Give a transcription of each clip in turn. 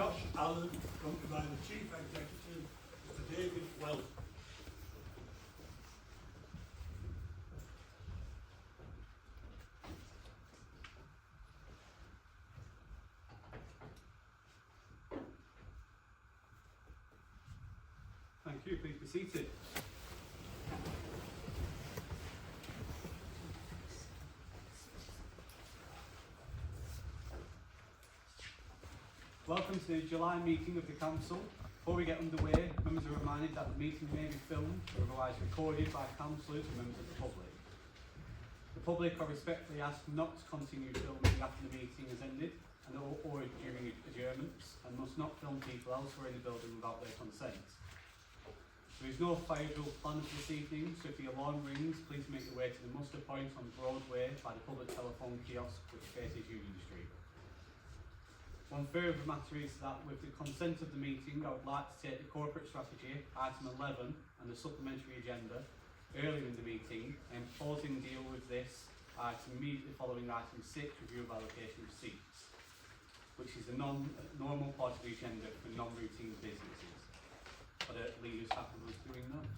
Josh Allen, accompanied by the Chief Executive, Mr David Wells. Thank you. Please be seated. Welcome to the July meeting of the Council. Before we get underway, members are reminded that the meeting may be filmed or otherwise recorded by councillors and members of the public. The public are respectfully asked not to continue filming after the meeting has ended or during adjournments, and must not film people elsewhere in the building without their consent. There is no fire drill planned for this evening, so if the alarm rings, please make your way to the muster point on Broadway by the public telephone kiosk which faces Union Street. One further matter is that with the consent of the meeting, I would like to take the corporate strategy, item 11, and the supplementary agenda earlier in the meeting, and pausing deal with this item immediately following item 6, review of allocation of seats, which is the normal part of the agenda for non-routine businesses. Are the leaders happy with us doing that?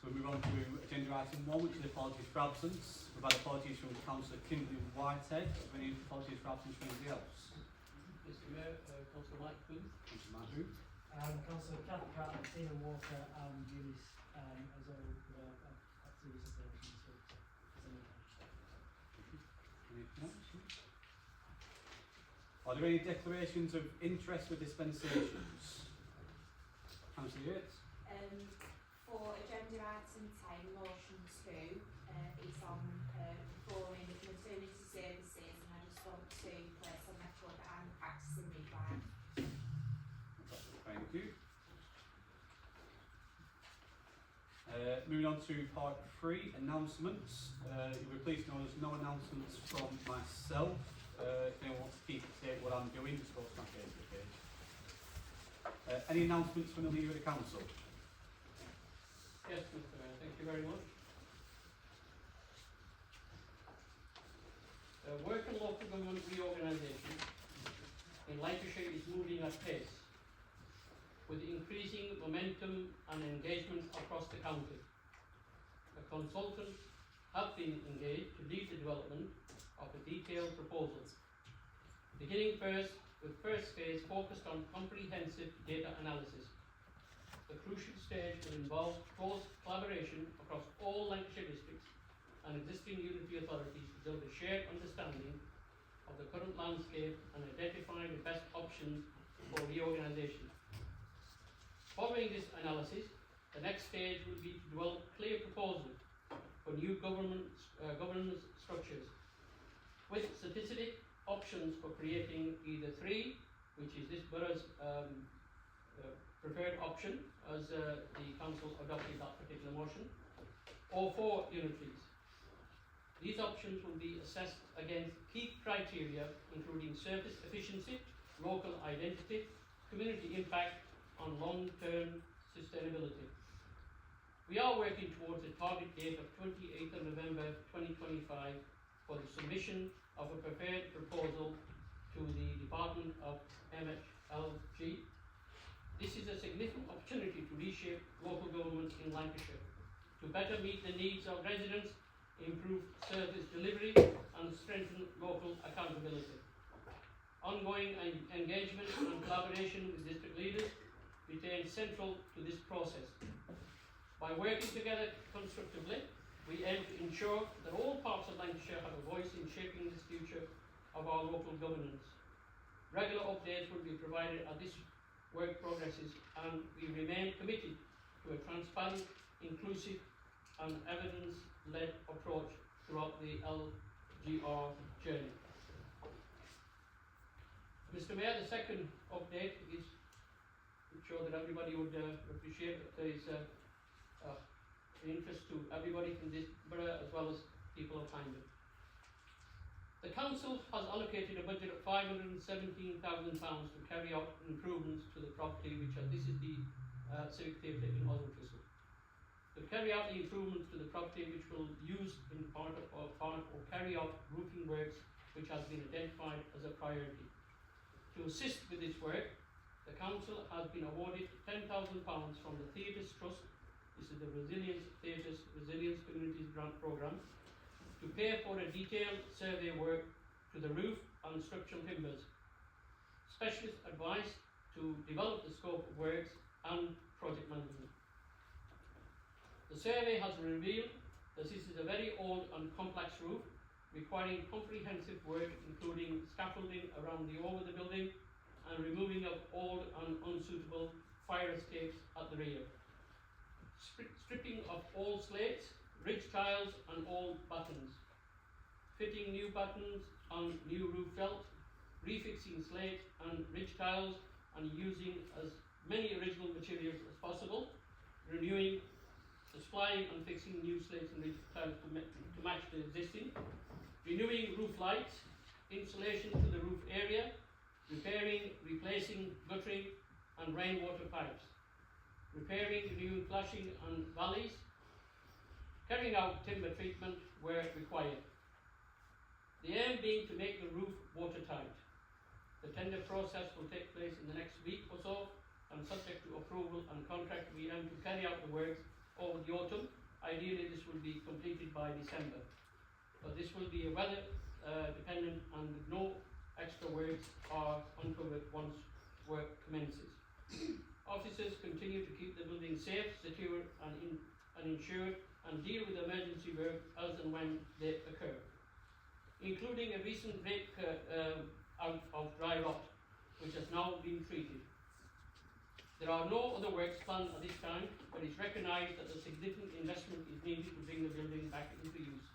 So we move on to agenda item 1, which is apologies for absence. We've had apologies from Councillor Kimberly Whitehead. Are there any apologies for absence from anybody else? Mr Mayor, Councillor Mike Booth. Councillor Matt Booth. Councillor Kath Pratt, Tina Walker and Eunice as all at serious occasions. Anything else? Are there any declarations of interest for dispensations? Councillor Yates. For agenda item 10, motion 2 is on reforming maternity services, and I just want to place on record that I'm a practising midwife. Thank you. Moving on to part 3, announcements. You'll be pleased to know there's no announcements from myself. If anyone wants to keep up to date what I'm doing, just go to my Facebook page. Any announcements from the Leader of the Council? Yes, Mr Mayor, thank you very much. Work and local government reorganisation in Lancashire is moving at pace, with increasing momentum and engagement across the county. The consultants have been engaged to lead the development of a detailed proposal, beginning first with first phase focused on comprehensive data analysis. The crucial stage will involve close collaboration across all Lancashire districts and existing unitary authorities to build a shared understanding of the current landscape and identify the best options for reorganisation. Following this analysis, the next stage will be to develop clear proposals for new governance structures, with specific options for creating either 3, which is this borough's preferred option, as the council adopted that particular motion, or 4 unitaries. These options will be assessed against key criteria including service efficiency, local identity, community impact, and long-term sustainability. We are working towards a target date of 28th of November 2025 for the submission of a prepared proposal to the Department of MHLG. This is a significant opportunity to reshape local government in Lancashire, to better meet the needs of residents, improve service delivery, and strengthen local accountability. Ongoing engagement and collaboration with district leaders remain central to this process. By working together constructively, we aim to ensure that all parts of Lancashire have a voice in shaping this future of our local governance. Regular updates will be provided as this work progresses, and we remain committed to a transparent, inclusive, and evidence-led approach throughout the LGR journey. Mr Mayor, the second update is to show that everybody would appreciate that there is interest to everybody in this borough as well as people of Hyndburn. The council has allocated a budget of £517,000 to carry out improvements to the property, which this is the Civic Theatre in Oswald. To carry out the improvements to the property, which will use in part or carry out roofing works which has been identified as a priority. To assist with this work, the council has been awarded £10,000 from the Theatres Trust, this is the Resilience Theatres Resilience Communities Grant Programme, to pay for a detailed survey work to the roof and structural timbers, specialist advice to develop the scope of works and project management. The survey has revealed that this is a very old and complex roof requiring comprehensive work including scaffolding around over the building and removing of old and unsuitable fire escapes at the rear, stripping of all slates, ridge tiles and all battens, fitting new battens on new roof felt, refixing slate and ridge tiles and using as many original materials as possible, renewing, supplying and fixing new slates and ridge tiles to match the existing, renewing roof lights, insulation to the roof area, repairing, replacing guttering and rainwater pipes, repairing, renewing flashing and valleys, carrying out timber treatment where required. The aim being to make the roof watertight. The tender process will take place in the next week or so, and subject to approval and contract, we aim to carry out the works over the autumn. Ideally, this will be completed by December. But this will be weather dependent, and no extra works are uncovered once work commences. Officers continue to keep the building safe, secure and insured, and deal with emergency work as and when they occur, including a recent break out of dry rot, which has now been treated. There are no other works planned at this time, but it's recognised that a significant investment is needed to bring the building back into use.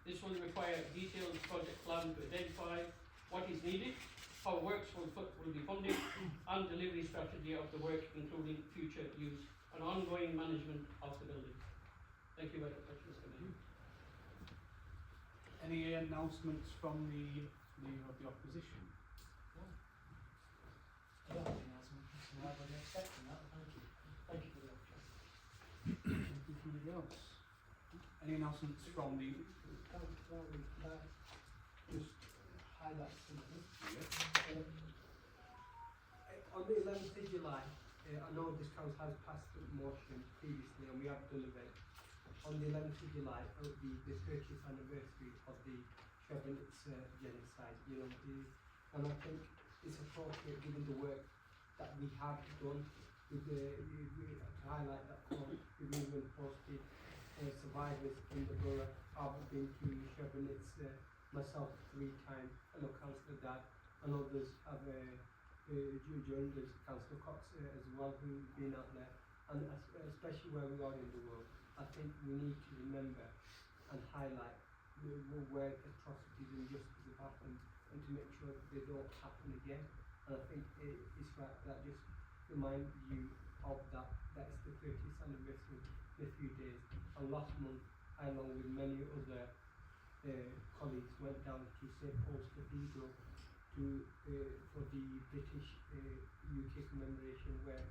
This will require a detailed project plan to identify what is needed, how works will be funded, and delivery strategy of the work, including future use and ongoing management of the building. Thank you very much, Mr. Mayor. Any announcements from the leader of the opposition? I don't have any announcement. I wasn't expecting that. Thank you. Thank you for the opportunity. Anybody else? Any announcements from the... Just highlight something. Yeah. On the 11th of July, I know this council has passed a motion previously and we have delivered. On the 11th of July, it will be the 30th anniversary of the Srebrenica genocide. And I think it's appropriate, given the work that we have done, with to highlight that point. We've even posted survivors in the borough. I've been to Srebrenica myself 3 times. I know Councillor Dad and others have joined us, Councillor Cox as well, who've been out there. And especially where we are in the world, I think we need to remember and highlight where atrocities and injustices have happened, and to make sure that they don't happen again. And I think it's right that just remind you of that. That's the 30th anniversary in a few days. And last month, I, along with many other colleagues, went down to St Paul's Cathedral for the British UK commemoration, where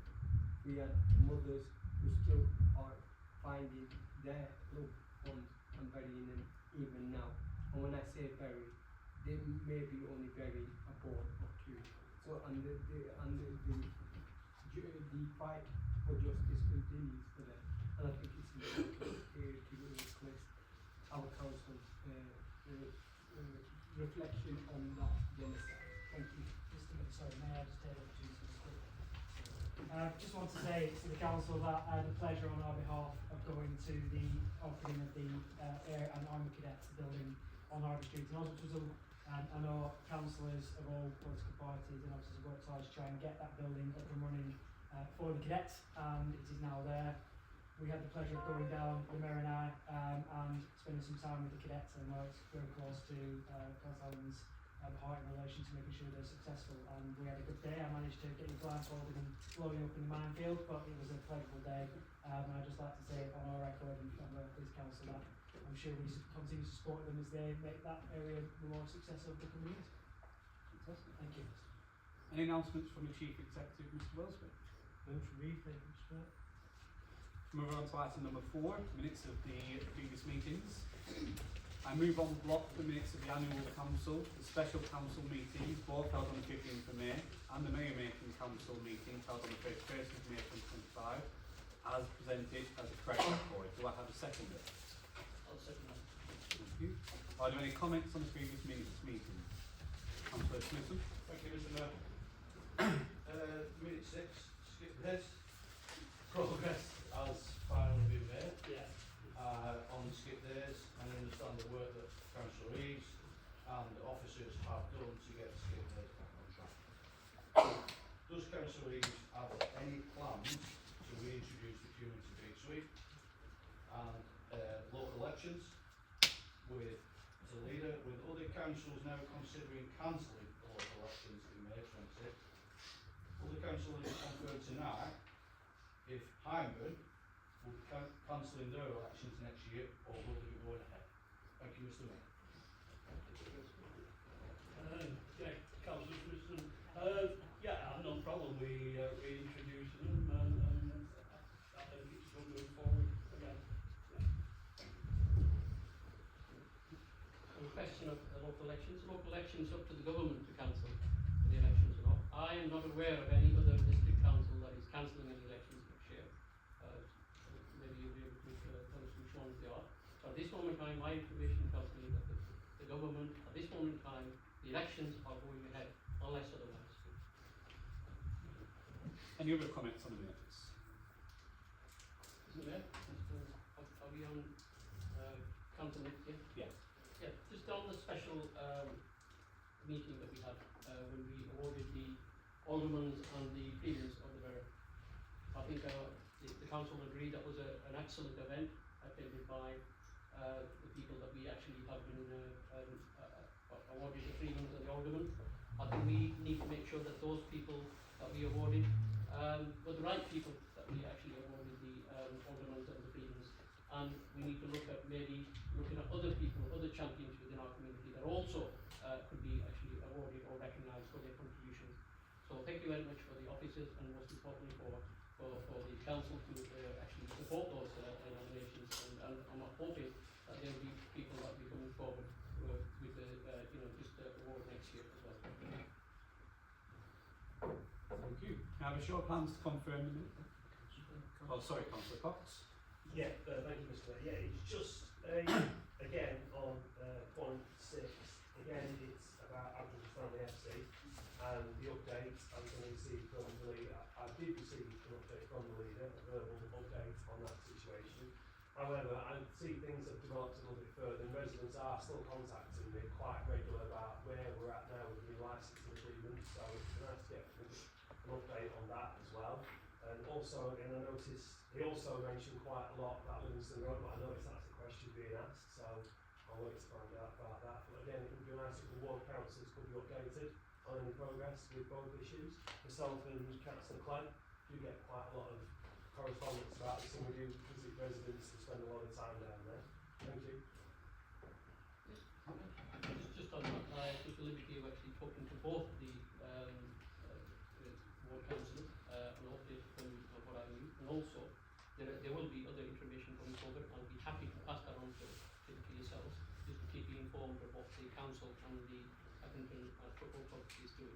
we had mothers who still are finding their loved ones and burying them even now. And when I say bury, they may be only burying a bone or 2. So and the fight for justice continues for them. And I think it's important to request our council's reflection on that genocide. Thank you. Sorry, may I just take the opportunity to speak? Just want to say to the council that I had the pleasure on our behalf of going to the opening of the Air and Army Cadets building on Harvey Street in Oswald. I know councillors of all political parties and officers have worked hard to try and get that building up and running for the cadets, and it is now there. We had the pleasure of going down, the Mayor and I, and spending some time with the cadets. I know it's very close to Council heart in relation to making sure they're successful, and we had a good day. I managed to get you blindfolded and blow you up in the minefield, but it was a pleasurable day, and I'd just like to say on our record and from the police council that I'm sure we continue to support them as they make that area more successful for the coming years. Fantastic. Thank you. Any announcements from the Chief Executive, Mr Wellsby? No from me, thank you, Mr. Chair. Move on to item number 4, minutes of the previous meetings. I move on block the minutes of the annual council, the special council meeting, both held on the 15th of May, and the mayor making council meeting held on the 31st of May 2025, as presented as a correct record. Do I have a seconder? I'll second that. Thank you. Are there any comments on the previous minutes meeting? Councillor Smithson? Thank you, Mr. Mayor. Minute 6, skip this. Progress has finally been made on skip days, and I understand the work that Councillor Reeves and the officers have done to get skip days back on track. Does Councillor Reeves have any plans to reintroduce the community beach sweep and local elections with the leader, with other councils now considering cancelling the local elections in May 26th? Will the council confirm tonight if Hyndburn will be cancelling their elections next year, or will they be going ahead? Thank you, Mr. Mayor. Yeah, Councillor Smithson. Yeah, I have no problem with reintroducing them, and I think it's going to move forward again. On the question of the local elections up to the government to cancel the elections or not. I am not aware of any other district council that is cancelling any elections next year. Maybe you'll be able to tell us which ones they are. So at this moment in time, my information tells me that the government, at this moment in time, the elections are going ahead, unless otherwise. Any other comments on the minutes? Isn't there? Are we on council next year? Yeah. Yeah, just on the special meeting that we had when we awarded the aldermans and the premiers of the borough. I think the council agreed that was an excellent event attended by the people that we actually have been awarded the premiers and the aldermen. I think we need to make sure that those people that we awarded were the right people that we actually awarded the aldermen and the premiers. And we need to look at maybe looking at other people, other champions within our community that also could be actually awarded or recognised for their contributions. So thank you very much for the officers, and most importantly for the council to actually support those nominations, and I'm hoping that there will be people that will be coming forward with the award next year as well. Thank you. Can I have a show of hands to confirm the minute? Oh, sorry, Councillor Cox. Yeah, thank you, Mr. Mayor. Yeah, it's just again on point 6. Again, it's about Abdul Family FC and the update I'm going to receive from the leader. I did receive an update from the leader, a verbal update on that situation. However, I see things have developed a little bit further, and residents are still contacting me quite regularly about where we're at now with the new licensing agreement. So it's nice to get an update on that as well. And also, again, I noticed he also mentioned quite a lot about Livingston Road, but I noticed that's the question being asked, so I'll wait to find out about that. But again, it would be nice if the ward councillors could be updated on any progress with both issues. Myself and Councillor Clegg do get quite a lot of correspondence about this, and we do visit residents and spend a lot of time down there. Thank you. Just on that, I took the liberty of actually talking to both the ward councillors and update from what I knew, and also there will be other information coming forward. I'll be happy to pass that on to yourselves, just to keep you informed of what the council and the Hyndburn Football Club is doing.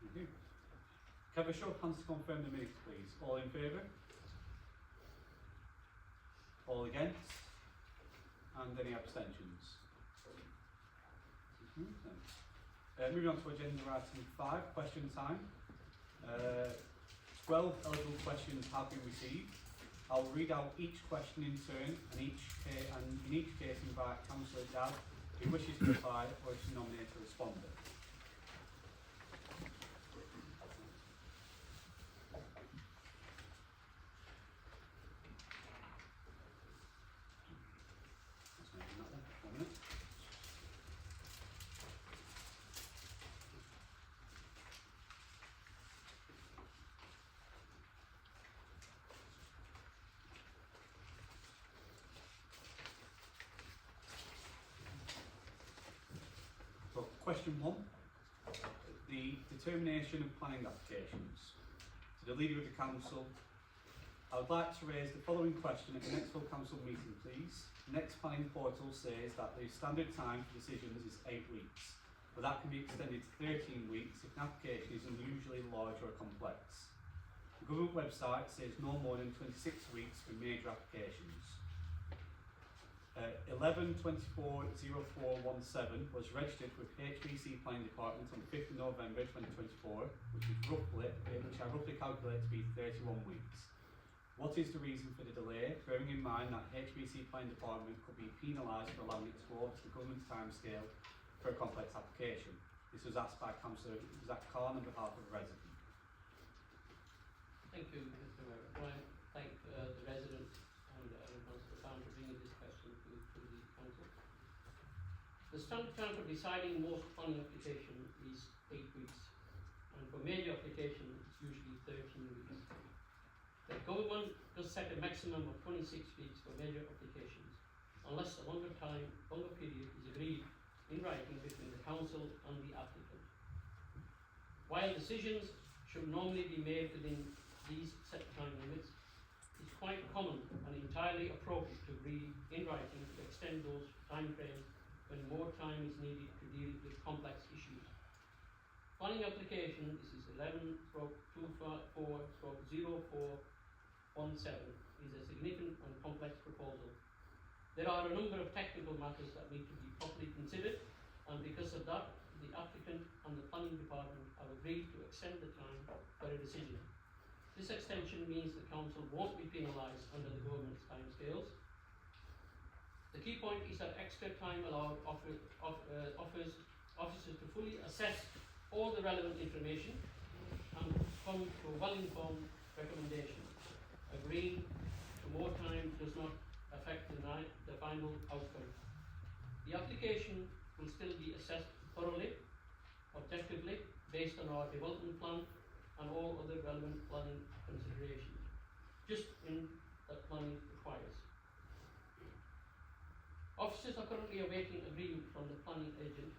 Thank you. Can I have a show of hands to confirm the minutes, please? All in favour? All against? And any abstentions? Moving on to agenda item 5, question time. 12 eligible questions have been received. I'll read out each question in turn, and in each case invite Councillor Dad, who wishes to reply, or to nominate a responder. So, question 1. The determination of planning applications. So the leader of the council I would like to raise the following question at the next full council meeting, please. The next planning portal says that the standard time for decisions is 8 weeks, but that can be extended to 13 weeks if an application is unusually large or complex. The government website says no more than 26 weeks for major applications. 11/24/0417 was registered with HBC Planning Department on the 5th of November 2024, which I roughly calculate to be 31 weeks. What is the reason for the delay, bearing in mind that HBC Planning Department could be penalised for allowing it to go over to the government's timescale for a complex application? This was asked by Councillor Zach Khan on behalf of a resident. Thank you, Mr. Mayor. I want to thank the resident and Councillor Khan for bringing this question to the council. The standard time for deciding most planning application is 8 weeks, and for major application it's usually 13 weeks. The government does set a maximum of 26 weeks for major applications, unless a longer period is agreed in writing between the council and the applicant. While decisions should normally be made within these set time limits, it's quite common and entirely appropriate to agree in writing to extend those time frames when more time is needed to deal with complex issues. Planning application, this is 11/24/0417, is a significant and complex proposal. There are a number of technical matters that need to be properly considered, and because of that, the applicant and the planning department have agreed to extend the time for a decision. This extension means the council won't be penalised under the government's timescales. The key point is that extra time allowed offers officers to fully assess all the relevant information and come to a well-informed recommendation. Agreeing to more time does not affect the final outcome. The application will still be assessed thoroughly, objectively, based on our development plan and all other relevant planning considerations, just in that planning requires. Officers are currently awaiting agreement from the planning agent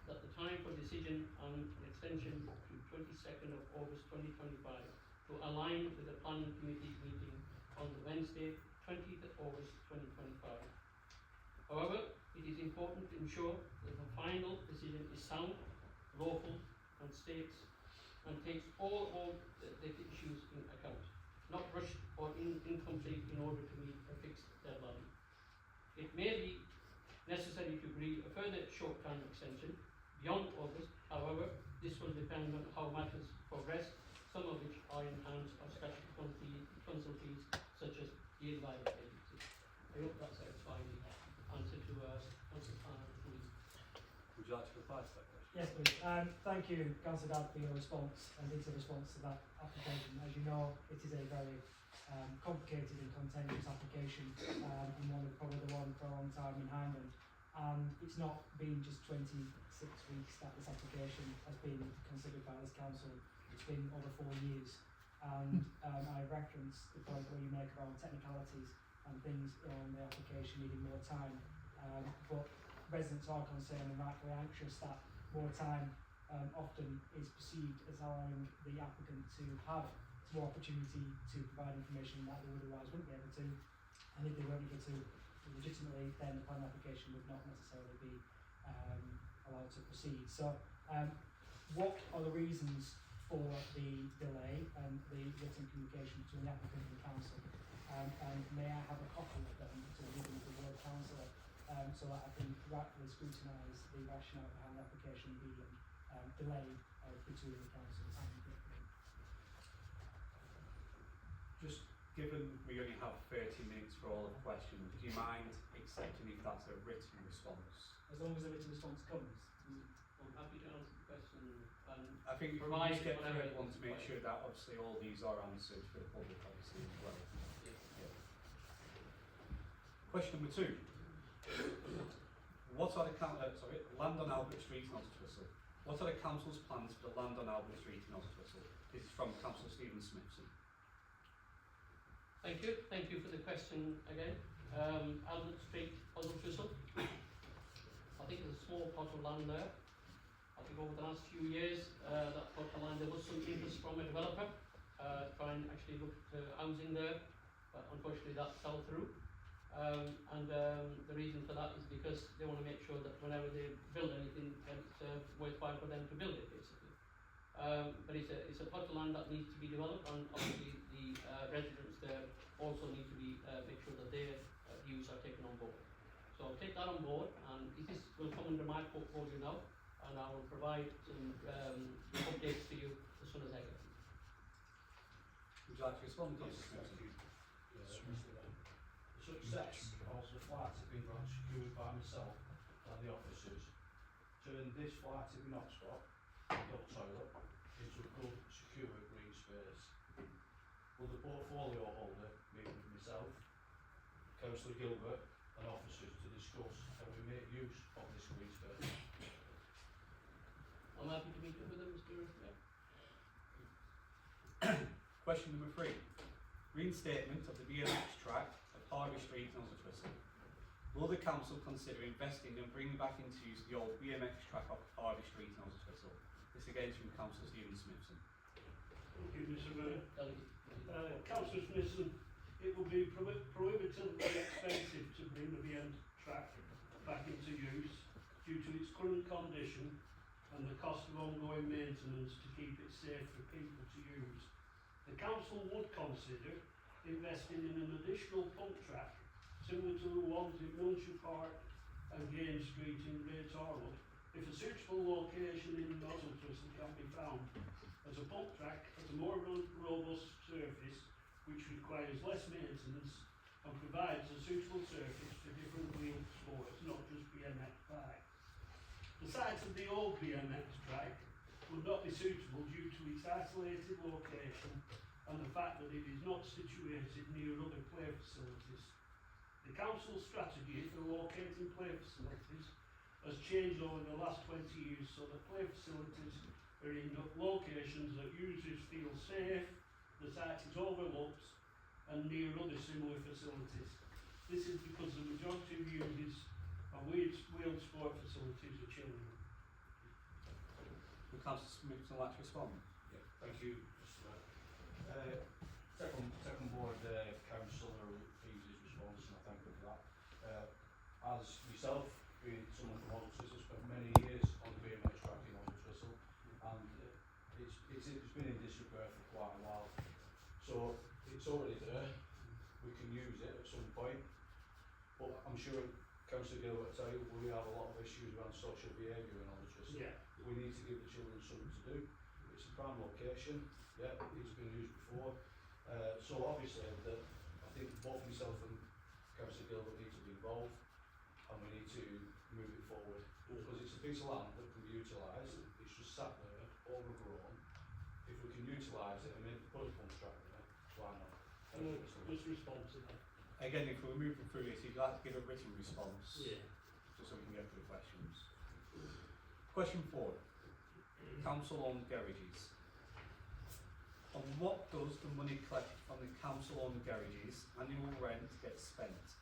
that the time for decision on an extension to 22nd of August 2025 to align with the planning committee meeting on the Wednesday 20th of August 2025. However, it is important to ensure that the final decision is sound, lawful, and takes all the issues in account, not rushed or incomplete in order to meet a fixed deadline. It may be necessary to agree a further short-term extension beyond August. However, this will depend on how matters progress, some of which are in hands of statutory consultees such as the Environment Agency. I hope that satisfies the answer to Councillor Khan, please. Would you like to reply to that question? Yes, please. Thank you, Councillor Dad, for your response and detailed response to that application. As you know, it is a very complicated and contentious application, and probably the one for a long time in Hyndburn. And it's not been just 26 weeks that this application has been considered by this council. It's been over 4 years. And I reference the point where you make around technicalities and things on the application needing more time. But residents are concerned and rightfully anxious that more time often is perceived as allowing the applicant to have more opportunity to provide information that they otherwise wouldn't be able to, and if they weren't able to legitimately, then the planning application would not necessarily be allowed to proceed. So what are the reasons for the delay and the written communication between the applicant and the council? And may I have a copy of them to give them to the word councillor, so that I can rightfully scrutinise the rationale behind the application being delayed between the council and the Just given we only have 30 minutes for all of the questions, do you mind accepting if that's a written response? As long as the written response comes. I'm happy to answer the question. I think we Provide just get whatever through it to make required. sure that obviously all these are answered for the public obviously as well. Yes. Yeah. Question number 2. What are the land on Albert Street in Oswestwhistle? What are the council's plans for the land on Albert Street in Oswestwhistle? This is from Councillor Stephen Smithson. Thank you for the question again. Albert Street, Oswestwhistle. I think there's a small plot of land there. I think over the last few years, that plot of land, there was some interest from a developer. try and actually look at housing there, but unfortunately that fell through. The reason for that is because they want to make sure that whenever they build anything, it's worthwhile for them to build it, basically. But it's a plot of land that needs to be developed, and obviously the residents there also need to be make sure that their views are taken on board. So I'll take that on board, and this will come under my portfolio now, and I will provide some updates to you as soon as I get them. Would you like to respond to this? Thank you. The success of the flat has been secured by myself and the officers. Turn this flat in Knoxville, the toilet, into a good, secure green space. Will the portfolio holder meet with myself, Councillor Gilbert and officers to discuss how we make use of this green space? I'm happy to meet up with them, Mr. Mayor. Question number 3. Reinstatement of the BMX track at Harvey Street, Twistle. Will the council consider investing and bringing back into use the old BMX track off Harvey Street, Twistle? This again is from Councillor Stephen Smithson. Thank you, Mr. Mayor. Delegate. Councillor Smithson, it would be prohibitively expensive to bring the BM track back into use due to its current condition and the cost of ongoing maintenance to keep it safe for people to use. The council would consider investing in an additional pump track similar to the ones in Milsham Park and Gaines Street in Great Ormond, if a suitable location in Twistle can be found, as a pump track has a more robust surface which requires less maintenance and provides a suitable surface for different wheeled sports, not just BMX bikes. The site of the old BMX track would not be suitable due to its isolated location and the fact that it is not situated near other play facilities. The council's strategy for locating play facilities has changed over the last 20 years so that play facilities are in locations that users feel safe, the site is overlooked and near other similar facilities. This is because the majority of users of wheeled sport facilities are children. Would Councillor Smithson like to respond? Yeah, thank you, Mr. Mayor. Second board councillor Easy's response, and I thank him for that. As myself, being someone from Twistle, spent many years on the BMX track in Twistle, and it's been in disrepair for quite a while. So it's already there. We can use it at some point, but I'm sure Councillor Gilbert will tell you we have a lot of issues around social behaviour in Twistle. Yeah. We need to give the children something to do. It's a prime location. Yeah, it's been used before. So obviously, I think both myself and Councillor Gilbert need to be involved, and we need to move it forward because it's a piece of land that can be utilised. It's just sat there, overgrown. If we can utilise it and maybe put a pump track there, why not? Just respond to that. Again, if we're moving through this, you'd like to give a written response, Yeah. just so we can get through the questions. Question 4. Council-owned garages. On what does the money collected from the council-owned garages annual rent get spent?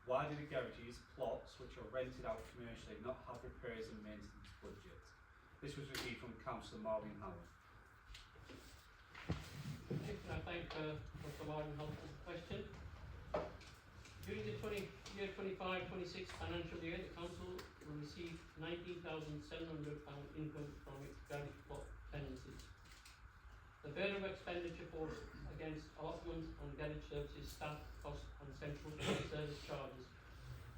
Why do the garages, plots which are rented out commercially, not have repairs and maintenance budget? This was received from Councillor Marvin Howard. Can I thank Dr. Warren Hull for the question? During the year 25-26 financial year, the council will receive £19,700 income from its garage plot tenancies. The burden of expenditure falls against allotments on garage services, staff costs and central service charges.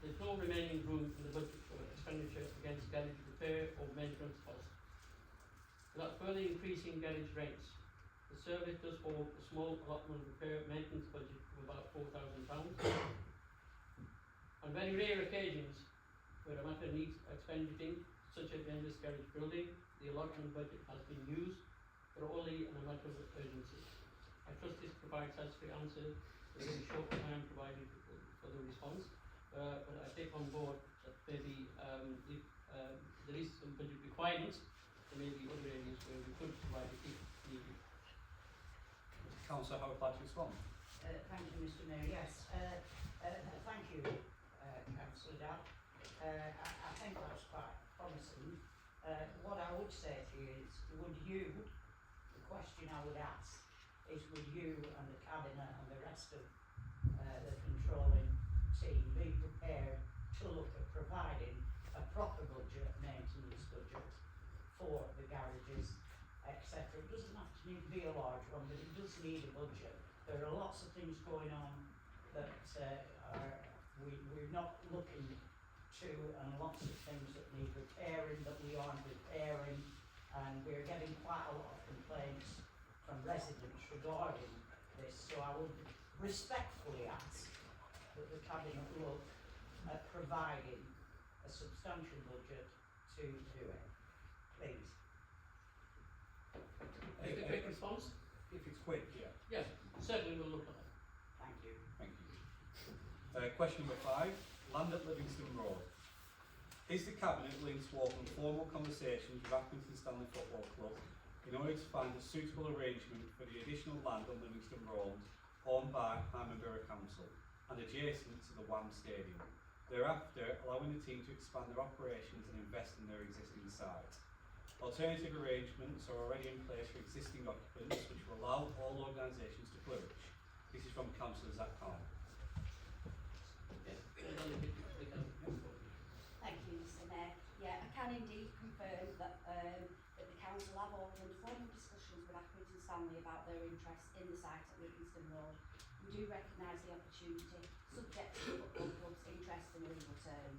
There is no remaining room in the budget for expenditure against garage repair or maintenance costs. Without further increasing garage rates, the service does hold a small allotment repair maintenance budget of about £4,000. On very rare occasions where a matter needs expending, such as in this garage building, the allotment budget has been used, but only in a matter of urgency. I trust this provides satisfactory answer to the short time provided for the response, but I take on board that maybe if there is some budget requirements, there may be other areas where we could provide it if needed. Councillor Howard, like to respond? Thank you, Mr. Mayor. Yes, thank you, Councillor Dabb. I think that's quite promising. What I would say to you is, the question I would ask is would you and the cabinet and the rest of the controlling team be prepared to look at providing a proper budget, maintenance budget for the garages, etc. It doesn't have to need to be a large one, but it does need a budget. There are lots of things going on that we're not looking to, and lots of things that need repairing that we aren't repairing, and we're getting quite a lot of complaints from residents regarding this. So I would respectfully ask that the cabinet look at providing a substantial budget to do it, please. Just a quick response? If it's quick, yeah. Yes, certainly we'll look at it. Thank you. Thank you. Question number 5, land at Livingston Road. Is the Cabinet willing to open formal conversations with Accrington Stanley Football Club in order to find a suitable arrangement for the additional land on Livingston Road owned by Hyndburn Council and adjacent to the WAM Stadium, thereafter allowing the team to expand their operations and invest in their existing site? Alternative arrangements are already in place for existing occupants, which will allow all organisations to flourish. This is from Councillor Zach Carr. Yes. Thank you, Mr. Mayor. Yeah, I can indeed confirm that that the council have opened formal discussions with Accrington Stanley about their interest in the site at Livingston Road. We do recognise the opportunity, subject to the football club's interest in legal terms.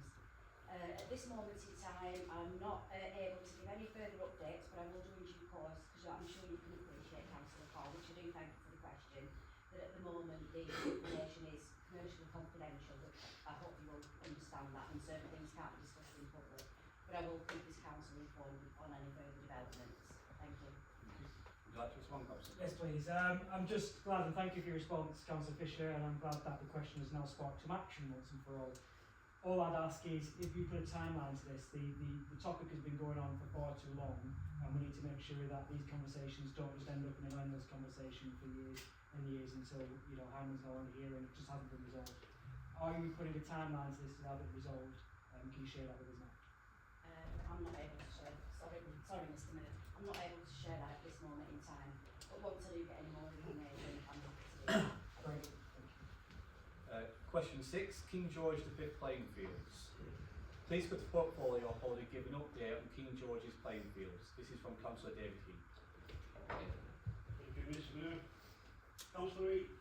At this moment in time, I'm not able to give any further updates, but I will do in due course, because I'm sure you can appreciate, Councillor Cole, which I do thank you for the question, that at the moment the information is commercially confidential, which I hope you will understand that, and certain things can't be discussed in public. But I will keep this council informed on any further developments. Thank you. Would you like to respond, Councillor? Yes, please. I'm just glad, and thank you for your response, Councillor Fisher, and I'm glad that the question has now sparked some action once and for all. All I'd ask is, if you put a timeline to this, the topic has been going on for far too long, and we need to make sure that these conversations don't just end up in an endless conversation for years and years until, you know, Hyndburn's no longer here and it just hasn't been resolved. Are you putting a timeline to this to have it resolved? Can you share that with us now? I'm not able to share, sorry Mr. Mayor, I'm not able to share that at this moment in time, but once I do get any more information, I'm happy to do that. Great. Question 6, King George V playing fields. Please could the portfolio holder give an update on King George's playing fields? This is from Councillor David Heath. Thank you, Mr. Mayor. Councillor Heath,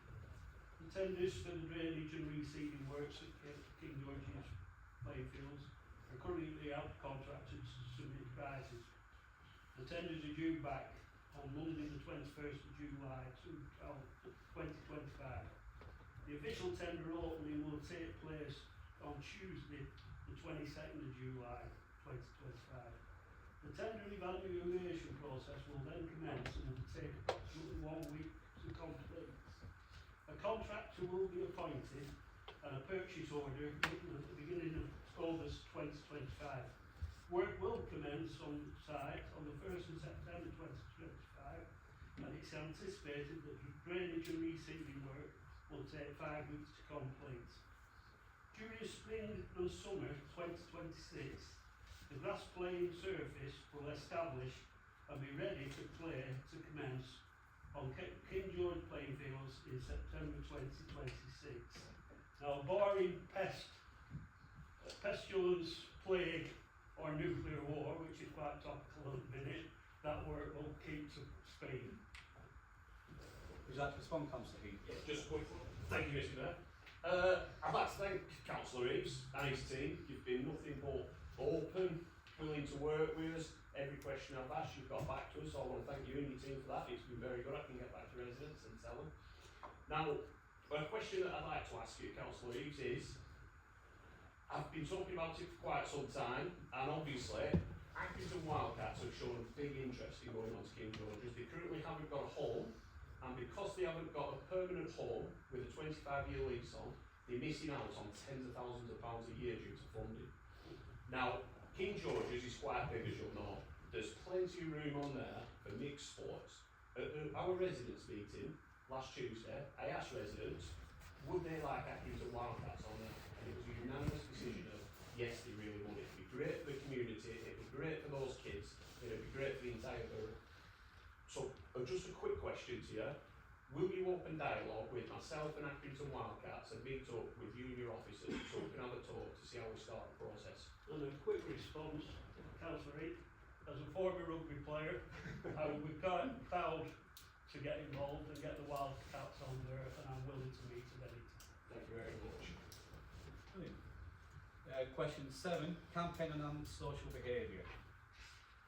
the tenders for the drainage and reseeding works at King George's playing fields are currently out to contractors to submit prices. The tenders are due back on Monday the 21st of July 2025. The official tender opening will take place on Tuesday the 22nd of July 2025. The tender evaluation process will then commence and will take approximately 1 week to complete. A contractor will be appointed and a purchase order written at the beginning of August 2025. Work will commence on site on the 1st of September 2025, and it's anticipated that the drainage and reseeding work will take 5 weeks to complete. During spring and summer 2026, the grass playing surface will establish and be ready to play to commence on King George playing fields in September 2026. Now, barring pestilence, plague or nuclear war, which is quite topical at the minute, that work will keep to speed. Would you like to respond, Councillor Heath? Yes, just a quick one. Thank you, Mr. Mayor. I'd like to thank Councillor Reeves and his team. You've been nothing but open, willing to work with us. Every question I've asked, you've got back to us, so I want to thank you and your team for that. It's been very good. I can get back to residents and tell them. Now, a question that I'd like to ask you, Councillor Reeves, is I've been talking about it for quite some time, and obviously, Accrington Wildcats have shown a big interest in going on to King George's. They currently haven't got a home, and because they haven't got a permanent home with a 25-year lease on, they're missing out on tens of thousands of pounds a year due to funding. Now, King George's is quite big, as you'll know. There's plenty of room on there for mixed sports. At our residents' meeting last Tuesday, I asked residents, would they like Accrington Wildcats on there? And it was a unanimous decision of, yes, they really would. It'd be great for the community, it'd be great for those kids, it'd be great for the entire borough. So, just a quick question to you. Will you open dialogue with myself and Accrington Wildcats and meet up with you and your officers so we can have a talk to see how we start the process? And a quick response, Councillor Reid, as a former rugby player, I would be quite proud to get involved and get the Wildcats on there, and I'm willing to meet at any time. Thank you very much. Brilliant. Question 7, campaign on antisocial behaviour.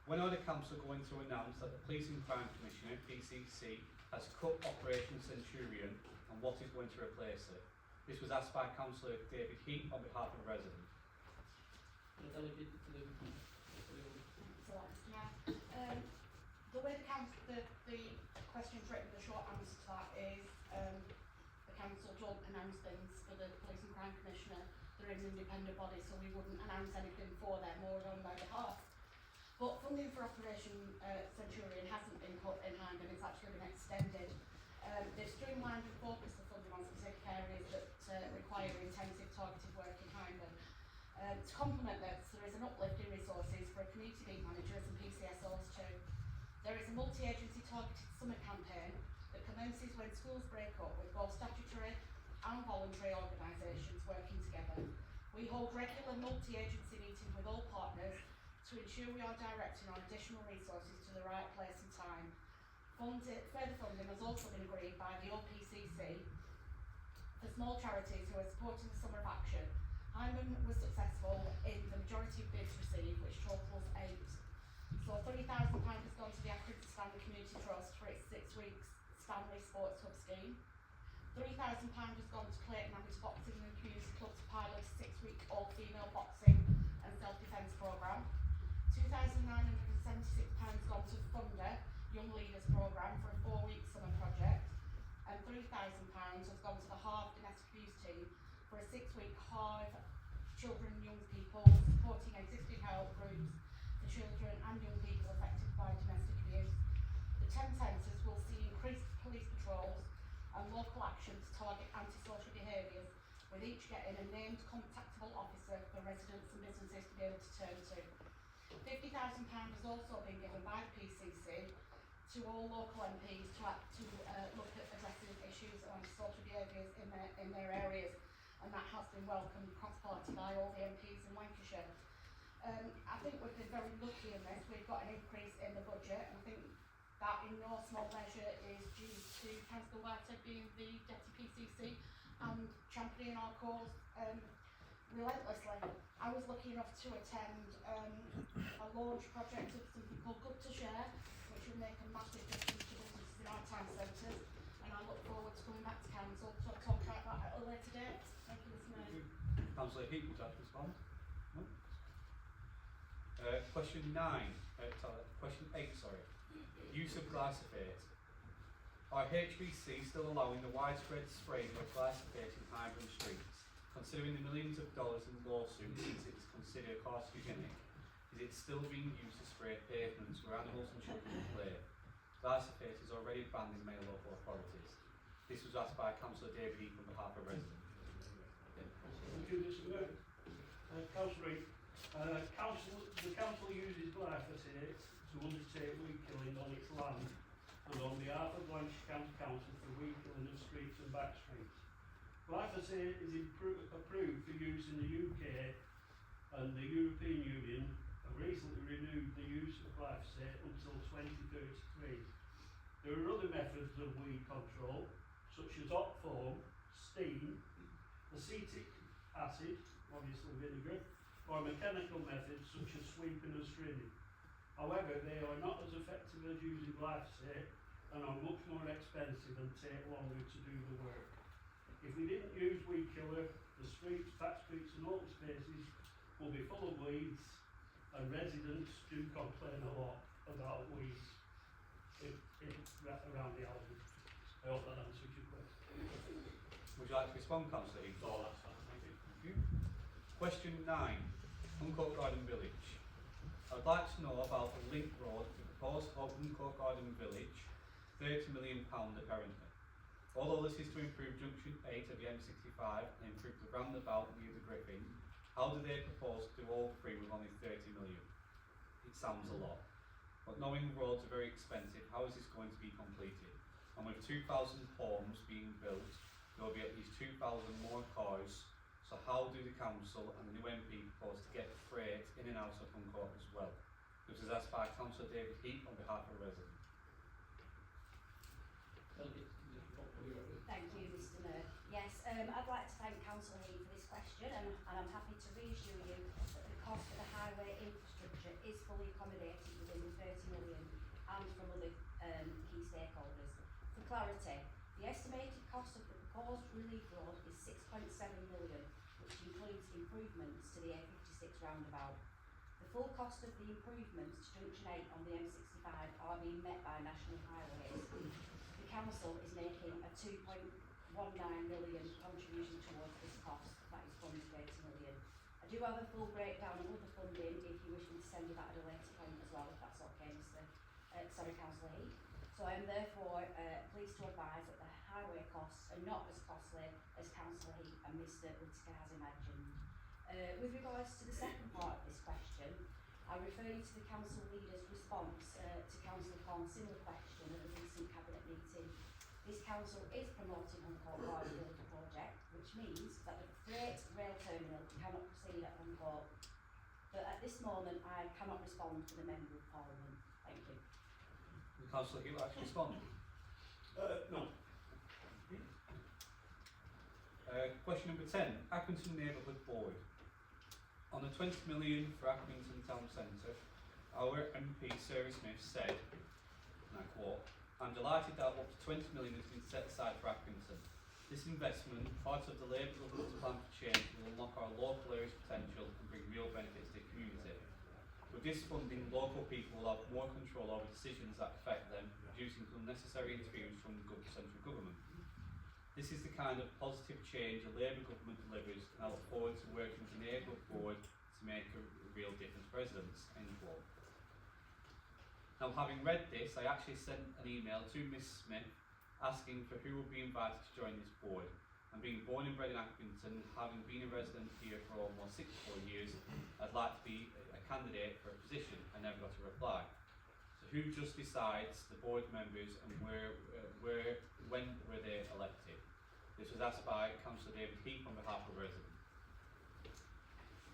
When are the council going to announce that the Police and Crime Commissioner, PCC, has cut Operation Centurion and what is going to replace it? This was asked by Councillor David Heath on behalf of a resident. So that's, the way the question's written, the short answer to that is the council don't announce things for the Police and Crime Commissioner. They're an independent body, so we wouldn't announce anything for them or on their behalf. But funding for Operation Centurion hasn't been cut in hand and it's actually been extended. They've streamlined and focused the funding on specific areas that require intensive targeted work in Hyndburn. To complement this, there is an uplift in resources for community beat managers and PCSOs too. There is a multi-agency targeted summer campaign that commences when schools break up with both statutory and voluntary organisations working together. We hold regular multi-agency meetings with all partners to ensure we are directing our additional resources to the right place and time. Further funding has also been agreed by the OPCC for small charities who are supporting the Summer of Action. Hyndburn was successful in the majority of bids received, which totals 8. So £30,000 has gone to the Accrington Stanley Community Trust for its 6 weeks Stanley Sports Hub scheme. £3,000 has gone to Clayton Abbott Boxing and Community Club to pilot a 6-week all-female boxing and self-defence programme. £2,976 gone to Funder Young Leaders Programme for a 4-week summer project, and £3,000 has gone to the Harve Domestic Abuse Team for a 6-week Harve Children and Young People supporting existing help groups for children and young people affected by domestic abuse. The 10 centres will see increased police patrols and local action to target antisocial behaviours, with each getting a named contactable officer for residents and businesses to be able to turn to. £50,000 has also been given by the PCC to all local MPs to look at addressing issues of antisocial behaviours in their areas, and that has been welcomed cross-party by all the MPs in Lancashire. I think we've been very lucky in this. We've got an increase in the budget, and I think that in no small measure is due to Councillor Whitehead being the Deputy PCC and championing our cause relentlessly. I was lucky enough to attend a launch project of something called Good to Share, which will make a massive difference to businesses in our town centres, and I look forward to coming back to council to talk about that at a later date. Thank you, Mr. Mayor. Councillor Heath, would you like to respond? No? Question 8, sorry. Use of glyphosate. Are HBC still allowing the widespread spraying of glyphosate in Hyndburn streets? Considering the millions of dollars in lawsuits since it's considered carcinogenic, is it still being used to spray pavements where animals and children play? Glyphosate is already banned in many local authorities. This was asked by Councillor David Heath on behalf of residents. Thank you, Mr. Mayor. Councillor Reid, the council uses glyphosate to undertake weed killing on its land and on behalf of Lancashire County Council for weed killing of streets and back streets. Glyphosate is approved for use in the UK, and the European Union have recently renewed the use of glyphosate until 2033. There are other methods of weed control, such as hot foam, steam, acetic acid, obviously vinegar, or mechanical methods such as sweeping and strimming. However, they are not as effective as using glyphosate and are much more expensive and take longer to do the work. If we didn't use weed killer, the streets, back streets and open spaces will be full of weeds, and residents do complain a lot about weeds around the island. I hope that answers your question. Would you like to respond, Councillor Heath? Oh, that's fine, thank you. Thank you. Question 9. Huncourt Garden Village. I'd like to know about the link road to the proposed Huncourt Garden Village, £30 million apparently. Although this is to improve Junction 8 of the M65 and improve the roundabout near the Griffin, how do they propose to do all 3 with only 30 million? It sounds a lot. But knowing roads are very expensive, how is this going to be completed? and with 2,000 homes being built, there will be at least 2,000 more cars. So how do the council and the new MP propose to get freight in and out of Huncourt as well? This is asked by Councillor David Heath on behalf of a resident. Thank you, Mr Mayor. Yes, I'd like to thank Councillor Heath for this question, and I'm happy to reassure you that the cost of the highway infrastructure is fully accommodated within the 30 million and from other key stakeholders. For clarity, the estimated cost of the proposed relief road is 6.7 million, which includes improvements to the A56 roundabout. The full cost of the improvements to Junction 8 on the M65 are being met by National Highways. The council is making a 2.19 million contribution towards this cost, that is funded 80 million. I do have a full breakdown of other funding if you wish me to send you that at a later point as well, if that's okay, Councillor Heath. So I am therefore pleased to advise that the highway costs are not as costly as Councillor Heath and Mr Whittaker has imagined. With regards to the second part of this question, I refer you to the council leader's response to Councillor Corn's similar question at a recent cabinet meeting. This council is promoting Huncourt Ward Build project, which means that the freight rail terminal cannot proceed at Huncourt. But at this moment, I cannot respond to the Member of Parliament. Thank you. Will Councillor Heath actually respond? No. Question number 10, Accrington Neighbourhood Board. On the 20 million for Accrington Town Centre, our MP Sarah Smith said, and I quote, "I'm delighted that up to 20 million has been set aside for Accrington. This investment, part of the Labour government's plan for change, will unlock our local area's potential and bring real benefits to the community. With this funding, local people will have more control over decisions that affect them, reducing unnecessary interference from the central government. This is the kind of positive change a Labour government delivers, and I look forward to working with the Neighbourhood Board to make a real difference for residents." End quote. Now, having read this, I actually sent an email to Miss Smith asking for who would be invited to join this board. And being born and bred in Accrington, having been a resident here for almost 64 years, I'd like to be a candidate for a position. I never got a reply. So who just decides the board members and when were they elected? This was asked by Councillor David Heath on behalf of a resident.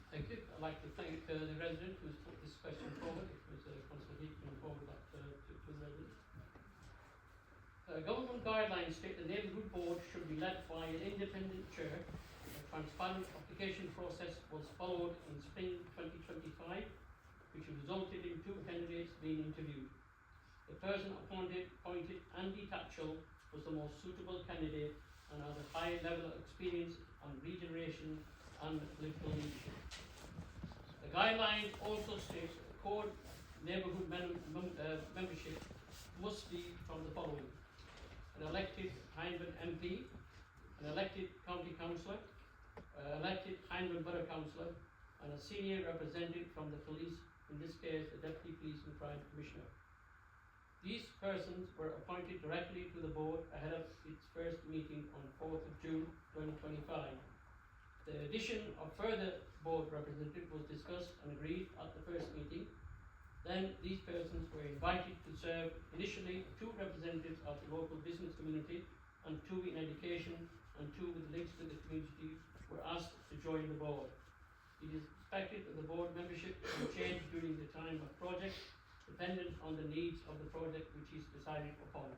Thank you. I'd like to thank the resident who's put this question forward. It was Councillor Heath who forwarded that to the resident. Government guidelines state the neighbourhood board should be led by an independent chair. A transparent application process was followed in spring 2025, which resulted in 2 candidates being interviewed. The person appointed, Andy Tatchell, was the most suitable candidate and has a high level of experience on regeneration and political leadership. The guidelines also state that the core neighbourhood membership must be from the following: an elected Hyndburn MP, an elected county councillor, elected Hyndburn Borough Councillor, and a senior representative from the police, in this case the Deputy Police and Crime Commissioner. These persons were appointed directly to the board ahead of its first meeting on 4th of June 2025. The addition of further board representatives was discussed and agreed at the first meeting. Then these persons were invited to serve initially 2 representatives of the local business community and 2 in education and 2 with links to the community were asked to join the board. It is expected that the board membership will change during the time of project, dependent on the needs of the project which is decided upon.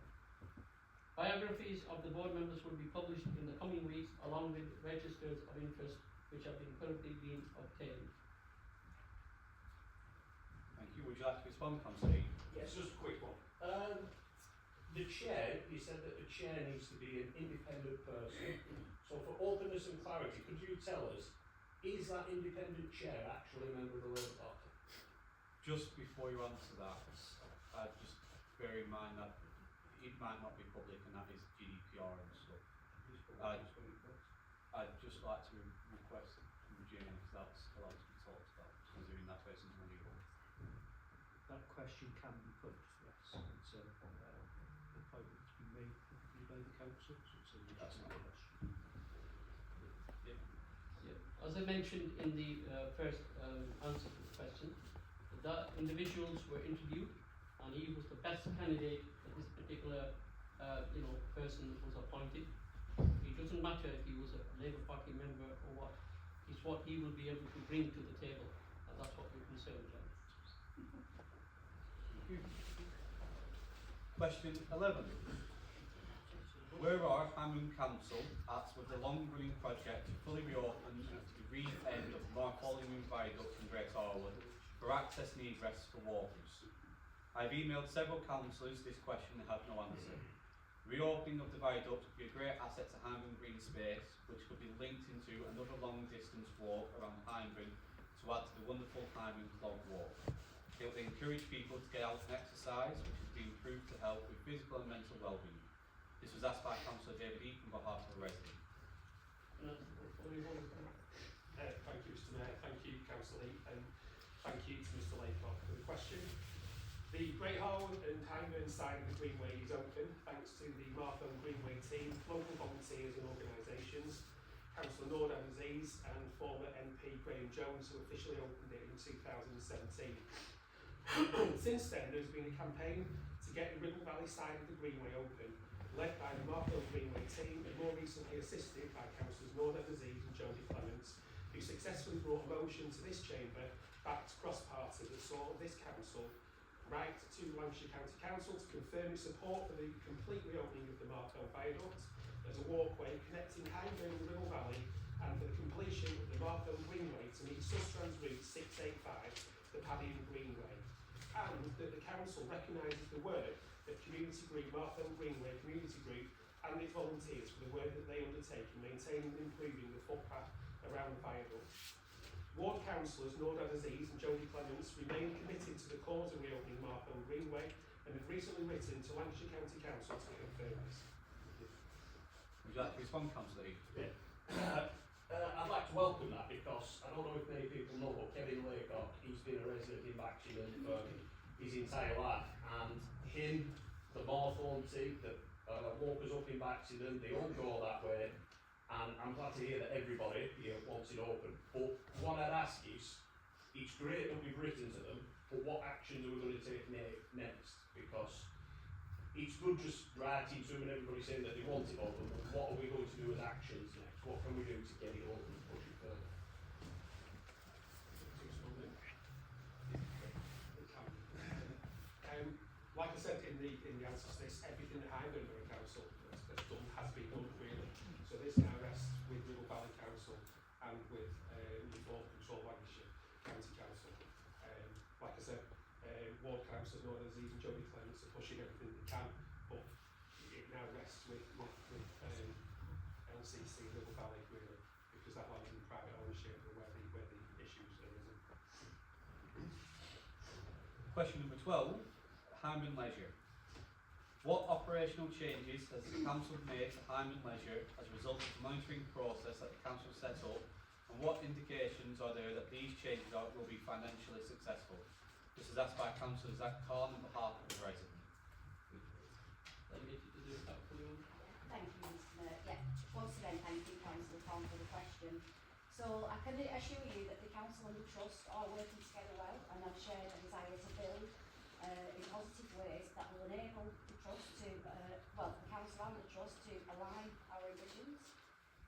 Biographies of the board members will be published in the coming weeks along with registers of interest which have been currently being obtained. Thank you. Would you like to respond, Councillor Heath? Yes, just a quick one. The chair, you said that the chair needs to be an independent person. So for openness and clarity, could you tell us, is that independent chair actually a member of the Labour Party? Just before you answer that, just bear in mind that it might not be public and that is GDPR and stuff. I'd just like to request from Jane if that's allowed to be talked about, considering that person's money. That question can be put, yes. It's an appointment to be made publicly by the council, so it's a legitimate question. Yeah. As I mentioned in the first answer to the question, the individuals were interviewed and he was the best candidate for this particular person that was appointed. It doesn't matter if he was a Labour Party member or what. It's what he will be able to bring to the table, and that's what we're concerned about. Question 11. Where are Hyndburn Council at with the long-running project to fully reopen and to be re-end of the Marfollingham Viaduct in Great Orwood for access and egress for walkers? I've emailed several councillors this question and had no answer. Reopening of the viaduct would be a great asset to Hyndburn Green Space, which could be linked into another long-distance walk around Hyndburn to add to the wonderful Hyndburn Clog Walk. It will encourage people to get out and exercise, which has been proved to help with physical and mental well-being. This was asked by Councillor David Eaton on behalf of the resident. Thank you, Mr Mayor. Thank you, Councillor Heath, and thank you to Mr Laycock for the question. The Great Harwood and Hyndburn side of the Greenway is open thanks to the Martham Greenway team, local volunteers and organisations, Councillor Nord Aziz and former MP Graham Jones, who officially opened it in 2017. Since then, there's been a campaign to get the Ribble Valley side of the Greenway open, led by the Martham Greenway team and more recently assisted by Councillors Nord Aziz and Jodie Clements, who successfully brought a motion to this chamber back to cross-party that saw this council write to Lancashire County Council to confirm its support for the complete reopening of the Martham Viaduct as a walkway connecting Hyndburn and the Ribble Valley, and for the completion of the Martham Greenway to meet Sustrans Route 685, the Padiham Greenway, and that the council recognises the work that Community Group, Martham Greenway Community Group and its volunteers for the work that they undertake in maintaining and improving the footpath around the viaduct. Ward councillors Nord Aziz and Jodie Clements remain committed to the cause of reopening Martham Greenway and have recently written to Lancashire County Council to confirm this. Would you like to respond, Councillor Eaton? Yeah. I'd like to welcome that because I don't know if many people know, but Kevin Laycock, he's been a resident in Baxter for his entire life, and him, the Martham team, the walkers up in Baxter, they all go that way, and I'm glad to hear that everybody here wants it open. But what I'd ask is, it's great that we've written to them, but what actions are we going to take next? Because it's good just writing to them and everybody saying that they want it open, but what are we going to do as actions next? What can we do to get it open and push it further? Like I said in the answer to this, everything that Hyndburn Borough Council has done has been done really. So this now rests with Ribble Valley Council and with Reform Control Lancashire County Council. Like I said, Ward Councillors Nord Aziz and Jodie Clements are pushing everything they can, but it now rests with LCC Ribble Valley really, because that land is in private ownership and where the issues are arisen. Question number 12. Hyndburn Leisure. What operational changes has the council made to Hyndburn Leisure as a result of the monitoring process that the council set up, and what indications are there that these changes will be financially successful? This is asked by Councillor Zach Corn on behalf of the resident. Thank you, Mr Mayor. Yeah, once again, thank you, Councillor Corn, for the question. So I can assure you that the council and the trust are working together well, and have shared a desire to build in positive ways that will enable the trust to, the council and the trust to align our ambitions,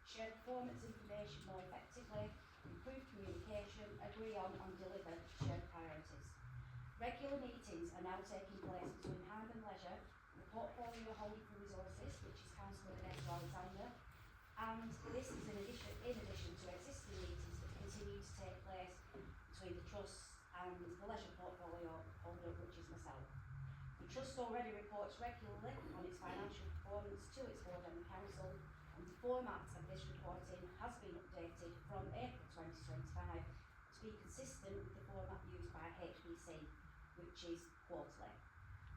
share performance information more effectively, improve communication, agree on and deliver shared priorities. Regular meetings are now taking place between Hyndburn Leisure, the portfolio holder for resources, which is Councillor Vanessa Alexander, and this is in addition to existing meetings that continue to take place between the trust and the leisure portfolio holder, which is myself. The trust already reports regularly on its financial performance to its board and the council, and the format of this reporting has been updated from April 2025 to be consistent with the format used by HBC, which is quarterly.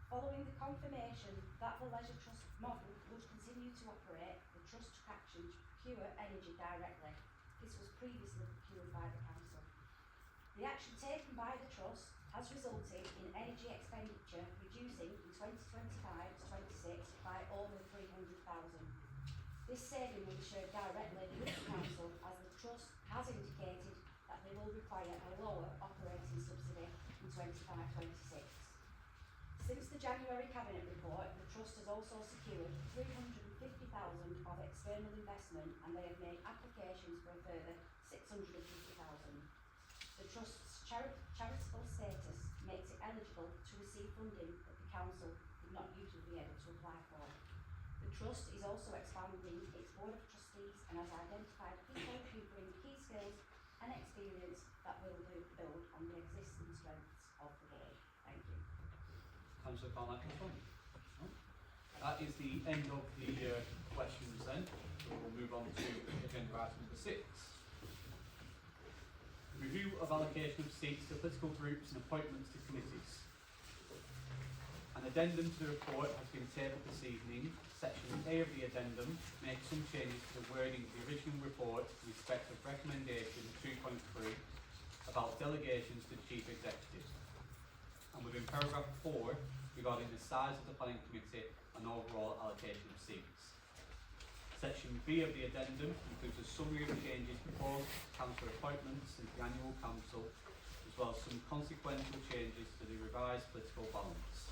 Following the confirmation that the leisure trust model would continue to operate, the trust took action to procure energy directly. This was previously procured by the council. The action taken by the trust has resulted in energy expenditure reducing in 2025 to 26 by over 300,000. This saving will be shared directly with the council, as the trust has indicated that they will require a lower operating subsidy in 25-26. Since the January the Cabinet report, the Trust has also secured £350,000 of external investment, and they have made applications for a further £650,000. The Trust's charitable status makes it eligible to receive funding that the Council would not usually be able to apply for. The Trust is also expanding its Board of Trustees and has identified people who bring key skills and experience that will build on the existing strengths of the Board. Thank you. Councillor Carmichael. No? That is the end of the questions then. So we'll move on to agenda item number 6. Review of allocation of seats to political groups and appointments to committees. An addendum to the report has been tabled this evening. Section A of the addendum makes some changes to the wording of the original report in respect of recommendation 2.3 about delegations to Chief Executive. And within paragraph 4 regarding the size of the planning committee and overall allocation of seats. Section B of the addendum includes a summary of changes proposed to council appointments since the annual council, as well as some consequential changes to the revised political balance.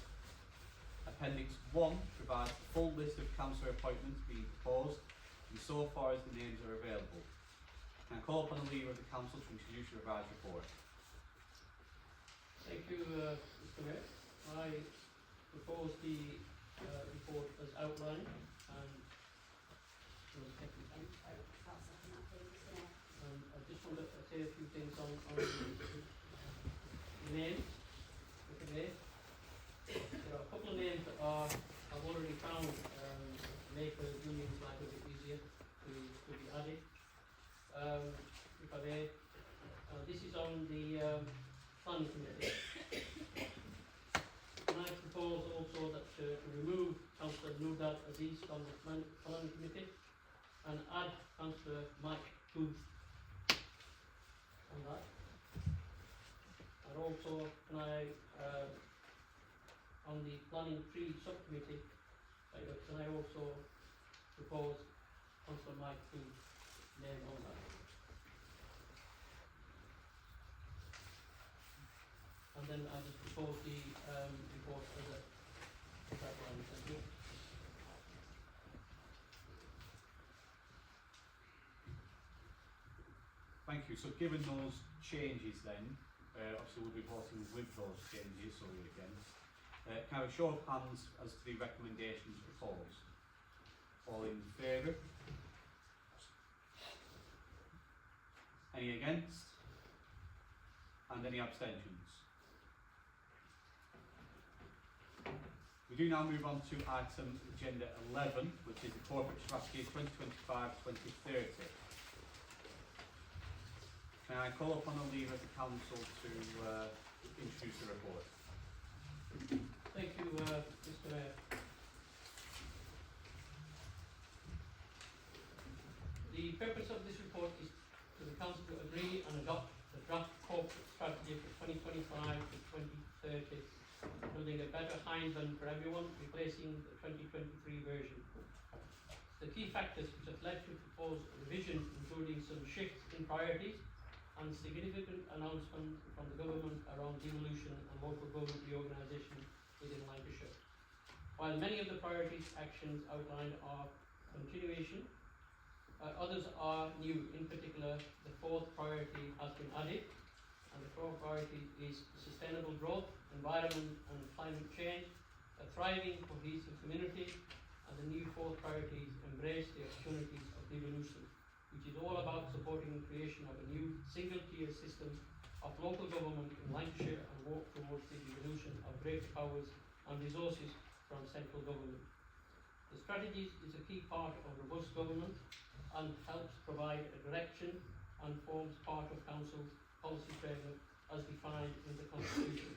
Appendix 1 provides the full list of councillor appointments being proposed, insofar as the names are available. Can I call upon the leader of the council to introduce the revised report? Thank you, Mr. Mayor. I propose the report as outlined, and I'll second that, please, Mr. Mayor. I just want to say a few things on the names, Mr. Mayor. There are a couple of names that I've already found make the union's life a bit easier to be added. If I may, this is on the planning committee. And I propose also that to remove Councillor Nudad Aziz from the planning committee and add Councillor Mike Booth on that. And also, can I on the planning tree subcommittee, can I also propose Councillor Mike Booth's name on that? And then I just propose the report as a outline. Thank you. Thank you. So given those changes then, obviously we'll be voting with those changes, so we're against. Can I have a show of hands as to the recommendations proposed? All in favour? Any against? And any abstentions? We do now move on to item agenda 11, which is the corporate strategy 2025-2030. Can I call upon the leader of the council to introduce the report? Thank you, Mr. Mayor. The purpose of this report is for the council to agree and adopt the draft corporate strategy for 2025 to 2030, building a better Hyndburn for everyone, replacing the 2023 version. The key factors which have led to proposed revisions, including some shifts in priorities and significant announcement from the government around devolution and local government reorganisation within Lancashire. While many of the priorities actions outlined are continuation, others are new. In particular, the fourth priority has been added, and the fourth priority is sustainable growth, environment and climate change, a thriving cohesive community, and the new fourth priority is embrace the opportunities of devolution, which is all about supporting the creation of a new single-tier system of local government in Lancashire and work towards the devolution of greater powers and resources from central government. The strategy is a key part of robust government and helps provide a direction and forms part of Council's policy framework as defined in the Constitution,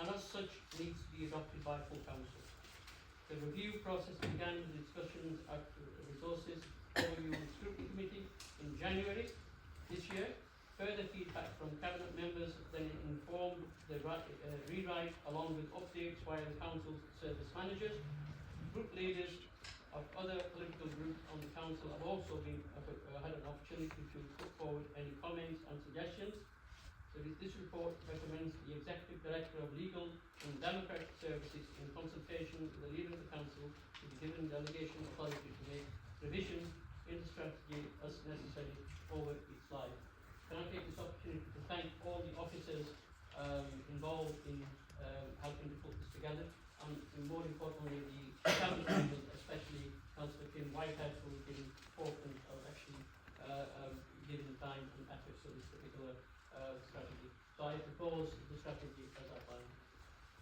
and as such needs to be adopted by full Council. The review process began with discussions at the Resources Overview and Scrutiny Committee in January this year. Further feedback from Cabinet members then informed the rewrite along with updates via the Council's service managers. Group leaders of other political groups on the Council have also been had an opportunity to put forward any comments and suggestions. This report recommends the Executive Director of Legal and Democratic Services, in consultation with the leader of the Council, to be given delegation authority to make revisions in the strategy as necessary over its life. Can I take this opportunity to thank all the officers involved in helping to put this together, and more importantly the council members, especially Councillor Kim Whitehead, who has been important of actually giving time and effort to this particular strategy. So I propose the strategy as outlined.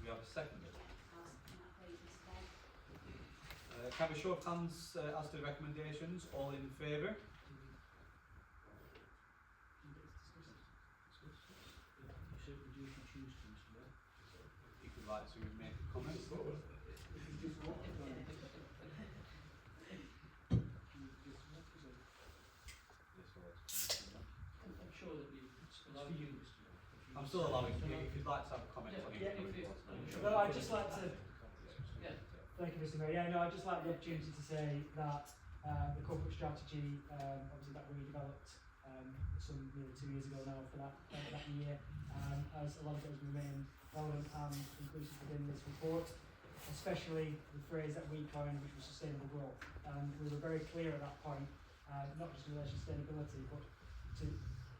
We have a second. I'll second that, please, Mr. Mayor. Can I have a show of hands as to the recommendations? All in favour? You certainly do if you choose to, Mr. Mayor. If you'd like to make a comment. I'm sure that we. It's for you, Mr. Mayor. I'm still allowing you, if you'd like to have a comment on Yeah, it. No, I'd just like to, Yeah. thank you, Mr. Mayor. Yeah, no, I'd just like the opportunity to say that the corporate strategy, obviously that we developed some nearly 2 years ago now for that year, as a lot of it has remained relevant and inclusive within this report, especially the phrase that we coined, which was sustainable growth. And we were very clear at that point, not just in relation to sustainability, but to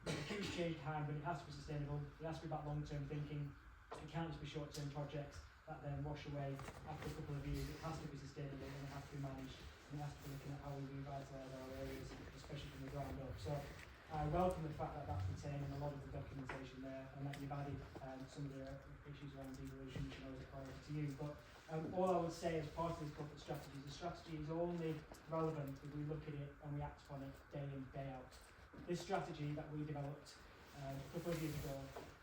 a huge change time when it has to be sustainable, it has to be about long-term thinking. It can't just be short-term projects that then wash away after a couple of years. It has to be sustainable and it has to be managed, and it has to be looking at how we revitalise our areas, especially from the ground up. So I welcome the fact that that's retained in a lot of the documentation there, and that you've added some of the issues around devolution, which I know is a priority to you. But all I would say as part of this corporate strategy, the strategy is only relevant if we look at it and we act upon it day in, day out. This strategy that we developed a couple of years ago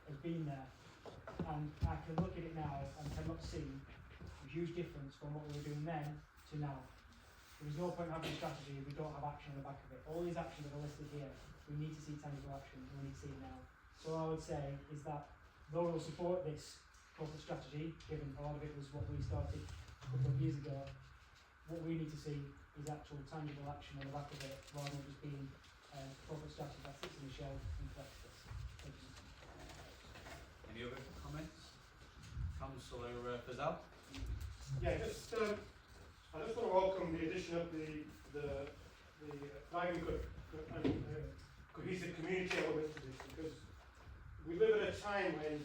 has been there, and I can look at it now and cannot see a huge difference from what we were doing then to now. There is no point having a strategy if we don't have action on the back of it. All these actions that are listed here, we need to see tangible action, and we need to see it now. So all I would say is that though we'll support this corporate strategy, given a lot of it was what we started a couple of years ago, what we need to see is actual tangible action on the back of it, rather than just being corporate strategy that sits on the shelf and collects this. Thank you. Any other comments? Councillor Fazal? Yeah, I just want to welcome the addition of the thriving and cohesive community element to this, because we live at a time when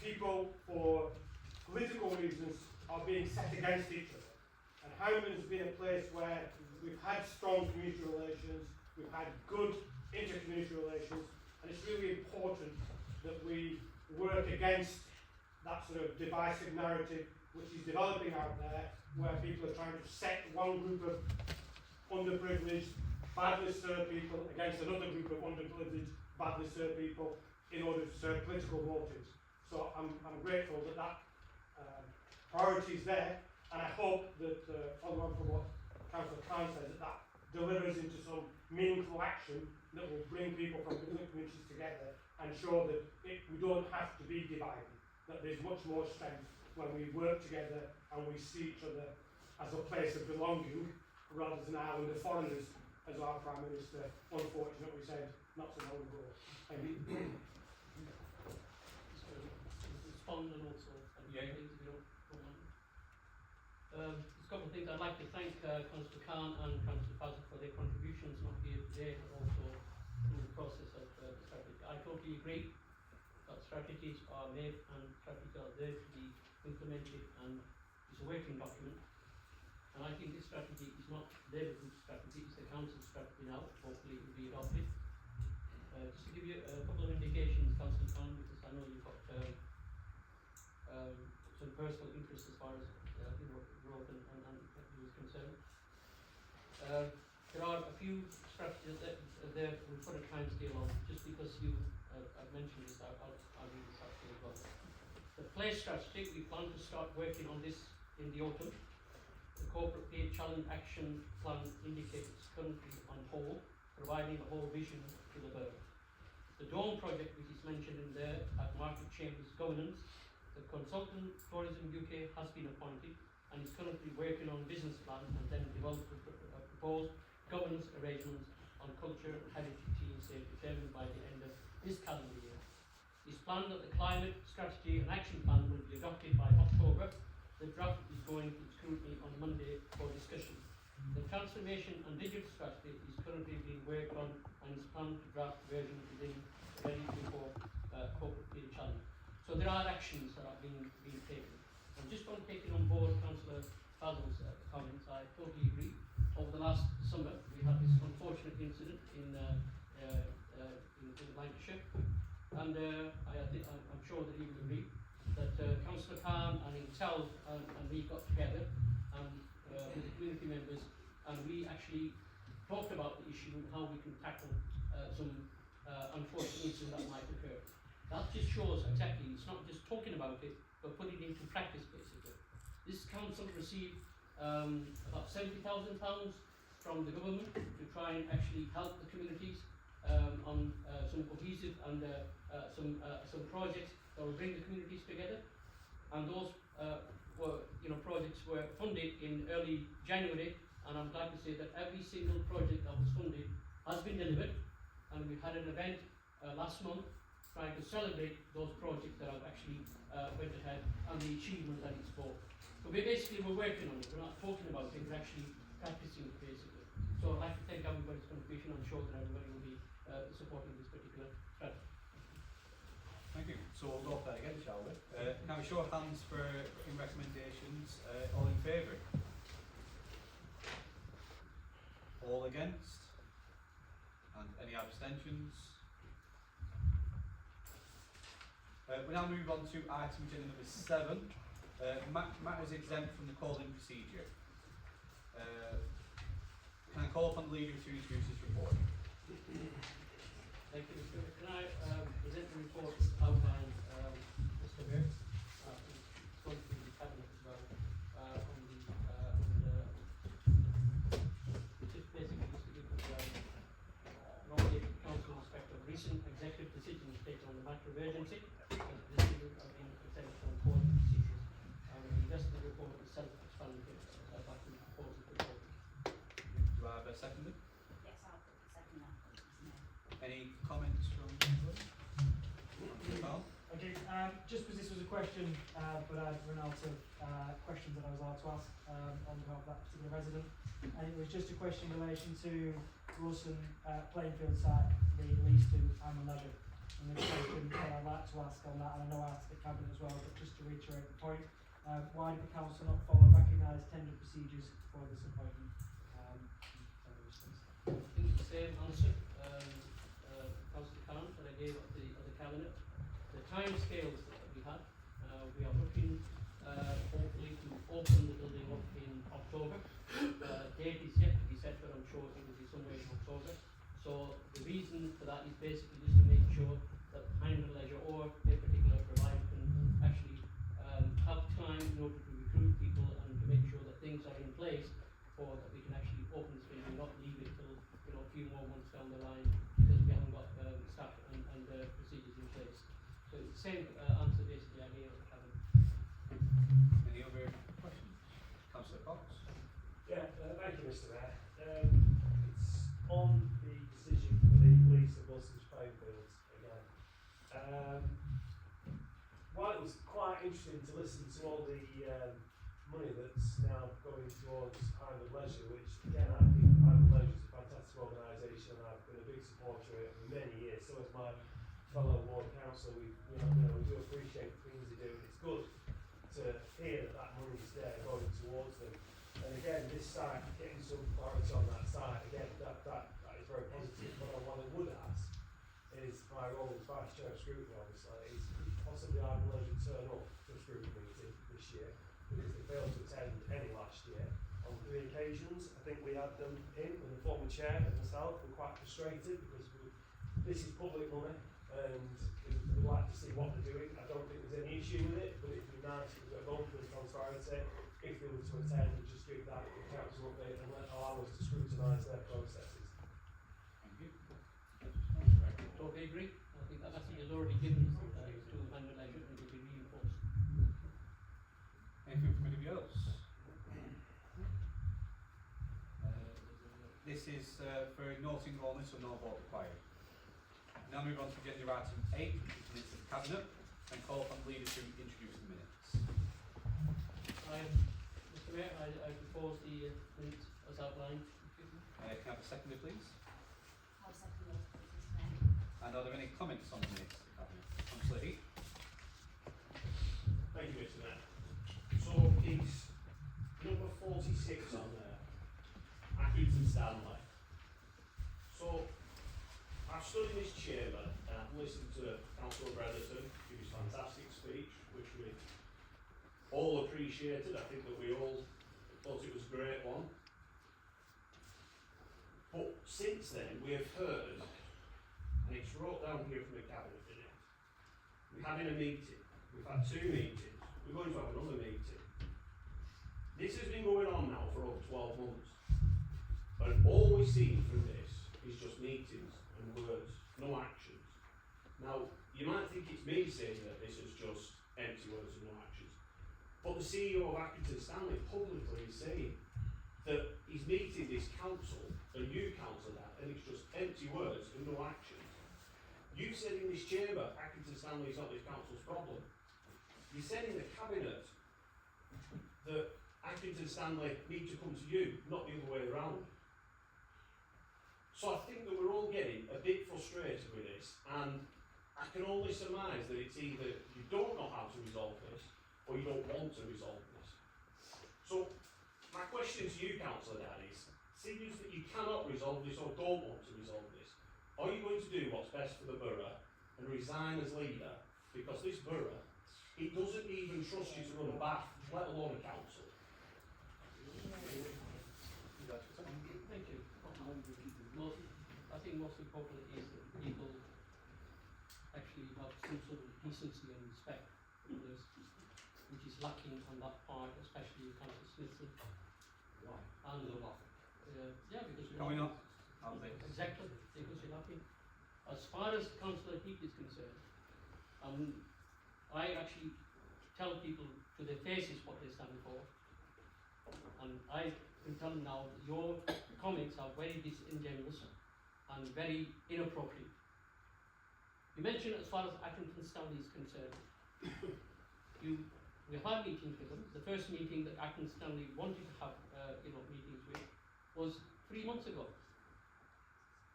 people, for political reasons, are being set against each other. And Hyndburn has been a place where we've had strong community relations, we've had good inter-community relations, and it's really important that we work against that sort of divisive narrative which is developing out there, where people are trying to set one group of underprivileged, badly served people against another group of underprivileged, badly served people in order to serve political motives. So I'm grateful that that priority is there, and I hope that, following on from what Councillor Khan says, that delivers into some meaningful action that will bring people from different communities together and show that we don't have to be divided, that there's much more strength when we work together and we see each other as a place of belonging rather than an island of foreigners, as our Prime Minister unfortunately said not so long ago. Thank you. Respond and also things if you don't mind. There's a couple of things I'd like to thank Councillor Khan and Councillor Fazal for their contributions, not here today, but also through the process of the strategy. I totally agree that strategies are made and strategies are there to be implemented, and it's a working document. And I think this strategy is not their group strategy, it's the council strategy now. Hopefully it will be adopted. Just to give you a couple of indications, Councillor Khan, because I know you've got some personal interest as far as growth and is concerned. There are a few strategies that there we put a time scale on, just because I've mentioned this, I'll read this out to you as well. The place strategy, we plan to start working on this in the autumn. The corporate pay challenge action plan indicates it's currently on hold, providing a whole vision to the borough. The Dome project, which is mentioned in there at Market Chambers Governance, the consultant Tourism UK has been appointed and is currently working on business plan and then develop a proposed governance arrangements on culture, heritage, and safety, determined by the end of this calendar year. It's planned that the climate strategy and action plan will be adopted by October. The draft is going to scrutiny on Monday for discussion. The transformation and digital strategy is currently being worked on and is planned to draft version within ready before corporate period challenge. So there are actions that are being taken. And just on taking on board Councillor Basil's comments, I totally agree. Over the last summer, we had this unfortunate incident in Lancashire, and I'm sure that he will agree that Councillor Khan and himself and me got together with the community members, and we actually talked about the issue and how we can tackle some unfortunate incidents that might occur. That just shows exactly, it's not just talking about it, but putting it into practice basically. This council received about £70,000 from the government to try and actually help the communities on some cohesive and some projects that will bring the communities together. And those projects were funded in early January, and I'm glad to say that every single project that was funded has been delivered, and we had an event last month trying to celebrate those projects that have actually went ahead and the achievement that it's for. So we're working on it, we're not talking about it, we're actually practicing it basically. So I'd like to thank everybody's contribution. I'm sure that everybody will be supporting this particular strategy. Thank you. So we'll go for that again, shall we? Now show of hands for in recommendations. All in favour? All against? And any abstentions? We now move on to item agenda number 7. Matters exempt from the call-in procedure. Can I call upon the leader to introduce his report? Thank you, Mr. Can I present the report outlined, Mr. Mayor? It's going through the cabinet as well just basically just to give an update to the council with respect of recent executive decisions taken on the matter of urgency. Decisions have been presented on board procedures. The rest of the report is self-explanatory. Back to the proposal report. Do I have a seconder? Yes, I'll second that. Any comments from anybody? Okay, just because this was a question, but I'd run out of questions that I was allowed to ask on behalf of that particular resident. And it was just a question in relation to Wilson Plainfield site, the lease to Am and Leisure. And the question that I'd like to ask on that, and I know I asked the cabinet as well, but just to reiterate the point, why did the council not follow recognised tender procedures for this appointment? I think it's the same answer, Councillor Khan, that I gave at the cabinet. The time scales that we had, we are looking hopefully to open the building up in October. Date is yet to be set, but I'm sure it will be somewhere in October. So the reason for that is basically just to make sure that Hyndburn Leisure or a particular provider can actually have time in order to recruit people and to make sure that things are in place for that we can actually open this building, not leave it till a few more months down the line because we haven't got staff and procedures in place. So it's the same answer basically I gave at the cabinet. Any other questions? Councillor Cox? Yeah, thank you, Mr. Mayor. It's on the decision for the lease of Wilson's Plainfields again. While it was quite interesting to listen to all the money that's now going towards Hyndburn Leisure, which again I think Hyndburn Leisure is a fantastic organisation and I've been a big supporter of it for many years, so has my fellow ward councillor. We do appreciate the things they do, and it's good to hear that money is there going towards them. And again, this site, getting some clarity on that site, again, that is very positive. But what I would ask is, my role as Vice Chair of Scrutiny, obviously, is possibly Hyndburn Leisure turn up to a scrutiny meeting this year, because they failed to attend any last year. On 3 occasions, I think we had them in, and the former chair and myself were quite frustrated, because this is public money, and we'd like to see what they're doing. I don't think there's any issue with it, but it'd be nice if we were open and transparency, if they were to attend and just give that the council update and allow us to scrutinise their processes. Thank you. Totally agree. I think that message is already given to Hyndburn Leisure and will be reinforced. Anything from anybody else? This is for noting only, so no vote required. Now move on to agenda item 8, which is minutes of the Cabinet, and call upon the leader to introduce the minutes. Mr Mayor, I propose the minutes as outlined. Can I have a seconder, please? I'll second those, please, Mr. Mayor. And are there any comments on the minutes of the Cabinet? Councillor Heath? Thank you, Mr. Mayor. So it's number 46 on there, Accrington Stanley. So I've stood in this chamber and I've listened to Councillor Brotherton give his fantastic speech, which we all appreciated. I think that we all thought it was a great one. But since then we have heard, and it's wrote down here from the Cabinet minute, we're having a meeting, we've had 2 meetings, we're going to have another meeting. This has been going on now for over 12 months. And all we've seen from this is just meetings and words, no actions. Now, you might think it's me saying that this is just empty words and no actions. But the CEO of Accrington Stanley publicly is saying that he's meeting this council, and you council that, and it's just empty words and no actions. You said in this chamber, Accrington Stanley is not this council's problem. You said in the Cabinet that Accrington Stanley need to come to you, not the other way around. So I think that we're all getting a bit frustrated with this, and I can only surmise that it's either you don't know how to resolve this, or you don't want to resolve this. So my question to you, Councillor Dan, is, seeing that you cannot resolve this or don't want to resolve this, are you going to do what's best for the borough and resign as leader? Because this borough, it doesn't even trust you to run a bath, let alone a council. Thank you. I think most important is that people actually have some sort of decency and respect for others, which is lacking on that part, especially with Councillor Smithson. Why? And yeah, because Can we not? Exactly, because you're lacking. As far as Councillor Heath is concerned, I actually tell people to their faces what they stand for, and I can tell them now that your comments are very disingenuous and very inappropriate. You mentioned as far as Accrington Stanley is concerned, we had meetings with them. The first meeting that Accrington Stanley wanted to have meetings with was 3 months ago.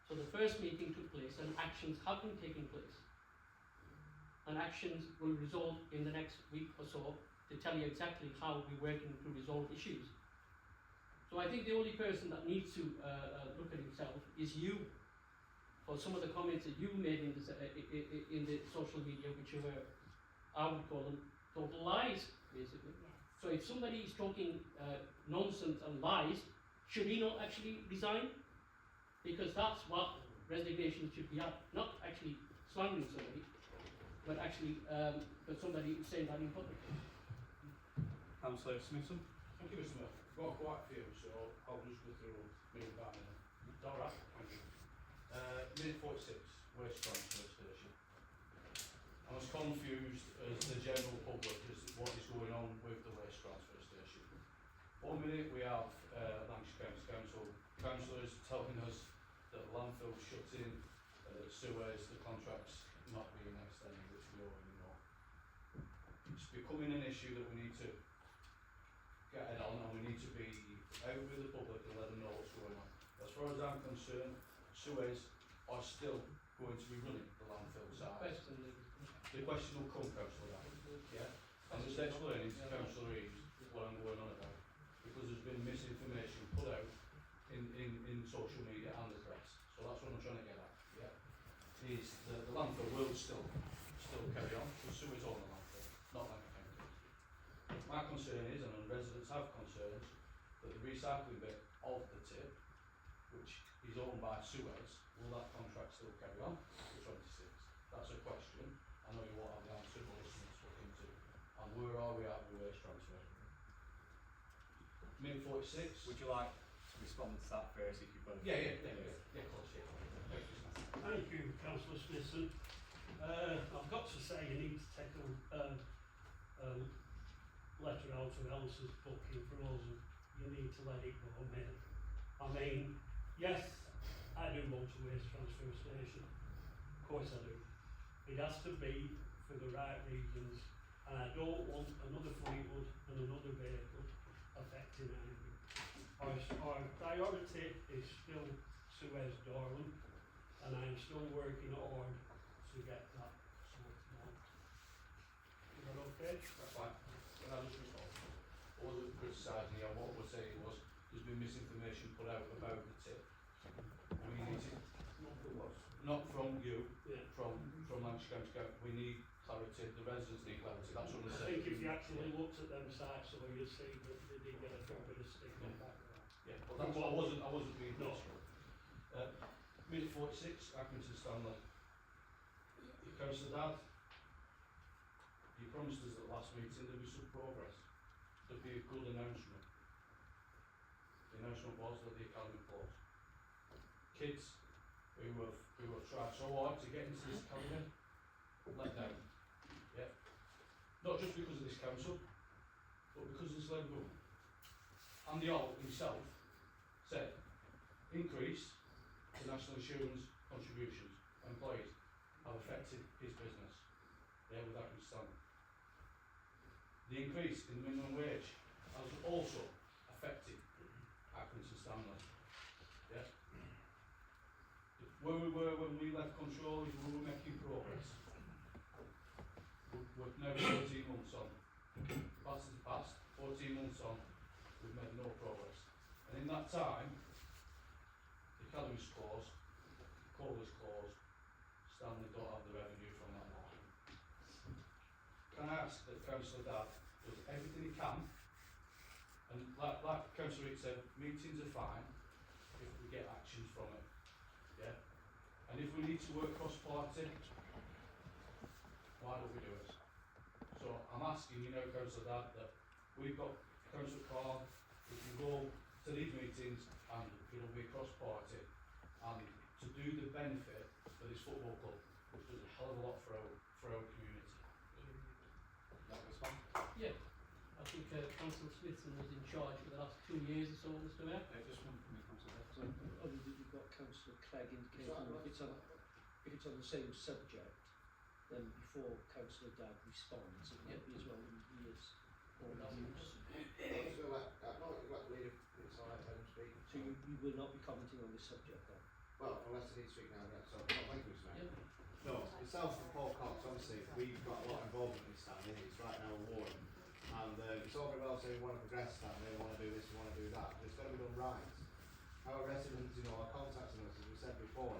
So the first meeting took place and actions have been taking place. And actions will result in the next week or so to tell you exactly how we're working to resolve issues. So I think the only person that needs to look at himself is you, for some of the comments that you made in the social media, which were, I would call them, total lies, basically. Yes. So if somebody is talking nonsense and lies, should he not actually resign? Because that's what resignation should be at, not actually slandering somebody, but actually for somebody saying that in public. Councillor Smithson? Thank you, Mr. Mayor. I've got quite a few, so I'll just go through minute by minute. Is that all right? Thank you. Minute 46, waste transfer station. I'm as confused as the general public as what is going on with the waste transfer station. 1 minute we have Lancashire County Council councillors telling us that the landfill shuts in, that Suez, the contract's not being extended, which we already know. It's becoming an issue that we need to get head on, and we need to be out with the public and let them know what's going on. As far as I'm concerned, Suez are still going to be running the landfill side. The question will come, Councillor Dan. Yeah? I'm just explaining to Councillor Reeves what I'm going on about. Because there's been misinformation put out in social media and the press. So that's what I'm trying to get at. Yeah? Is that the landfill will still carry on, because Suez own the landfill, not Lancashire County. My concern is, and residents have concerns, that the recycling bit of the tip, which is owned by Suez, will that contract still carry on for 26? That's a question. I know you won't have the answer, but listen to look into. And where are we at with waste transfer? Min 46. Would you like to respond to that first if you've got a Yeah, of course, yeah. Thank you, Smith. Thank you, Councillor Smithson. I've got to say you need to take a letter out of Elson's booking for us. You need to let it go, mate. I mean, yes, I do want a waste transfer station. Of course I do. It has to be for the right reasons, and I don't want another Fleetwood and another vehicle affecting anything. Our priority is still Suez Darwin, and I'm still working hard to get that sorted out. Is that okay? That's fine. Can I just respond? I wasn't criticising you, what we're saying was there's been misinformation put out about the tip. I mean, it is not from you, Yeah. from Lancashire County Council. We need clarity, the residents need clarity, that's what I'm I saying. think if you actually looked at them sites, so you'd see that they did get a fair bit of stick on back there. Yeah, but that's what I wasn't being No. critical. Minute 46, Accrington Stanley. Councillor Dad, you promised us at the last meeting there'd be some progress. There'd be a good announcement. The announcement was that the academy closed. Kids who have tried so hard to get into this academy, let down. Yeah. Not just because of this council, but because of this Labour government. Andy Holt himself said, increase the national insurance contributions employees have affected his business. Yeah, with Accrington Stanley. The increase in the minimum wage has also affected Accrington Stanley. Yeah. Where we were when we left control is we were making progress. We're now 14 months on. Past is past, 14 months on, we've made no progress. And in that time, the academy's closed, coal is closed, Stanley don't have the revenue from that now. Can I ask that Councillor Dad does everything he can, and like Councillor Reid said, meetings are fine if we get actions from it. Yeah? And if we need to work cross-party, why don't we do it? So I'm asking you now, Councillor Dad, that we've got Councillor Clark, we can go to these meetings and it'll be cross-party, and to do the benefit for this football club, which does a hell of a lot for our community. That was fine. Yeah, I think Councillor Smithson was in charge for the last 2 years or so, Mr Mayor. Just one from me, Councillor. So, other than you've got Councillor Clegg indicating if it's on the same subject, then before Councillor Dad responds, it might be as well in years or views. So you will not be commenting on this subject then? Well, unless I need to speak now, yeah, so, no, thank you, Mr. Mayor. No, myself and Paul Cox, obviously, we've got a lot of involvement in this Stanley, it's right now a war. And it's all very well saying we want to progress Stanley, we want to do this, we want to do that, but it's got to be done right. Our residents, are contacting us, as we said before,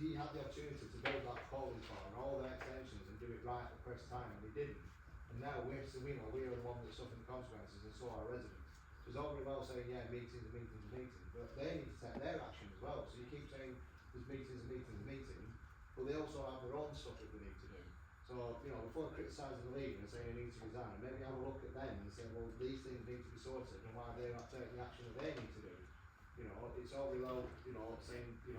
he had the opportunity to build that calling farm and all the extensions and do it right at the first time, and he didn't. And now we are the one that suffered the consequences, and so are our residents. So it's all very well saying, yeah, meetings, but they need to take their action as well. So you keep saying there's meetings, but they also have their own stuff that they need to do. So, before criticising the leader and saying he needs to resign, maybe have a look at them and say, well, these things need to be sorted and why they're not taking the action that they need to do. It's all very well, saying, that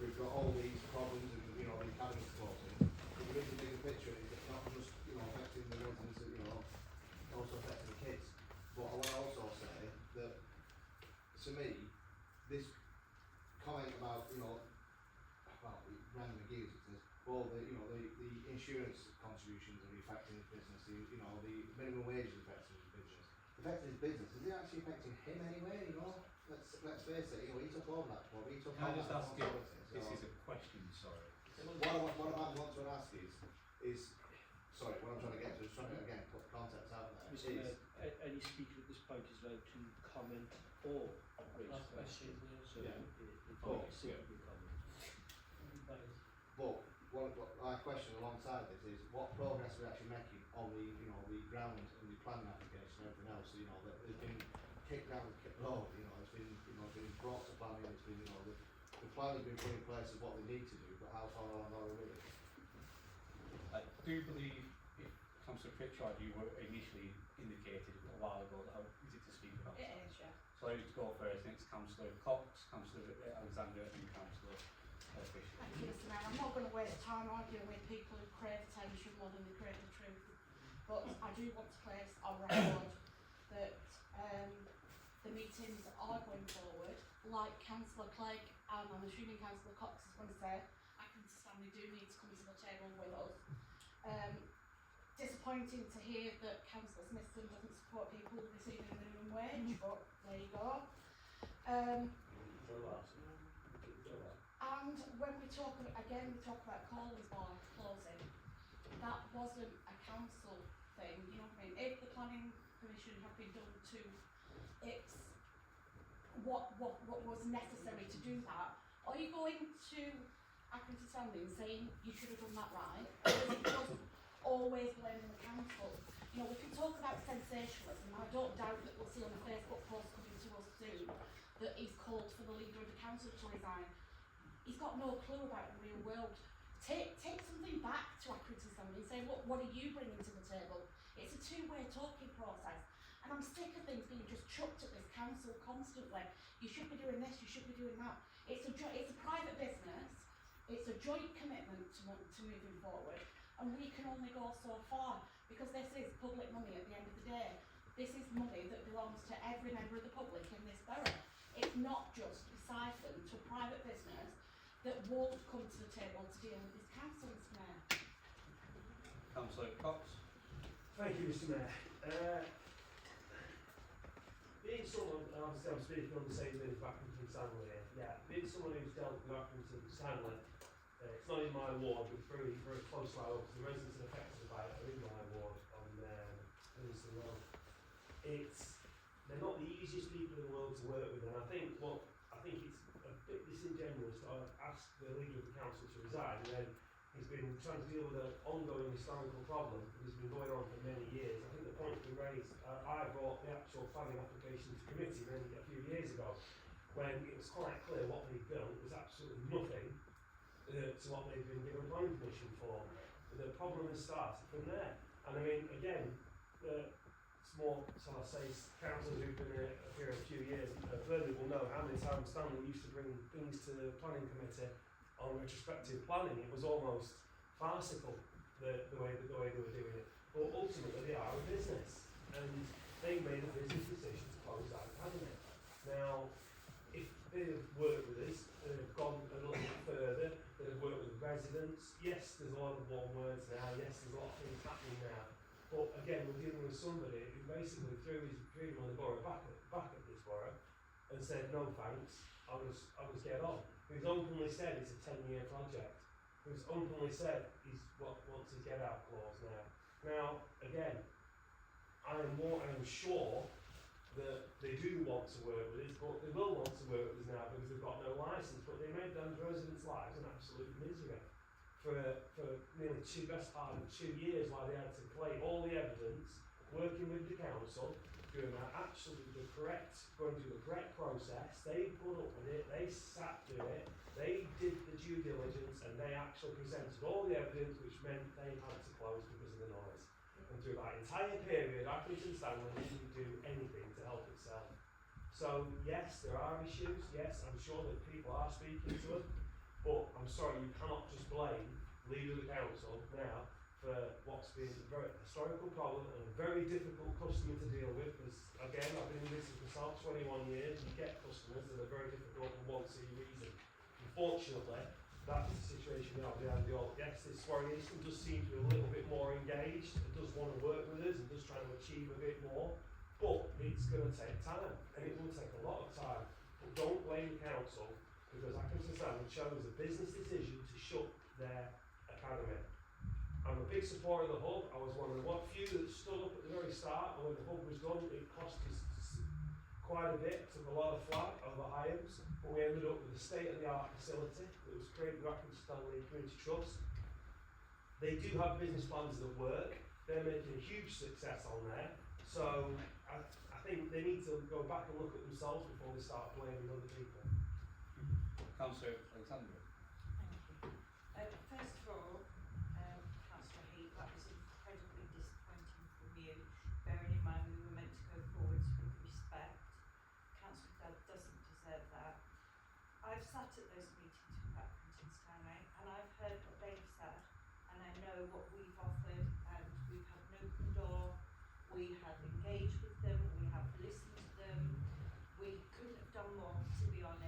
we've got all these problems and, the academy's closing. But there is a bigger picture, it's not just, affecting the residents, also affecting the kids. But I want to also say that, to me, this comment about, Brandon McGee's, it says, well, the insurance contributions are affecting his business, the minimum wage is affecting his business. Affecting his business, is it actually affecting him anyway, Let's face it, he took over that club, he took Can I over just that ask you, responsibility. this is a question, sorry. What I want to ask is, sorry, what I'm trying to get to, just trying to, again, put context out there, Mr. is, Mayor, any speaker at this point is allowed to comment or raise a Ask question. questions, So Yeah. it Oh, might simply be a comment. but what my question alongside this is, what progress are we actually making on the, the ground and the planning application and everything else, that has been kicked down the road, it's been brought to planning, it's been, the plan has been put in place of what they need to do, but how far along are we with it? I do believe, if Councillor Pritchard, you were initially indicated a while ago that is it to speak about? It is, yeah. So I need to go first, next Councillor Cox, Councillor Alexander and Councillor Fisher. Thank you, Mr Mayor. I'm not going to waste time arguing with people who crave attention more than they crave the truth. But I do want to place on record that the meetings are going forward like Councillor Clegg and I'm assuming Councillor Cox is going to say, Accrington Stanley do need to come to the table with us. Disappointing to hear that Councillor Smithson doesn't support people receiving a minimum wage, but there you go. And when we talk about Corley's bar closing, that wasn't a council thing, you know what I mean? If the planning permission had been done to, it's what was necessary to do that. Are you going to Accrington Stanley and saying you should have done that right? Or is it just always blaming the council? You know, we can talk about sensationalism. I don't doubt that we'll see on a Facebook post coming to us soon that he's called for the leader of the council to resign. He's got no clue about the real world. Take something back to Accrington Stanley and say, look, what are you bringing to the table? It's a two-way talking process. And I'm sick of things being just chucked at this council constantly. You should be doing this, you should be doing that. It's a private business. It's a joint commitment to moving forward. And we can only go so far because this is public money at the end of the day. This is money that belongs to every member of the public in this borough. It's not just siphoned to a private business that won't come to the table to deal with this council, Mr. Mayor. Councillor Cox. Thank you, Mr. Mayor. Being someone, and obviously I'm speaking on the same thing as Accrington Stanley here, yeah, being someone who's dealt with Accrington Stanley, it's not in my ward, but it's very, very close to my ward, because the residents affected by it are in my ward on Livingston Road. They're not the easiest people in the world to work with, and I think it's a bit disingenuous to ask the leader of the council to resign, and then he's been trying to deal with an ongoing historical problem that has been going on for many years. I think the point's been raised. I brought the actual planning application to committee a few years ago, when it was quite clear what they'd done was absolutely nothing to what they've been given planning permission for. The problem has started from there. And I mean, again, small, shall I say, councillors who've been here a few years further will know how many times Stanley used to bring things to the planning committee on retrospective planning. It was almost farcical the way they were doing it. But ultimately they are a business, and they made a business decision to close down the academy. Now, if they have worked with us, they've gone a little bit further, they've worked with residents, yes, there's a lot of warm words now, yes, there's a lot of things happening now. But again, we're dealing with somebody who basically threw his dream on the borough back at this borough and said, no thanks, I was get on. Who's openly said it's a 10-year project. Who's openly said he's wants his get out clause now. Now, again, I am sure that they do want to work with us, but they will want to work with us now because they've got no licence. But they made those residents' lives an absolute misery for nearly best part of 2 years, while they had to collate all the evidence, working with the council, doing that absolutely going through the correct process. They put up with it, they sat through it, they did the due diligence, and they actually presented all the evidence, which meant they had to close because of the noise. And through that entire period, Accrington Stanley didn't do anything to help itself. So yes, there are issues, yes, I'm sure that people are speaking to us, but I'm sorry, you cannot just blame the leader of the council now for what's been a very historical problem and a very difficult customer to deal with, because again, I've been in business myself 21 years, you get customers that are very difficult for one silly reason. Unfortunately, that's the situation now behind the old. Yes, this Warren Easton does seem to be a little bit more engaged and does want to work with us and does try to achieve a bit more, but it's going to take time, and it will take a lot of time. But don't blame the council, because Accrington Stanley chose a business decision to shut their academy. I'm a big supporter of the hub. I was one of the few that stood up at the very start, and when the hub was done, it cost us quite a bit, took a lot of flack over Hyams, but we ended up with a state-of-the-art facility that was created by Accrington Stanley Community Trust. They do have business plans that work. They're making a huge success on there. So I think they need to go back and look at themselves before they start blaming other people. Councillor Alexander. Thank you. First of all, Councillor Heath, that was incredibly disappointing from you, bearing in mind we were meant to go forwards with respect. Councillor Dad doesn't deserve that. I've sat at those meetings with Accrington Stanley, and I've heard what they've said, and I know what we've offered, and we've had an open door, we have engaged with them, we have listened to them, we couldn't have done more, to be honest.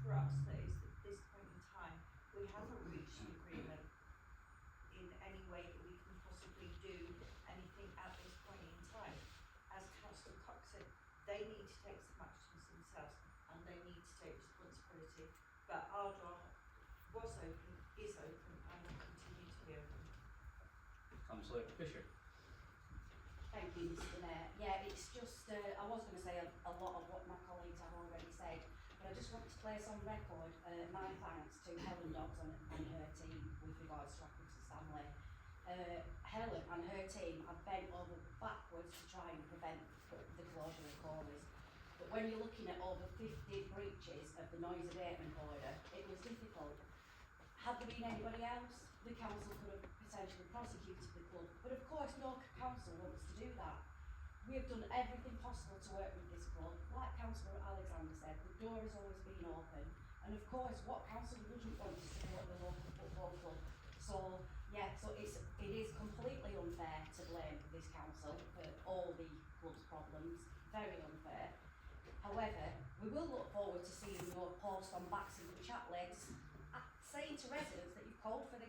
perhaps that is at this point in time, we haven't reached an agreement in any way that we can possibly do anything at this point in time. As Councillor Cox said, they need to take some actions themselves and they need to take responsibility. But our door was open, is open and will continue to be open. Councillor Fisher. Thank you, Mr. Mayor. Yeah, it's just, I was going to say a lot of what my colleagues have already said, but I just want to place on record my thanks to Helen Dodds and her team with regards to Accrington Stanley. Helen and her team have bent over backwards to try and prevent the closure of corners. But when you're looking at over 50 breaches of the noise abatement order, it was difficult. Had there been anybody else, the council could have potentially prosecuted the club. But of course, no council wants to do that. We have done everything possible to work with this club. Like Councillor Alexander said, the door has always been open. And of course, what council wouldn't want to support the local football club? So, yeah, so it is completely unfair to blame this council for all the club's problems. Very unfair. However, we will look forward to seeing your post on backs of the chat lists saying to residents that you've called for the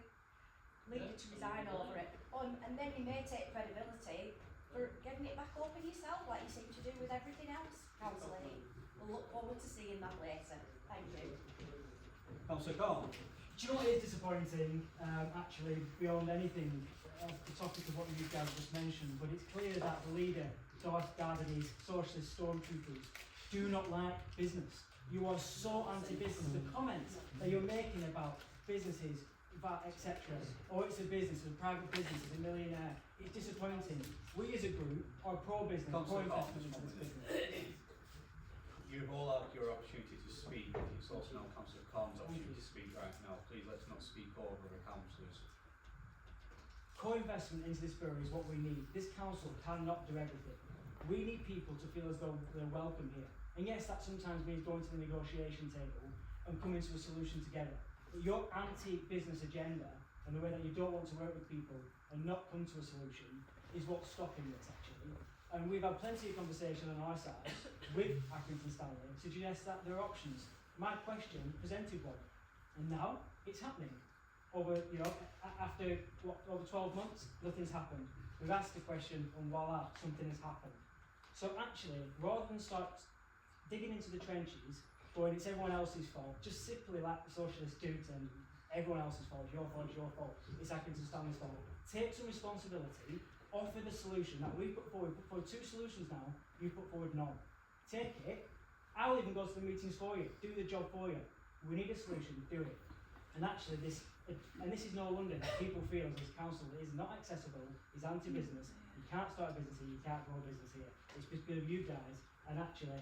leader to resign over it. And then you may take credibility for getting it back open yourself, like you seem to do with everything else, Councillor Heath. We'll look forward to seeing that later. Thank you. Councillor Cole. Do you know what is disappointing, actually, beyond anything off the topic of what you guys just mentioned, but it's clear that the leader, Darth Gardanis, socialist stormtroopers, do not like business. You are so anti-business. The comments that you're making about businesses, VAT, etc., or it's a business, a private business, it's a millionaire, it's disappointing. We as a group are pro-business, pro-investment into this business. You've all had your opportunity to speak. It's also now Councillor Collins' opportunity to speak right now. Please let's not speak over the councillors. Co-investment into this borough is what we need. This council cannot do everything. We need people to feel as though they're welcome here. And yes, that sometimes means going to the negotiation table and coming to a solution together. But your anti-business agenda and the way that you don't want to work with people and not come to a solution is what's stopping this, actually. And we've had plenty of conversation on our side with Accrington Stanley to suggest that there are options. My question presented one, and now it's happening. Over, after over 12 months, nothing's happened. We've asked the question, and voila, something has happened. So actually, rather than start digging into the trenches, going it's everyone else's fault, just simply like the socialists do, and everyone else's fault, your fault, your fault, it's Accrington Stanley's fault. Take some responsibility, offer the solution that we put forward. We put forward 2 solutions now, you put forward none. Take it, I'll even go to the meetings for you, do the job for you. We need a solution, do it. And actually this is no wonder that people feel as this council is not accessible, is anti-business, you can't start a business here, you can't grow a business here. It's because of you guys, and actually,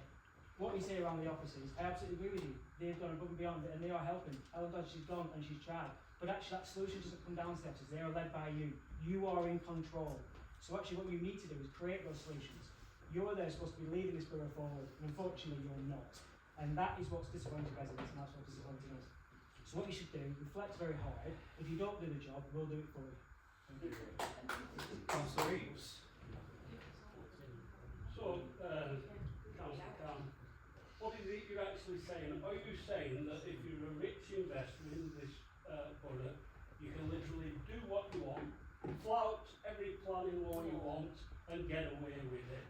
what we say around the offices, I absolutely agree with you. They've gone above and beyond it, and they are helping. Ellen Dodge, she's gone and she's tried. But actually that solution doesn't come down steps, they are led by you. You are in control. So actually what you need to do is create those solutions. You're there supposed to be leading this borough forward, and unfortunately you're not. And that is what's disappointing residents, and that's what's disappointing us. So what you should do, reflect very hard. If you don't do the job, we'll do it for you. Thank you. Councillor Reeves. So, Councillor Khan, what is it you're actually saying? Are you saying that if you're a rich investor in this borough, you can literally do what you want, flout every planning law you want, and get away with it?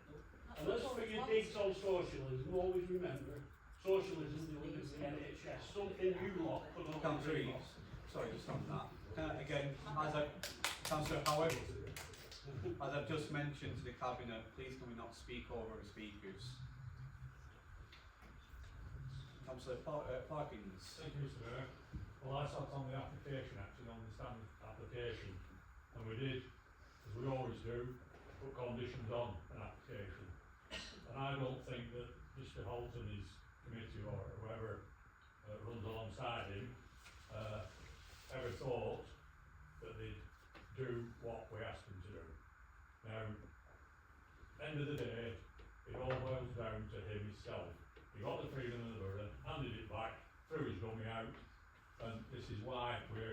And as for your digs on socialism, always remember, socialism delivers the NHS, something you lot could not Councillor agree on. Reeves. Sorry, just on that. Again, Councillor Howard, as I've just mentioned to the Cabinet, please can we not speak over the speakers? Councillor Parkins. Thank you, Mr. Mayor. Well, I sat on the application, actually, on the standard application, and we did, as we always do, put conditions on an application. And I don't think that Mr. Holt and his committee, or whoever runs alongside him, ever thought that they'd do what we asked them to do. Now, end of the day, it all boils down to him himself. He got the freedom of the borough, handed it back, threw his dummy out, and this is why we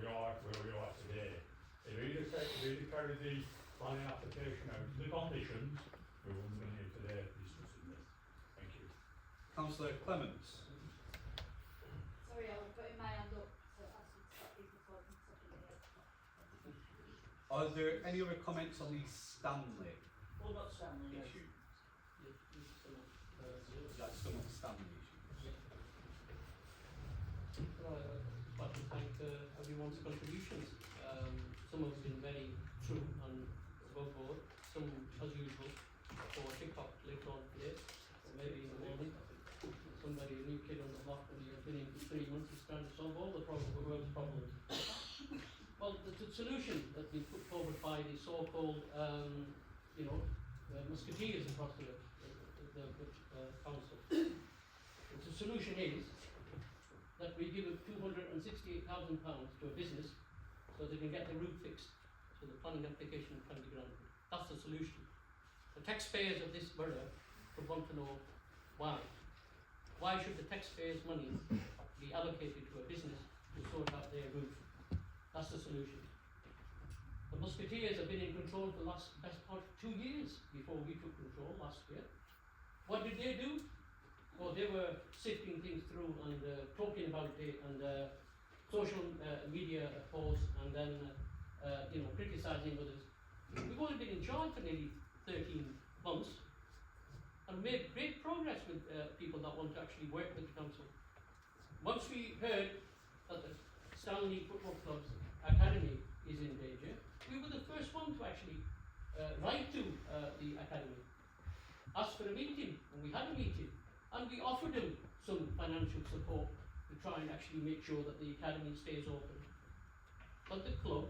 are where we are today. If he'd have carried the planning application out to the conditions, we wouldn't be here today discussing this. Thank you. Councillor Clements. Are there any other comments on the Stanley What about Stanley? issue? Yeah, this is some of, That's still not the Stanley issue. I'd like to thank everyone's contributions. Some have been very true and above board. Some, as usual, for a TikTok later on today, or maybe in the morning. Somebody, a new kid on the block, when you've been in for 3 months, is trying to solve all the world's problems. Well, the solution that's been put forward by the so-called, musketeers across the council. The solution is that we give £268,000 to a business so they can get the roof fixed, so the planning application can be granted. That's the solution. The taxpayers of this borough would want to know why. Why should the taxpayers' money be allocated to a business to sort out their roof? That's the solution. The musketeers have been in control for the best part of 2 years before we took control last year. What did they do? Well, they were sifting things through and talking about it and social media posts and then criticising others. We've only been in charge for nearly 13 months and made great progress with people that want to actually work with the council. Once we heard that the Stanley Football Club's academy is in danger, we were the first one to actually write to the academy, ask for a meeting, and we had a meeting, and we offered them some financial support to try and actually make sure that the academy stays open. But the club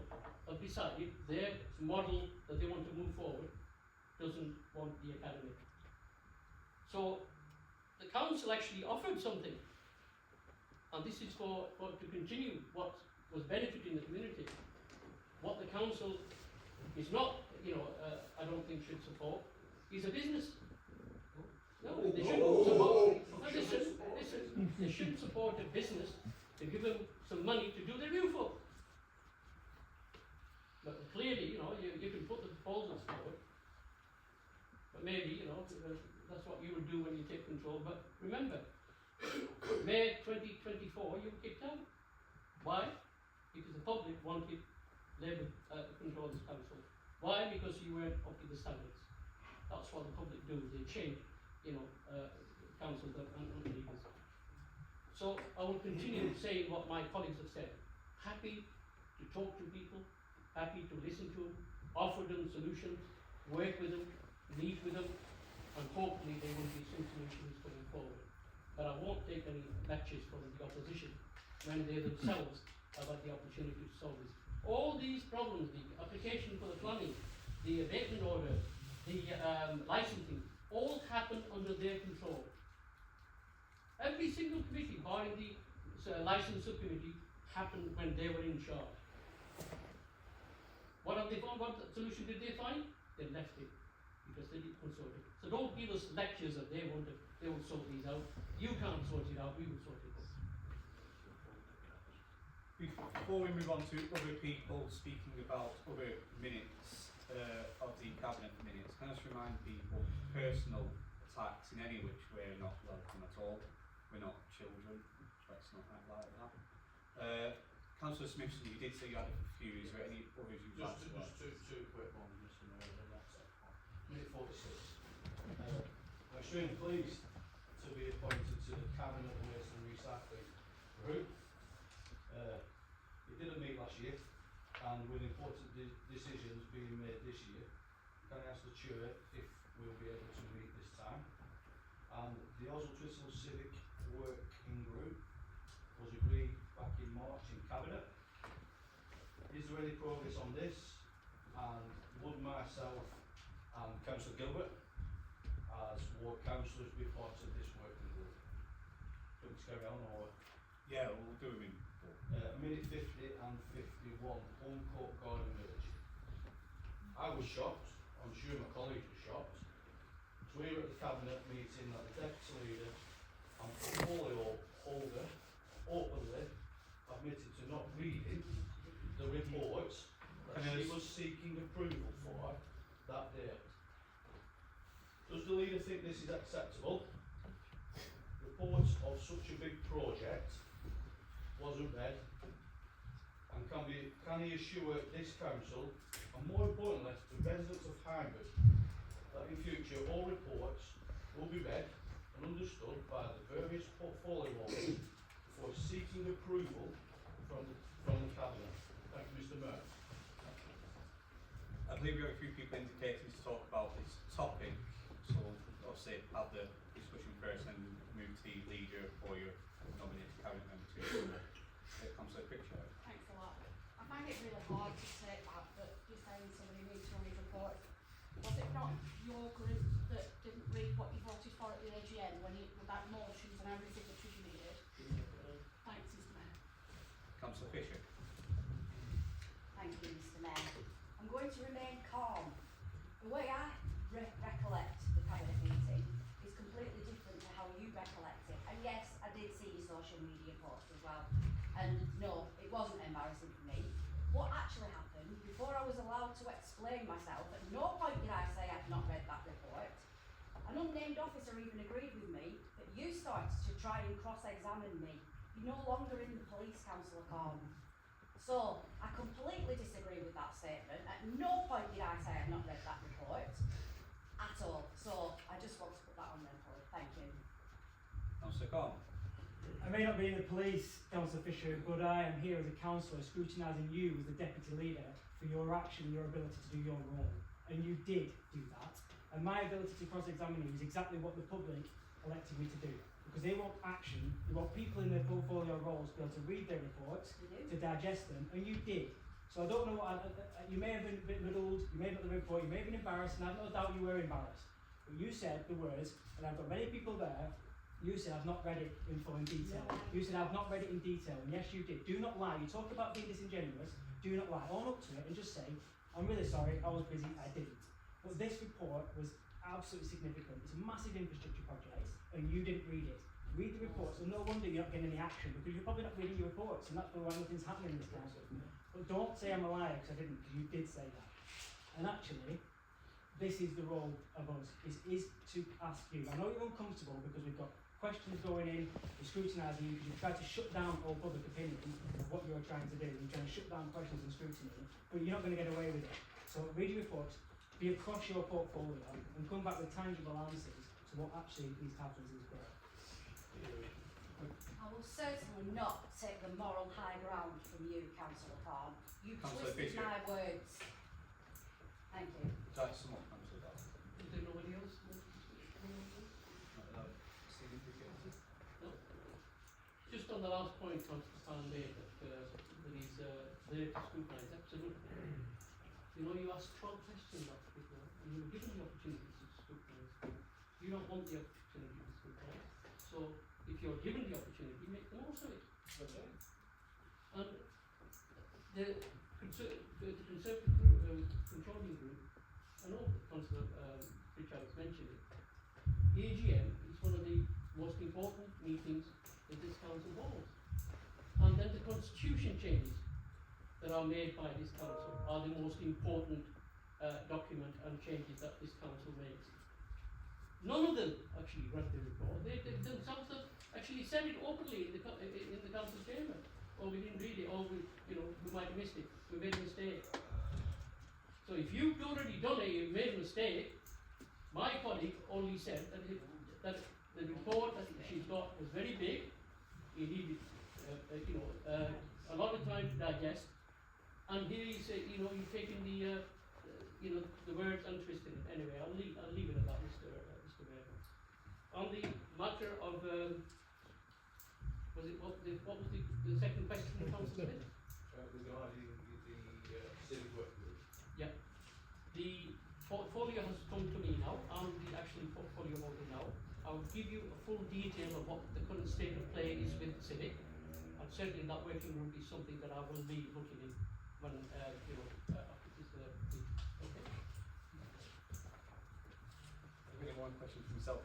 have decided their model that they want to move forward doesn't want the academy. So the council actually offered something, and this is for to continue what was benefiting the community. What the council is not, I don't think should support, is a business. No, they shouldn't support. No, they shouldn't support a business to give them some money to do their roof up. But clearly, you can put the proposals forward. But maybe, that's what you would do when you take control. But remember, May 2024, you were kicked out. Why? Because the public wanted Labour to control this council. Why? Because you weren't up to the standards. That's what the public do. They change, councils and leaders. So I will continue saying what my colleagues have said. Happy to talk to people, happy to listen to them, offer them solutions, work with them, meet with them, and hopefully there will be some solutions coming forward. But I won't take any lectures from the opposition when they themselves have had the opportunity to solve this. All these problems, the application for the planning, the abatement order, the licensing, all happen under their control. Every single committee, barring the license subcommittee, happened when they were in charge. What have they found? What solution did they find? They left it because they didn't consult it. So don't give us lectures that they will sort these out. You can't sort it out, we will sort it out. Before we move on to other people speaking about other minutes of the cabinet minutes, can I just remind people, personal attacks in any which way are not welcome at all. We're not children, let's not act like that. Councillor Smithson, you did say you had a few. Is there any others you'd like to add? Just two quick ones, Mr. Mayor, and that's it. Minute 46. I'm extremely pleased to be appointed to the Cabinet and Waste and Recycling Group. It didn't meet last year, and with important decisions being made this year, can I ask the Chair if we'll be able to meet this time? And the Oswald Twistle Civic Working Group was agreed back in March in Cabinet. Is there any progress on this? And would myself and Councillor Gilbert, as ward councillors, be part of this working group? Do you want to carry on, or? Yeah, we'll do them in. Minute 50 and 51, Uncut Garden Village. I was shocked, I'm sure my colleagues were shocked, to hear at the Cabinet meeting that the Deputy Leader and portfolio holder openly admitted to not reading the report that she was seeking approval for that day. Does the Leader think this is acceptable? Reports of such a big project wasn't read, and And can he assure this council, and more importantly, the residents of Hyndburn, that in future all reports will be read and understood by the various portfolio owners before seeking approval from the Cabinet? Thank you, Mr. Mayor. I believe we have a few people indicating to talk about this topic, so I'll say have the discussion first and move to the leader or your nominated cabinet member to Councillor Pritchard. Thanks a lot. I find it really hard to take that you're saying somebody needs to read reports. Was it not your group that didn't read what you voted for at the AGM when you that motions and how many signatures you needed? Thanks, Mr. Mayor. Councillor Fisher. Thank you, Mr. Mayor. I'm going to remain calm. The way I recollect the cabinet meeting is completely different to how you recollect it. And yes, I did see your social media post as well. And no, it wasn't embarrassing for me. What actually happened, before I was allowed to explain myself, at no point did I say I'd not read that report. An unnamed officer even agreed with me that you started to try and cross-examine me. You're no longer in the police, Councillor Corn. So, I completely disagree with that statement. At no point did I say I've not read that report. At all. So, I just want to put that on record. Thank you. Councillor Corn. I may not be in the police, Councillor Fisher, but I am here as a councillor scrutinising you as the deputy leader for your action and your ability to do your role. And you did do that. And my ability to cross-examine you is exactly what the public elected me to do. Because they want action, they want people in their portfolio roles to be able to read their reports, to digest them, and you did. So I don't know what, you may have been a bit muddled, you may have got the report, you may have been embarrassed, and I have no doubt you were embarrassed. But you said the words, and I've got many people there, you said I've not read it in full in detail. You said I've not read it in detail, and yes you did. Do not lie. You talk about being disingenuous, do not lie. Own up to it and just say, I'm really sorry, I was busy, I didn't. But this report was absolutely significant. It's a massive infrastructure project, and you didn't read it. Read the reports, and no wonder you're not getting any action, because you're probably not reading your reports, and that's why nothing's happening in this council. But don't say I'm a liar, because I didn't, because you did say that. And actually, this is the role of us, is to ask you. I know you're uncomfortable because we've got questions going in, we're scrutinising you, because you've tried to shut down all public opinion of what you're trying to do. You're trying to shut down questions and scrutiny, but you're not going to get away with it. So read your reports, be across your portfolio, and come back with tangible answers to what actually needs to happen to this borough. I will certainly not take the moral high ground from you, Councillor Corn. You Councillor twisted Fisher. my words. Thank you. That's someone, Councillor Dawes. Is there nobody else? No. Just on the last point, Councillor Stan made that he's there to scrutinise, absolutely. You know, you asked 12 questions after people, and you were given the opportunity to scrutinise. You don't want the opportunity to scrutinise. So, if you're given the opportunity, make the most of it. Okay. And the Conservative controlling group, I know that Councillor Pritchard has mentioned it. The AGM is one of the most important meetings that this council holds. And then the constitution changes that are made by this council are the most important document and changes that this council makes. None of them actually read the report. They themselves have actually said it openly in the council chamber. Or we didn't read it, or we might have missed it. We made a mistake. So if you've already done it, you've made a mistake. My colleague only said that the report that she's got was very big. He needed, a lot of time to digest. And here you say, you've taken the words and twisted it. Anyway, I'll leave it at that, Mr. Mayor. On the matter of, what was the second question from Councillor Smith? Regarding the civic work group. Yeah. The portfolio has come to me now. I'm the actual portfolio holder now. I will give you a full detail of what the current state of play is with the civic. And certainly that working group is something that I will be looking in when, after this week. Okay. Any more questions from yourself?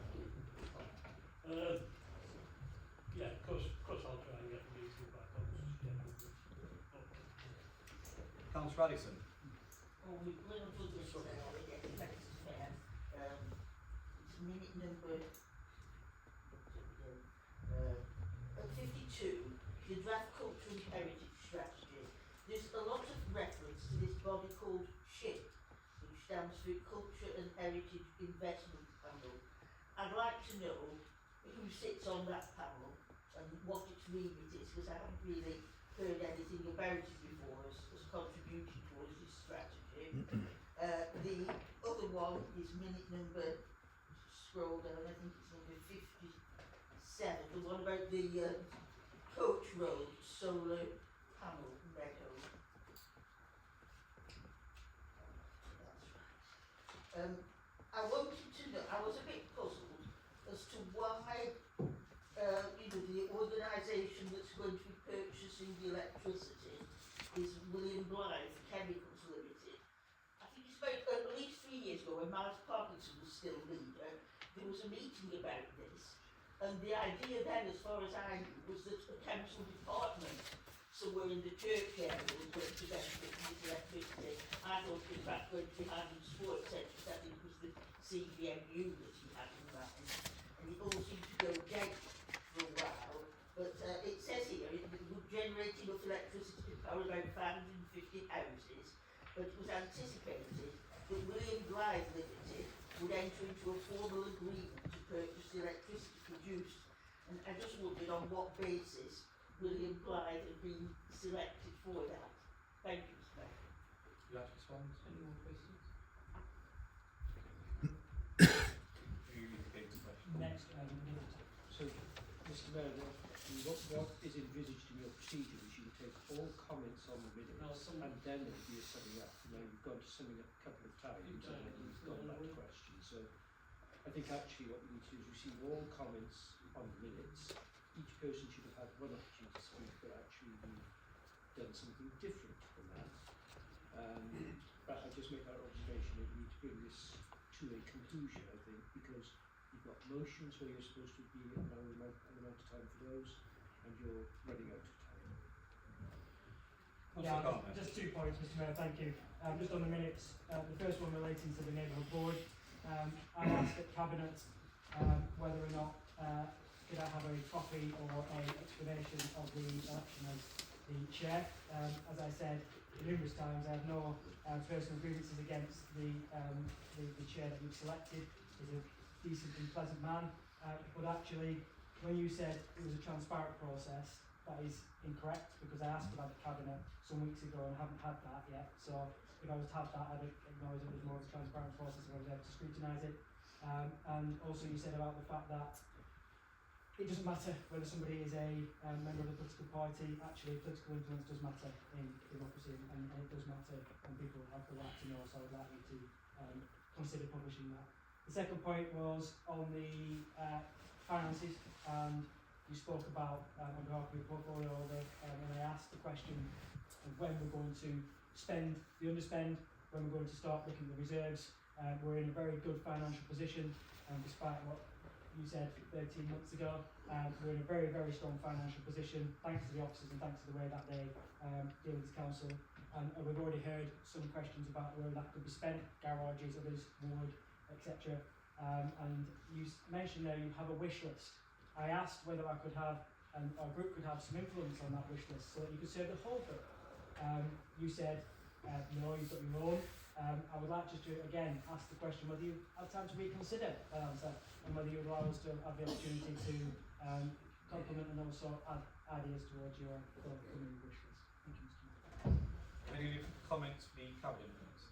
Yeah, of course I'll try and get the meeting back on the schedule. Councillor Addison. Minute number 52, the draft cultural heritage strategy. The Heritage Investment Panel. I'd like to know who sits on that panel and what its remit is, because I haven't really heard anything about it before as contributing towards this strategy. The other one is minute number, scroll down, I think it's number 57, the one about the Coach Road solar panel meadow. That's right. I wanted to know, I was a bit puzzled as to why, the organisation that's going to be purchasing the electricity is William Blythe Chemicals Limited. I think it's about at least 3 years ago, when Miles Parkinson was still leader, there was a meeting about this, and the idea then, as far as I knew, was that the council department, somewhere in the church area, was going to benefit from this electricity. I thought it was perhaps going to be Hyndburn Sports Centre, I think it was the CVMU that he had in mind, and it all seemed to go dead for a while, but it says here it would generate enough electricity to power about 550 houses, but it was anticipated that William Blythe Limited would enter into a formal agreement to purchase the electricity produced, and I just wondered on what basis William Blythe had been selected for that. Thank you, Mr. Mayor. Would you like to respond? Any more questions? You indicate the question. Next, So, Mr Mayor, what is envisaged in your procedure is you take all comments on the minutes No, some- and then there will be a summing up. Now you've gone to summing up a couple of times and then you've gone back to questions. So I think actually what we need to do is receive all comments on the minutes. Each person should have had one opportunity to speak, but actually we've done something different from that. But I just make that observation that we need to bring this to a conclusion, I think, because you've got motions where you're supposed to be an amount of time for those, and you're running out of time. yeah, just 2 points, Mr Mayor, thank you. Just on the minutes, the first one relating to the neighbourhood board. I asked at Cabinet whether or not could I have a copy or an explanation of the election as the chair. As I said numerous times, I have no personal grievances against the chair that you've selected. He's a decent and pleasant man, but actually, when you said it was a transparent process, that is incorrect, because I asked about the Cabinet some weeks ago and haven't had that yet. So if I was to have that, I'd acknowledge it was more of a transparent process and I was able to scrutinise it. And also you said about the fact that it doesn't matter whether somebody is a member of a political party. Actually, political influence does matter in democracy, and it does matter, and people have the right to know, so I would like you to consider publishing that. The second point was on the finances, and you spoke about, on behalf of your portfolio, when I asked the question of when we're going to spend the underspend, when we're going to start looking at the reserves. We're in a very good financial position, despite what you said 13 months ago. We're in a very, very strong financial position, thanks to the officers and thanks to the way that they deal with this council. And we've already heard some questions about where that could be spent, garages, others, wood, etc. And you mentioned there you have a wish list. I asked whether I could have, and our group could have some influence on that wish list so that you could serve the whole group. You said, no, you've got your own. I would like just to again ask the question whether you have time to reconsider that answer, and whether you would allow us to have the opportunity to compliment and also add ideas towards your forthcoming wish list. Thank you, Mr. Mayor. Any comments from the Cabinet members?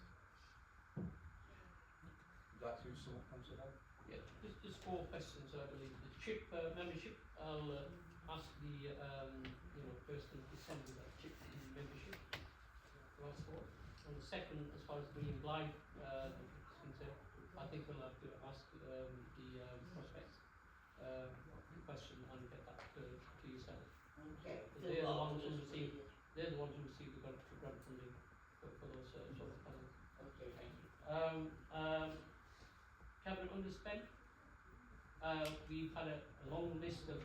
Would you like to answer that? Yeah, just 4 questions, I believe. The CHIP membership, I'll ask the person who sent me that CHIP membership to ask for. And the second, as far as William Blythe is concerned, I think we'll have to ask the prospects question and get that to yourself. Okay. They're the ones who receive the grant funding for those solar panels. Okay, thank you. Cabinet underspent. We've had a long list of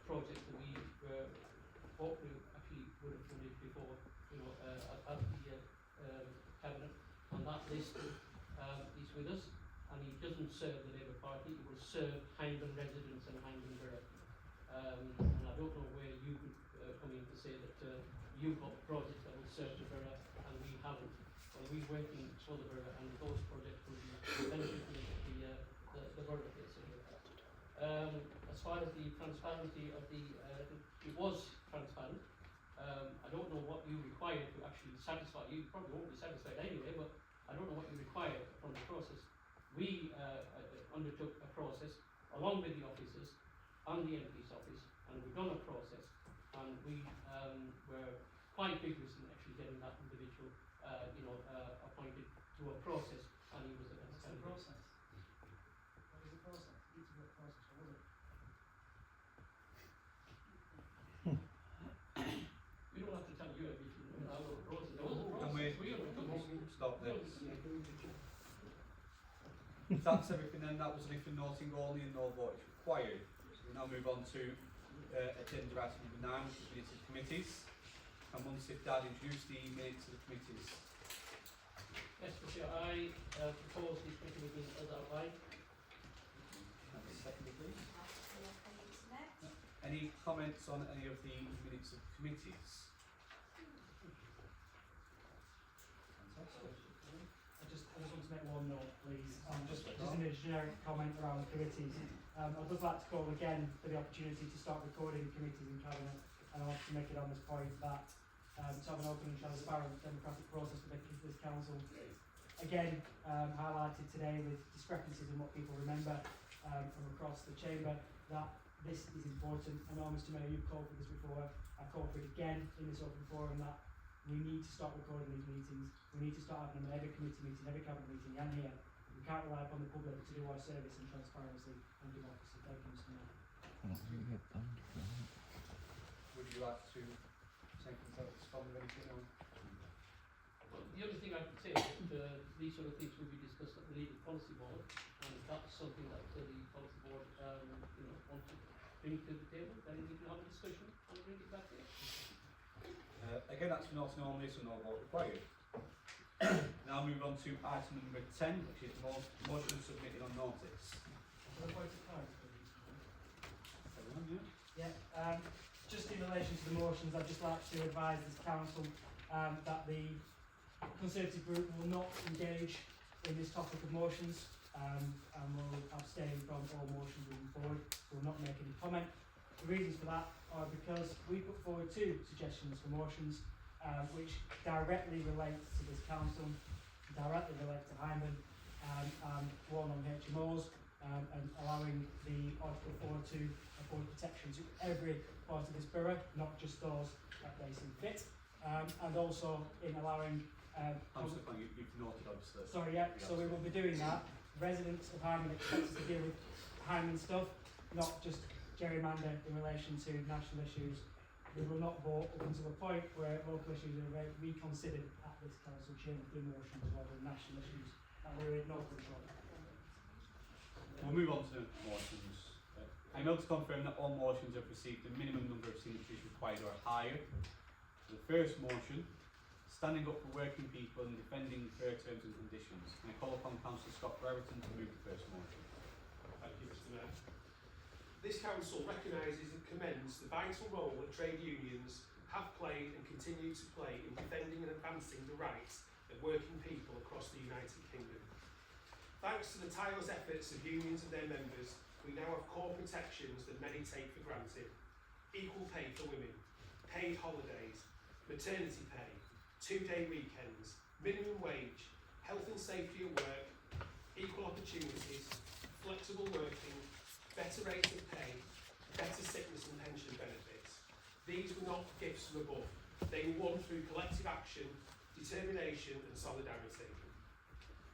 projects that we hoped we actually would have funded before, at the Cabinet, and that list is with us, and he doesn't serve the Labour Party, he will serve Hyndburn residents and Hyndburn Borough. And I don't know where you could come in to say that you've got projects that will serve the borough and we haven't. Well, we're working for the borough, and those projects will be benefit the borough basically. As far as the transparency of the, it was transparent. I don't know what you require to actually satisfy, you probably won't be satisfied anyway, but I don't know what you require from the process. We undertook a process along with the officers and the MP's office, and we've done a process, and we were quite vigorous in actually getting that individual, appointed through a process, and he was the best candidate. Process? What was the process? You need to work process, what was it? We don't have to tell you everything, our process, there was a Can process, we we undertook it. stop this? If that's everything, then that was anything noting only and no vote is required. So we now move on to agenda item number 9, which is minutes of committees. And once if Dad introduced the minutes of the committees. Yes, Mr. Chair, I propose the committee meeting as outlined. And a second, please. Next. Any comments on any of the minutes of committees? Fantastic. I just want to make one note, please. Just in a generic comment around committees. I'd just like to call again for the opportunity to start recording committees in Cabinet, and I want to make it on this point that to have an open and transparent democratic process for this council. Again, highlighted today with discrepancies in what people remember from across the chamber, that this is important. I know, Mr. Mayor, you've called for this before. I call for it again in this open forum that we need to start recording these meetings. We need to start having them at every committee meeting, every cabinet meeting, and here. We can't rely upon the public to do our service in transparency and democracy. Thank you, Mr. Mayor. Would you like to say anything to respond with anything on? Well, the only thing I could say is that these sort of things will be discussed at the legal policy board, and if that's something that the policy board want to bring to the table, then we can have a discussion and bring it back here. Again, that's for noting only, so no vote required. Now move on to item number 10, which is the motion submitted on notice. Everyone, Yeah. Yeah, just in relation to the motions, I'd just like to advise this council that the Conservative group will not engage in this topic of motions and will abstain from all motions moving forward. Will not make any comment. The reasons for that are because we put forward 2 suggestions for motions which directly relate to this council, directly relate to Hyndburn, and one on HMOs, and allowing the Article 4 to afford protection to every part of this borough, not just those that they see fit, and also in allowing Councillor Clang, you've noted obviously. sorry, yeah, so we will be doing that. Residents of Hyndburn expect us to deal with Hyndburn stuff, not just gerrymander in relation to national issues. We will not vote up until a point where local issues are reconsidered at this council chamber through motions rather than national issues that we're in no control. We'll move on to motions. I'm able to confirm that all motions have received the minimum number of signatures required or higher. The first motion, standing up for working people and defending fair terms and conditions. And I call upon Councillor Scott Brereton to move the first motion. Thank you, Mr. Mayor. This council recognises and commends the vital role that trade unions have played and continue to play in defending and advancing the rights of working people across the United Kingdom. Thanks to the tireless efforts of unions and their members, we now have core protections that many take for granted. Equal pay for women, paid holidays, maternity pay, 2-day weekends, minimum wage, health and safety at work, equal opportunities, flexible working, better rates of pay, better sickness and pension benefits. These were not gifts from above. They were won through collective action, determination and solidarity.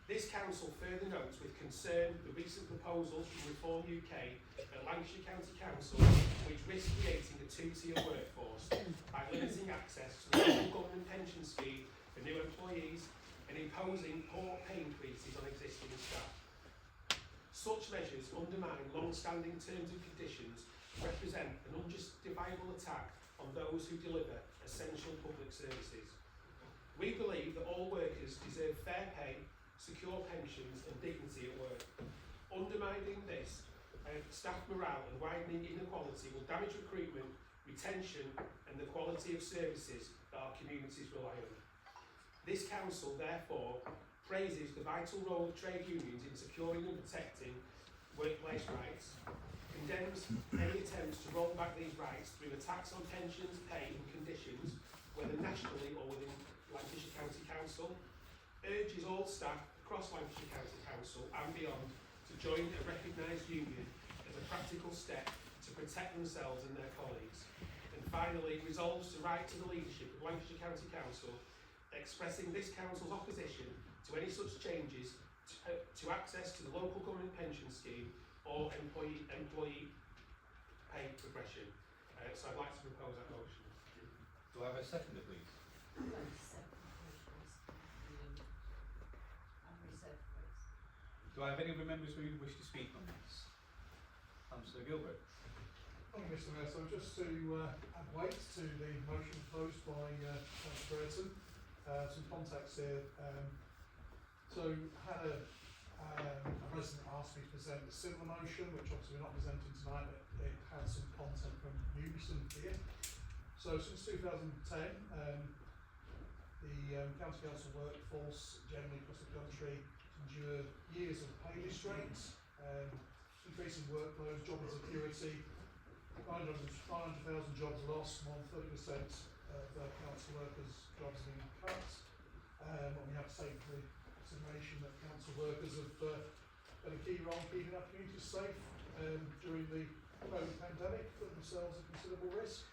This council further notes with concern the recent proposals from Reform UK and Lancashire County Council which risk creating a 2-tier workforce by limiting access to the local government pension scheme for new employees and imposing poor pay increases on existing staff. Such measures undermine long-standing terms and conditions, represent an unjustifiable attack on those who deliver essential public services. We believe that all workers deserve fair pay, secure pensions and dignity at work. Undermining this, staff morale and widening inequality will damage recruitment, retention and the quality of services that our communities rely on. This council therefore praises the vital role of trade unions in securing and protecting workplace rights, condemns any attempts to roll back these rights through attacks on pensions, pay and conditions, whether nationally or within Lancashire County Council, urges all staff across Lancashire County Council and beyond to join a recognised union as a practical step to protect themselves and their colleagues. And finally, resolves to write to the leadership of Lancashire County Council expressing this council's opposition to any such changes to access to the local government pension scheme or employee pay progression. So I'd like to propose that motion. Do I have a seconder, please? Do I have any other members who wish to speak on this? Councillor Gilbert. Thank you, Mr. Mayor. So just to add weight to the motion proposed by Councillor Burton, some context here. So had a resident asked me to present a similar motion, which obviously we're not presenting tonight, but it had some content from Unison here. So since 2010, the County Council workforce generally across the country endured years of pay restraints, increasing workload, job insecurity, 500,000 jobs lost, more than 30% of council workers' jobs being cut. And we have to take the consideration that council workers have played a key role in keeping our communities safe during the COVID pandemic, put themselves at considerable risk.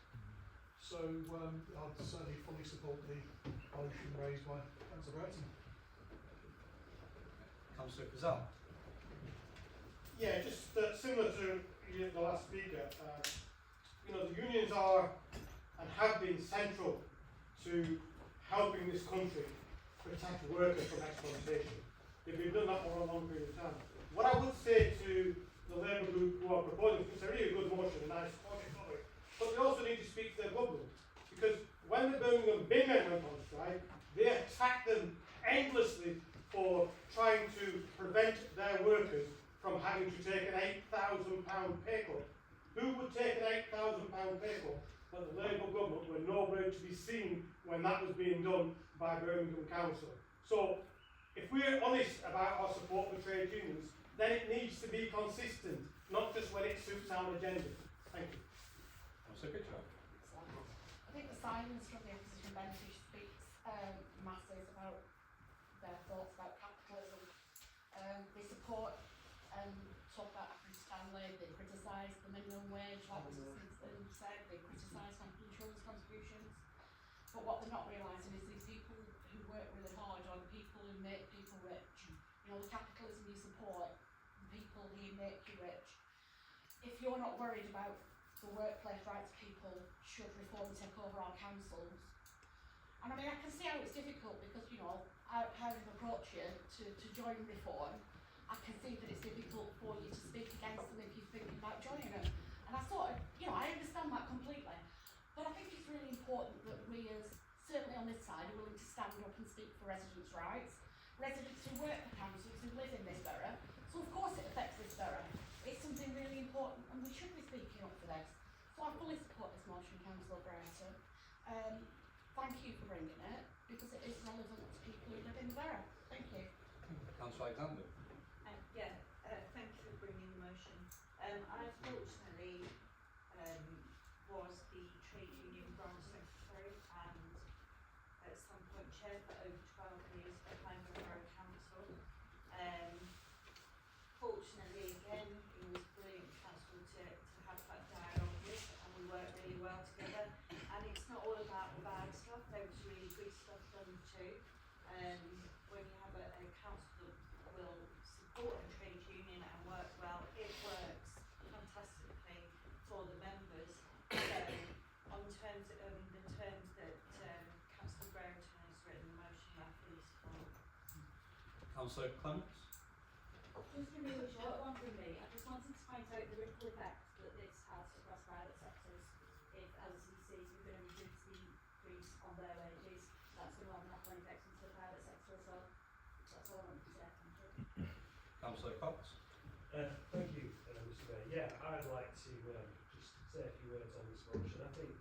So I'd certainly fully support the motion raised by Councillor Burton. Councillor Pazal. Yeah, just similar to the last speaker, you know, the unions are and have been central to helping this country protect workers from exploitation. They've been doing that for a long period of time. What I would say to the Labour group who are proposing, it's a really good motion and I support it fully, but they also need to speak to their government, because when the Birmingham bin men went on strike, they attacked them endlessly for trying to prevent their workers from having to take an £8,000 pay cut. Who would take an £8,000 pay cut? But the Labour government were nowhere to be seen when that was being done by Birmingham Council. So, if we're honest about our support for trade unions, then it needs to be consistent, not just when it suits our agenda. Thank you. Councillor Pitcher. I think the silence from the opposition bench speaks masses about their thoughts about capitalism. They support talk about African Stanley, they criticise the minimum wage, like Mr. Simpson said, they criticise national insurance contributions. But what they're not realising is these people who work really hard are the people who make people rich. You know, the capitalism you support, the people who make you rich. If you're not worried about the workplace rights people, should reform take over our councils? And I mean, I can see how it's difficult because, you know, how I've approached you to join reform, I can see that it's difficult for you to speak against them if you're thinking about joining them. And I sort of, you know, I understand that completely. But I think it's really important that we, as certainly on this side, are willing to stand up and speak for residents' rights. Residents who work for councils, who live in this borough. So of course it affects this borough. It's something really important and we should be speaking up for this. So I fully support this motion, Councillor Brighton. Thank you for bringing it, because it is relevant to people who live in the borough. Thank you. Councillor Alexander. Thank you for bringing the motion. I fortunately was the trade union branch secretary and at some point chair for over 12 years at Hyndburn Borough Council. Fortunately, again, it was brilliant council to have that dialogue with, and we worked really well together. And it's not all about the bad stuff, there was really good stuff done too. When you have a council that will support a trade union and work well, it works fantastically for the members. So, on terms of the terms that Councillor Brereton has written the motion, I fully support. Councillor Clements. Just a really short one from me. I just wanted to point out the ripple effect that this has across private sectors. If LCCs are going to reduce the increase on their wages, that's going to have knock-on effects into the private sector as well. That's all I wanted to say. Thank you. Councillor Cox. Thank you, Mr. Mayor. Yeah, I'd like to just say a few words on this motion. I think,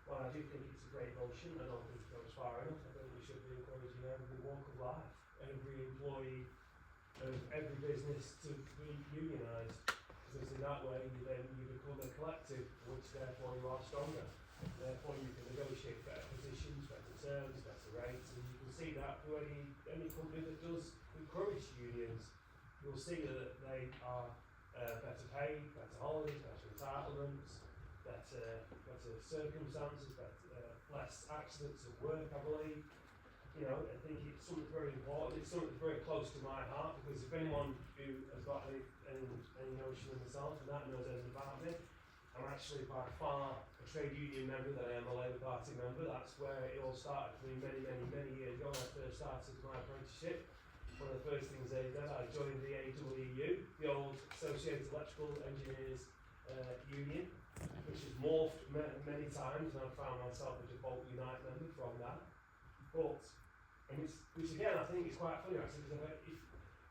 while I do think it's a great motion, and I don't think it goes far enough, I think we should be encouraging every walk of life, every employee of every business to be unionised. Because in that way you become a collective, which therefore you are stronger. Therefore you can negotiate better positions, better terms, better rates, and you can see that through any company that does encourage unions. You'll see that they are better paid, better holidays, better entitlements, better circumstances, less accidents at work, I believe. You know, I think it's something very important. It's something that's very close to my heart, because if anyone who has got any notion of myself and that knows anything about me, I'm actually by far a trade union member than I am a Labour Party member. That's where it all started for me many years ago when I first started my apprenticeship. One of the first things they did, I joined the AWU, the old Associated Electrical Engineers Union, which has morphed many times, and I've found myself a default Unite member from that. But, which again I think is quite funny actually, because if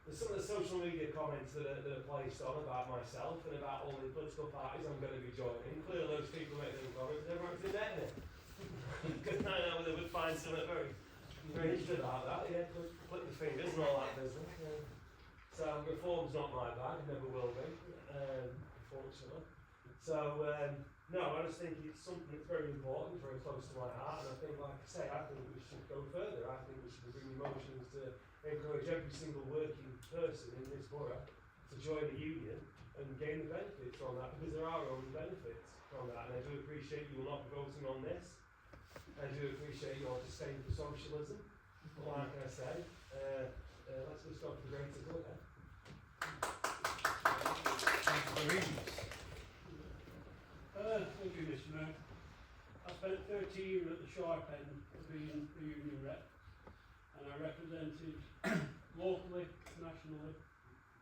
there's some of the social media comments that are placed on about myself and about all the political parties I'm going to be joining, clearly those people make them comments, never actually met me. Because I know they would find something very interesting about that, yeah, click the fingers and all that business. Yeah. So reform's not my bag, never will be, unfortunately. So, no, I just think it's something that's very important, very close to my heart, and I think, like I say, I think we should go further. I think we should be bringing motions to encourage every single working person in this borough to join the union and gain the benefits from that, because there are only benefits from that, and I do appreciate you will not be voting on this. I do appreciate your disdain for socialism, but like I say, let's just go for the greater good, eh? Thank you, Mr. Mayor. I spent 30 years at the sharp end of being a union rep, and I represented locally, nationally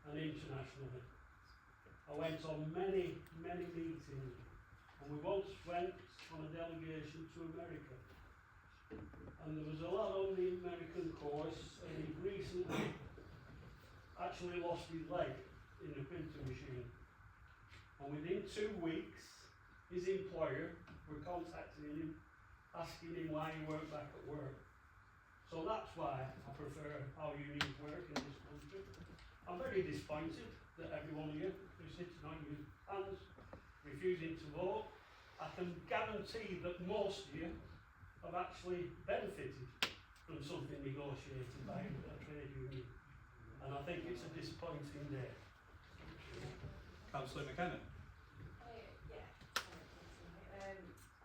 and internationally. I went on many meetings, and we once went on a delegation to America, and there was a lot on the American course, and he recently actually lost his leg in a printing machine, and within 2 weeks his employer were contacting him, asking him why he weren't back at work. So that's why I prefer how unions work in this country. I'm very disappointed that every one of you is sitting on your hands, refusing to vote. I can guarantee that most of you have actually benefited from something negotiated by a trade union. And I think it's a disappointing day. Councillor McKenna.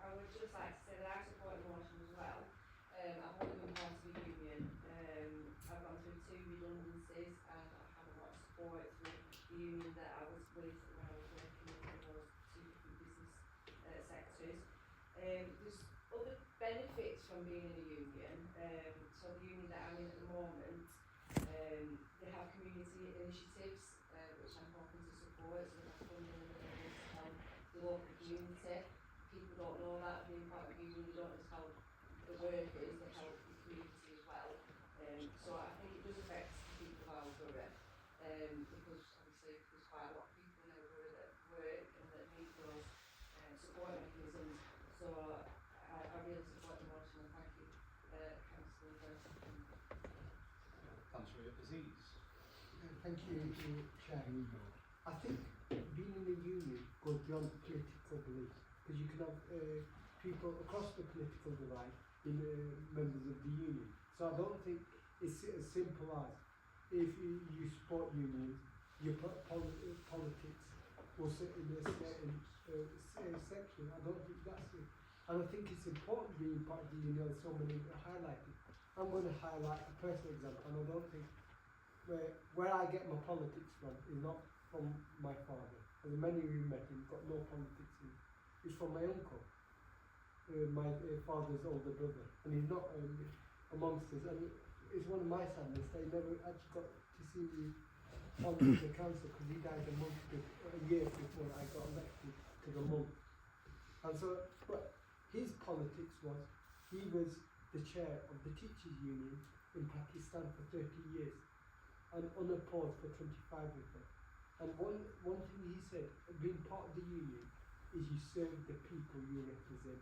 I would just like to say that I support the motion as well. I've only been part of a union. I've gone through 2 redundancies, and I've had a lot of support through the union that I was with when I was working in those 2 different business sectors. There's other benefits from being in a union. So the union that I'm in at the moment, they have community initiatives, which I'm hoping to support. So they have funding and ability to help the local community. People don't know that being part of a union, you don't just help the workers, they help the community as well. So I think it does affect the people of our borough, because obviously there's quite a lot of people in our borough that work and that need those support mechanisms. So I really support the motion, and thank you, Councillor, for seconding. Councillor Aziz. Thank you, Chair. I think being in a union goes beyond political beliefs, because you can have people across the political divide in members of the union. So I don't think it's as simple as if you support unions, your politics will sit in a certain section. I don't think that's it. And I think it's important being part of the union, as so many are highlighted. I'm going to highlight a personal example, and I don't think where I get my politics from is not from my father. As many of you met him, got no politics in. It's from my uncle, my father's older brother, and he's not amongst us. And it's one of my sadness that he never actually got to see me on the council, because he died a year before I got elected to the month. And so, but his politics was, he was the chair of the teachers' union in Pakistan for 30 years, and unopposed for 25 of them. And one thing he said, being part of the union, is you serve the people you represent,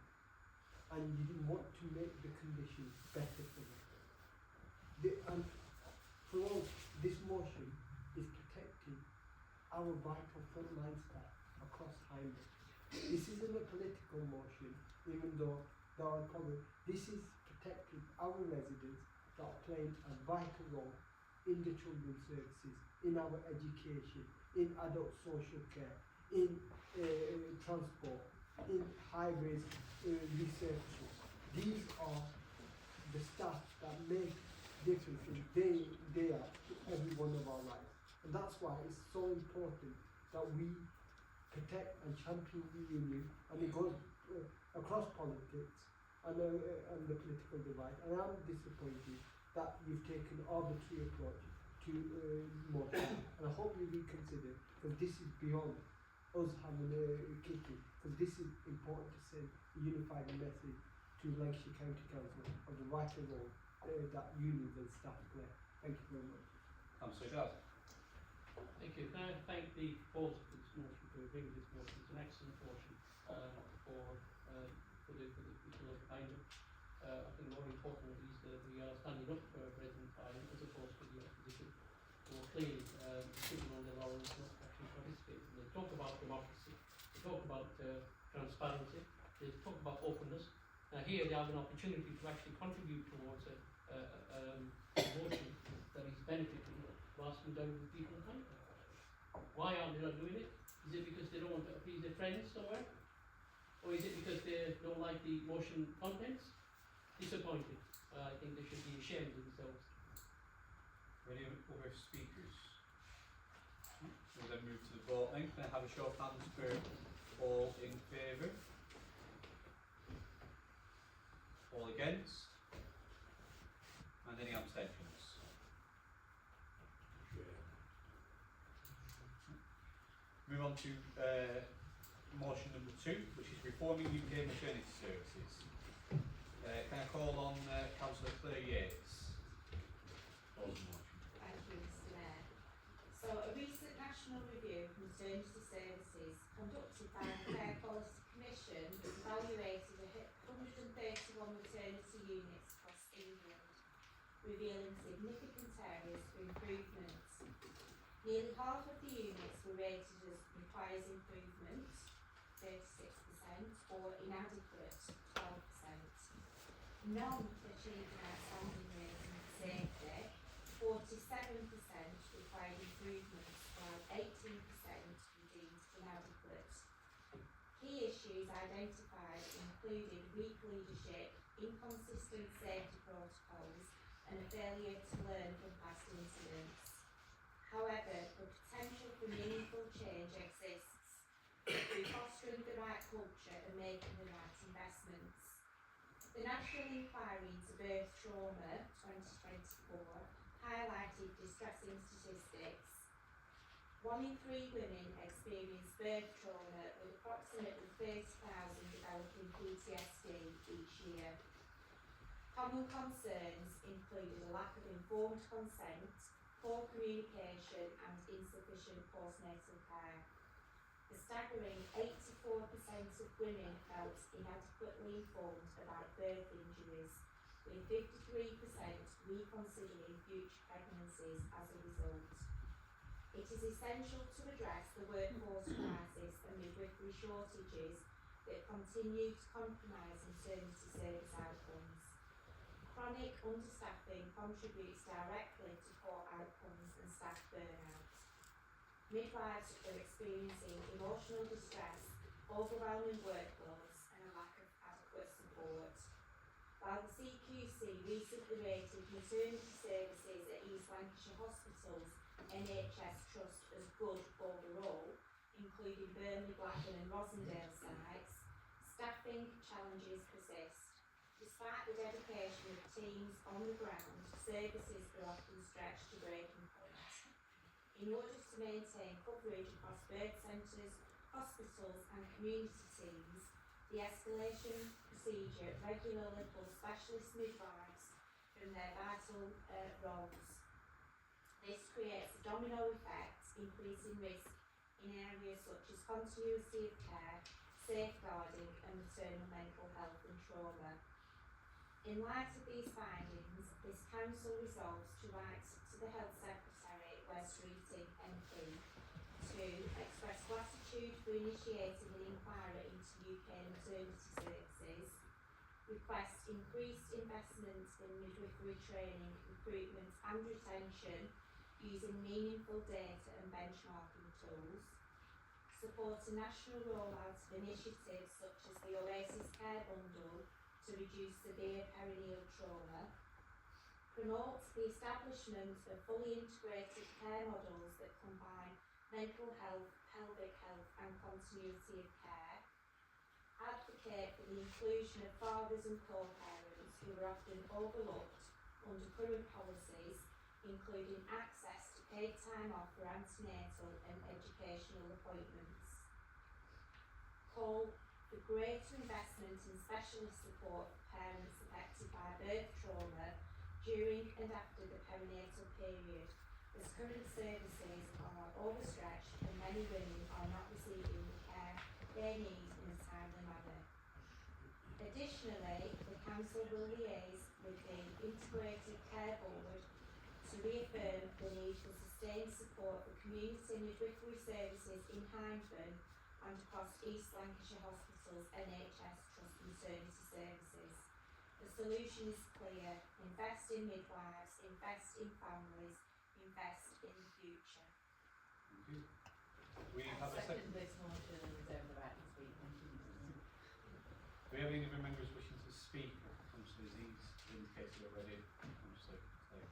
and you want to make the conditions better for them. And For us, this motion is protecting our vital frontline staff across Hyndburn. This isn't a political motion, even though there are comments. This is protecting our residents that are playing a vital role in the children's services, in our education, in adult social care, in transport, in highways research. These are the staff that make differences day in, day out to every one of our lives. And that's why it's so important that we protect and champion the union, and it goes across politics and the political divide. And I'm disappointed that you've taken an arbitrary approach to motion, and I hope you reconsider, because this is beyond us having a kicking, because this is important to send a unified message to Lancashire County Council of the vital role that unions and staff play. Thank you very much. Councillor Shard. Thank you. Can I thank the proposal for this motion, for bringing this motion? It's an excellent motion for the people of Hyndburn. I think more important is that we are standing up for resident Hyndburn as opposed to the opposition, who are clearly sitting on their laurels, not actually participating. They talk about democracy, they talk about transparency, they talk about openness. Here they have an opportunity to actually contribute towards a motion that is benefiting vast majority of the people in Hyndburn. Why aren't they not doing it? Is it because they don't want to appease their friends somewhere? Or is it because they don't like the motion contents? Disappointed. I think they should be ashamed of themselves. Any other speakers? We'll then move to the vote then. Can I have a show of hands for all in favour? All against? And any abstentions? Move on to motion number 2, which is reforming UK maternity services. Can I call on Councillor Claire Yates? Thank you, Mr. Mayor. So, a recent national review of maternity services conducted by the Fair Quality Commission evaluated 131 maternity units across England, revealing significant areas for improvement. Nearly half of the units were rated as requires improvement, 36%, or inadequate, 12%. None achieved an outstanding rating of safety, 47% required improvement, while 18% were deemed inadequate. Key issues identified included weak leadership, inconsistent safety protocols, and a failure to learn from past incidents. However, the potential for meaningful change exists through fostering the right culture and making the right investments. The National Inquiry into Birth Trauma 2024 highlighted distressing statistics. 1 in 3 women experience birth trauma, with approximately 30,000 developing PTSD each year. Common concerns included a lack of informed consent, poor communication and insufficient postnatal care. A staggering 84% of women felt inadequately informed about birth injuries, with 53% reconsidering future pregnancies as a result. It is essential to address the workforce crisis and midwifery shortages that continue to compromise maternity service outcomes. Chronic understaffing contributes directly to poor outcomes and staff burnout. Midwives are experiencing emotional distress, overwhelming workloads, and a lack of adequate support. While the CQC recently rated maternity services at East Lancashire Hospital's NHS Trust as good overall, including Burnley, Blackburn and Rosendale sites, staffing challenges persist. Despite the dedication of teams on the ground, services are often stretched to breaking point. In order to maintain coverage across birth centres, hospitals and community teams, the escalation procedure regularly pulls specialist midwives from their vital roles. This creates a domino effect, increasing risk in areas such as continuity of care, safeguarding and maternal mental health and trauma. In light of these findings, this council resolves to write to the Health Secretary, West Reading MP, to express gratitude for initiating an inquiry into UK maternity services, request increased investment in midwifery training, recruitment and retention using meaningful data and benchmarking tools, support a national rollout of initiatives such as the Oasis Care Bundle to reduce severe perineal trauma, promote the establishment of fully integrated care models that combine mental health, pelvic health and continuity of care, advocate for the inclusion of fathers and co-parents who are often overlooked under current policies, including access to paid time off for antenatal and educational appointments. Call for greater investment in specialist support for parents affected by birth trauma during and after the perinatal period, as current services are overstretched and many women are not receiving the care they need in a timely manner. Additionally, the Council will liaise with the Integrated Care Board to reaffirm the need for sustained support for community midwifery services in Hyndburn and across East Lancashire Hospitals NHS Trust Maternity Services. The solution is clear: invest in midwives, invest in families, invest in the future. Thank you. We have a second. This motion and reserve the right to speak. Thank you. Do we have any other members wishing to speak? Councillor Zee's indicated already. Councillor Clay.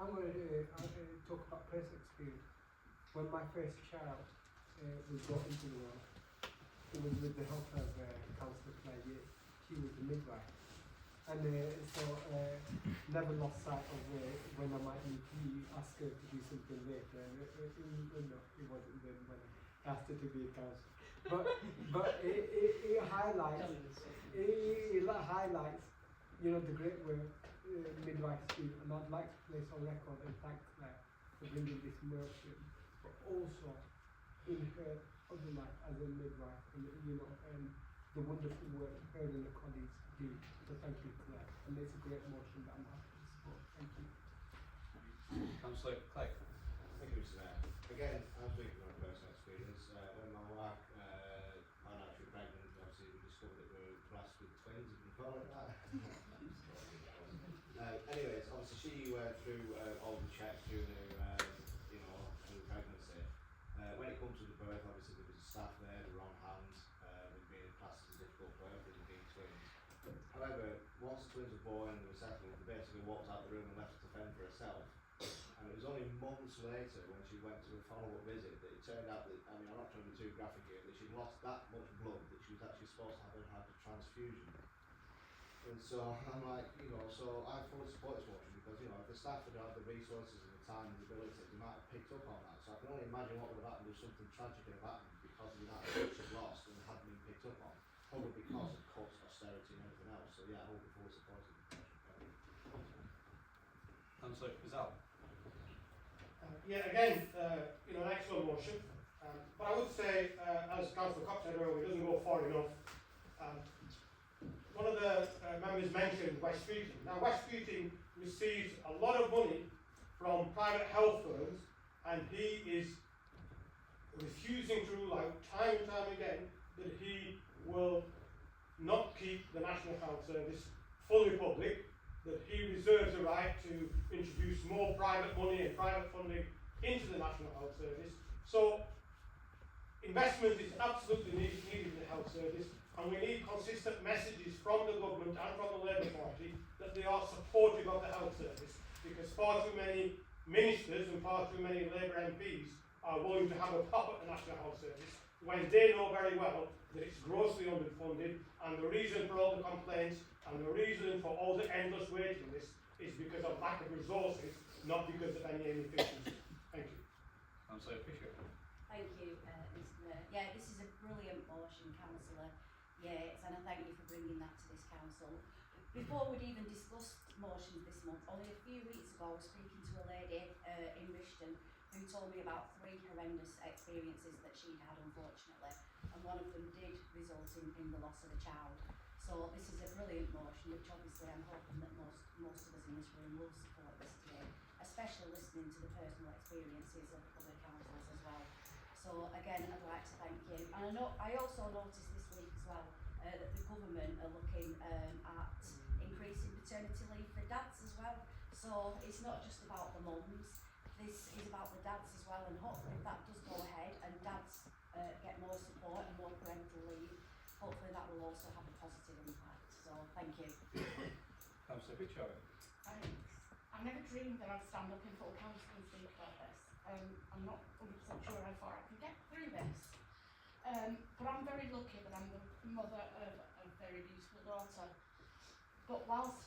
I'm going to talk about personal experience. When my first child was brought into the world, it was with the help of Councillor Clay. She was the midwife. And never lost sight of when I might need to ask her to do something later. No, it wasn't then when I asked her to be a counsellor. But it highlights, you know, the great work midwives do. And I'd like to place on record and thank Claire for bringing this motion, but also in her other life as a midwife, and you know, the wonderful work her and the colleagues do. So thank you, Claire. And it's a great motion that I'm happy to support. Thank you. Councillor Clay. Thank you, Mr. Mayor. Again, I'm speaking from personal experience. When my wife found out she was pregnant, obviously we discovered that we were blessed with twins, if you call it that. Anyways, obviously she went through all the checks during her, you know, through pregnancy. When it comes to the birth, obviously there was staff there, they were on hand, with being classed as a difficult birth, with being twins. However, once the twins were born and were settled, they basically walked out the room and left her to fend for herself. And it was only months later when she went to a follow-up visit that it turned out that, I mean, I'm not trying to be too graphic here, that she'd lost that much blood that she was actually supposed to have had a transfusion. And so I'm like, you know, so I fully support this motion because, you know, if the staff had had the resources and the time and the ability, they might have picked up on that. So I can only imagine what would have happened if something tragic had happened because of the amount of blood she'd lost and hadn't been picked up on. Probably because of cuts, austerity and everything else. So yeah, I will be fully supporting the motion. Councillor Pizal. Yeah, again, you know, an excellent motion. But I would say, as Councillor Cox said earlier, it doesn't go far enough. One of the members mentioned West Streeting. Now, West Streeting receives a lot of money from private health firms, and he is refusing to rule out time and time again that he will not keep the National Health Service fully public, that he reserves the right to introduce more private money and private funding into the National Health Service. So investment is absolutely needed in the health service, and we need consistent messages from the government and from the Labour Party that they are supportive of the health service, because far too many ministers and far too many Labour MPs are willing to have a pop at the National Health Service when they know very well that it's grossly underfunded, and the reason for all the complaints and the reason for all the endless waiting lists is because of lack of resources, not because of any inefficiency. Thank you. Councillor Fisher. Thank you, Mr. Mayor. Yeah, this is a brilliant motion, Councillor Yates, and I thank you for bringing that to this council. Before we'd even discussed motions this month, only a few weeks ago I was speaking to a lady in Rishton who told me about 3 horrendous experiences that she'd had, unfortunately, and one of them did result in the loss of a child. So this is a brilliant motion, which obviously I'm hoping that most of us in this room will support this today, especially listening to the personal experiences of other councils as well. So again, I'd like to thank you. And I also noticed this week as well that the government are looking at increasing paternity leave for dads as well. So it's not just about the mums, this is about the dads as well, and hopefully if that does go ahead and dads get more support and more parental leave, hopefully that will also have a positive impact. So thank you. Councillor Bichard. Thanks. I never dreamed that I'd stand up in full council and speak about this. I'm not 100% sure how far I can get through this. But I'm very lucky that I'm the mother of a very beautiful daughter. But whilst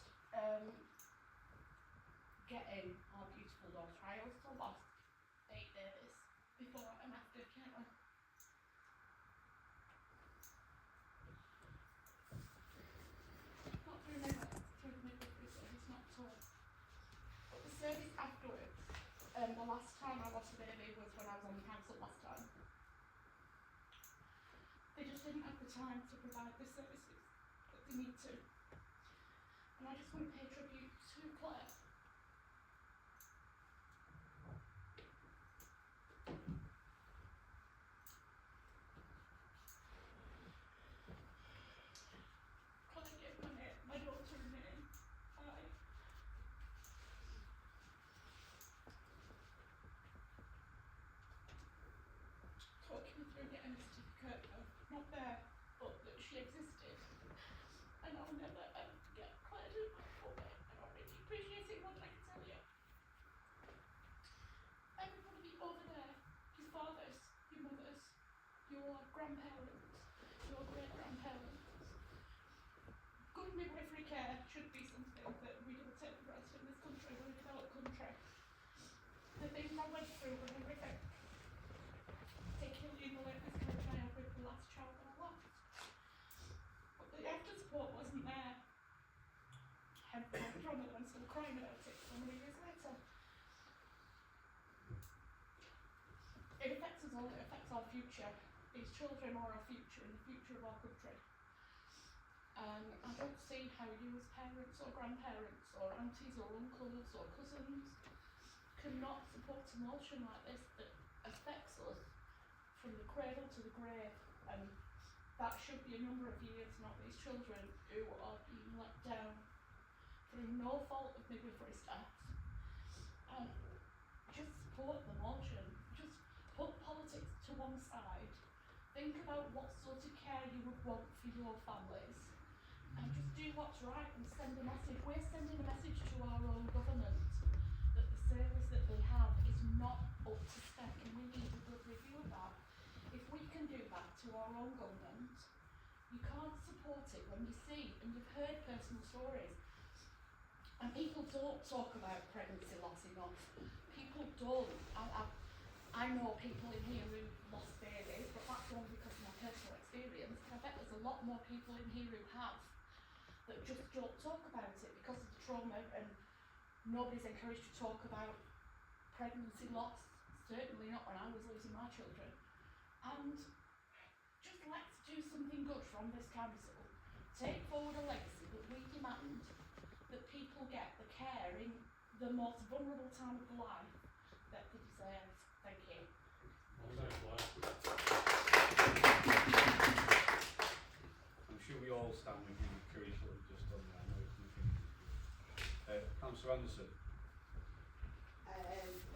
getting our beautiful daughter, I also lost 8 babies before and after Caitlin. Not through midwifery, so it's not told. But the service afterwards, the last time I lost a baby was when I was on the council last time. They just didn't have the time to provide the services that they need to. And I just want to pay tribute to Claire. Claire gave my daughter a name. Talking me through getting a certificate of not there, but that she existed. And I'll never ever forget Claire did that for me. And I really appreciate it more than I can tell you. Everybody over there, your fathers, your mothers, your grandparents, your great-grandparents. Good midwifery care should be something that we don't take for granted in this country. We're a developed country. The things I went through were horrific. Particularly in the late miscarriage I had with the last child that I lost. But the after support wasn't there. Hence my trauma that I'm still crying about it so many years later. It affects us all, it affects our future. These children are our future and the future of our country. And I don't see how you as parents or grandparents or aunties or uncles or cousins cannot support a motion like this that affects us from the cradle to the grave. And that should be a number of years, not these children who are being let down through no fault of midwifery staff. And just support the motion. Just put politics to one side. Think about what sort of care you would want for your families. And just do what's right and send a message. We're sending a message to our own government that the service that they have is not up to spec and we need a good review of that. If we can do that to our own government, you can't support it when you see, and you've heard personal stories, and people don't talk about pregnancy loss enough. People don't. I know people in here who lost babies, but that's only because of my personal experience. And I bet there's a lot more people in here who have that just don't talk about it because of the trauma, and nobody's encouraged to talk about pregnancy loss. Certainly not when I was losing my children. And just let's do something good from this council. Take forward a legacy that we demand that people get the care in the most vulnerable time of their life that they deserve. Thank you. I'm sure we all stand with you, curious what you've just done there. I know it's nothing. Councillor Anderson.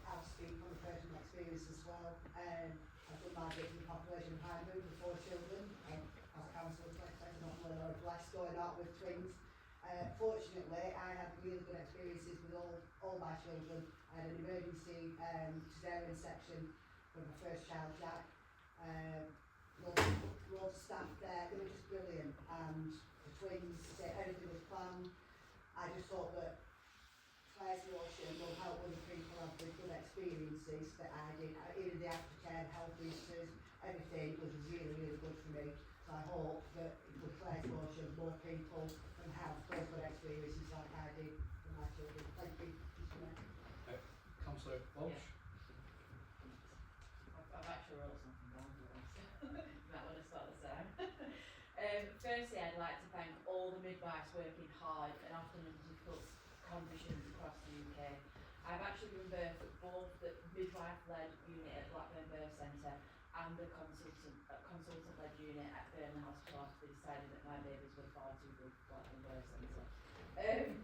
I'll speak from personal experience as well. I've done my bit in the population of Hyndburn with 4 children. As a councillor, I'm not really blessed going out with twins. Fortunately, I had really good experiences with all my children. I had an emergency cesarean section with my first child, Jack. Loads of staff there, they were just brilliant. And the twins, everything was planned. I just thought that Claire's motion will help other people have the good experiences that I did. Even the aftercare, health visitors, everything was really, really good for me. So I hope that with Claire's motion, more people can have those good experiences like I did for my children. Thank you, Mr. Mayor. Councillor Walsh. I've actually wrote something down for this. You might want to start this out. Firstly, I'd like to thank all midwives working hard and often in difficult conditions across the UK. I've actually given birth at both the midwife-led unit at Blackburn Birth Centre and the consultant-led unit at Burnley Hospital after they decided that my babies were far too big for Blackburn Birth Centre.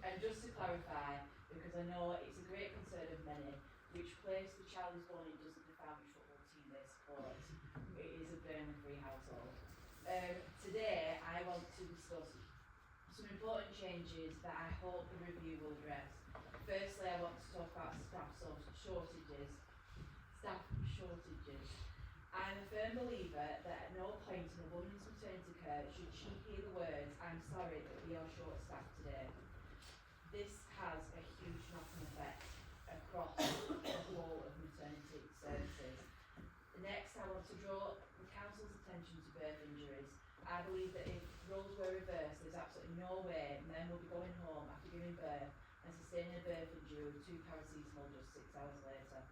And just to clarify, because I know it's a great concern of many, which place the child is born in doesn't define which football team they support. It is a Burnley free household. Today I want to discuss some important changes that I hope the review will address. Firstly, I want to talk about staff shortages. I'm a firm believer that at no point in a woman's maternity care should she hear the words, "I'm sorry that we are short-staffed today." This has a huge knock-on effect across the whole of maternity services. Next, I want to draw the Council's attention to birth injuries. I believe that if roles were reversed, there's absolutely no way men will be going home after giving birth and sustaining a birth injury with 2 paracetamol just 6 hours later.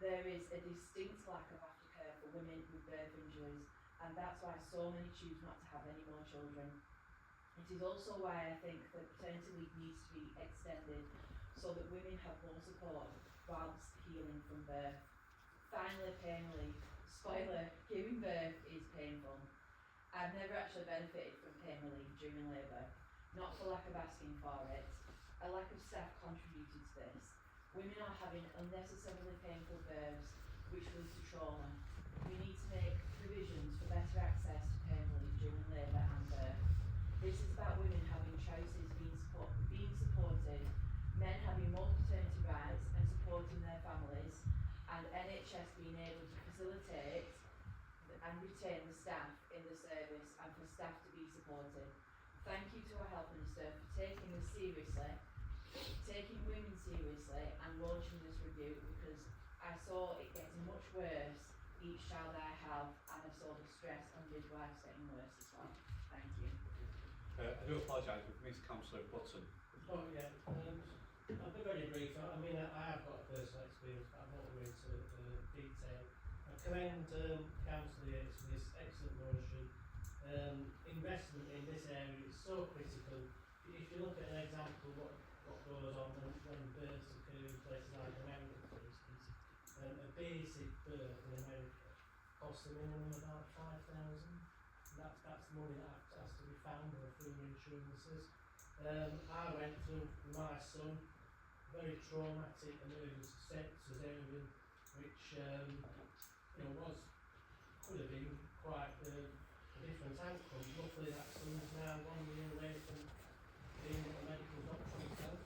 There is a distinct lack of aftercare for women with birth injuries, and that's why so many choose not to have any more children. It is also why I think that paternity leave needs to be extended so that women have more support whilst healing from birth. Finally, pain relief. Spoiler, giving birth is painful. I've never actually benefited from pain relief during labour, not for lack of asking for it. A lack of staff contributed to this. Women are having unnecessarily painful births, which leads to trauma. We need to make provisions for better access to pain relief during labour and birth. This is about women having choices, being supported, men having more paternity rights and supporting their families, and NHS being able to facilitate and retain the staff in the service and for staff to be supported. Thank you to our Health Minister for taking this seriously, taking women seriously and launching this review, because I saw it getting much worse each child I have, and I saw the stress on midwives getting worse as well. Thank you. I do apologise, we've missed Councillor Button. Oh yeah, I'll be very brief. I mean, I have got a personal experience, but I won't go into detail. I commend Councillor Yates for this excellent motion. Investment in this area is so critical. If you look at an example of what goes on when births occur in places like America, for instance, a basic birth in America costs a minimum of about 5,000. That's money that has to be found through insurances. I went through my son very traumatic emergency cesarean, which could have been quite a different outcome. Luckily, that son is now 1 year away from being a medical doctor himself.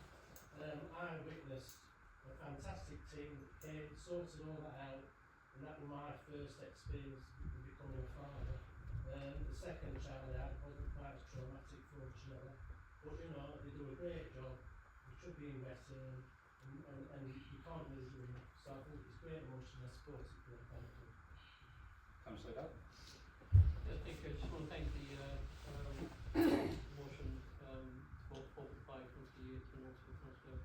I witnessed a fantastic team that came, sorted all that out, and that was my first experience of becoming a father. The second child I had wasn't quite as traumatic, fortunately, but they do a great job. We should be investing and you can't really do enough. So I think it's a great motion, I support it for the benefit. Councillor Dow. I think I just want to thank the motion both 45 Councillor Yates and also Councillor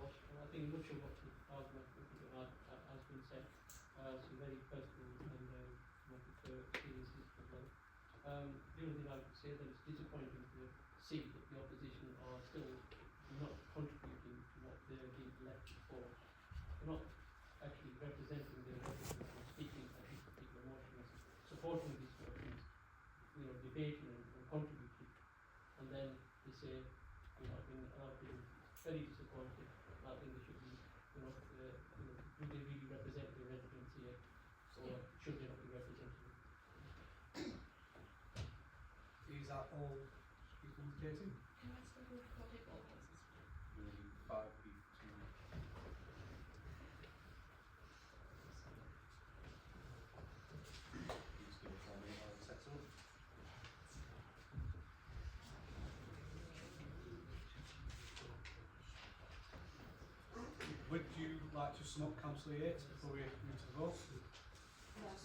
Watt. I think much of what has been said, some very personal and experiences as well. The only thing I would say that it's disappointing to see that the opposition are still not contributing to what they're being elected for. They're not actually representing their residents or speaking at this particular motion, supporting these motions, debating and contributing. And then they say, I've been very disappointed. I think they should be, do they really represent the residents here, or should they not be represented? Is that all people indicating? Can I still record it all cases? We'll do 5 people. Please give us all the settle. Would you like to sum up, Councillor Yates, before we move to the vote? Yes.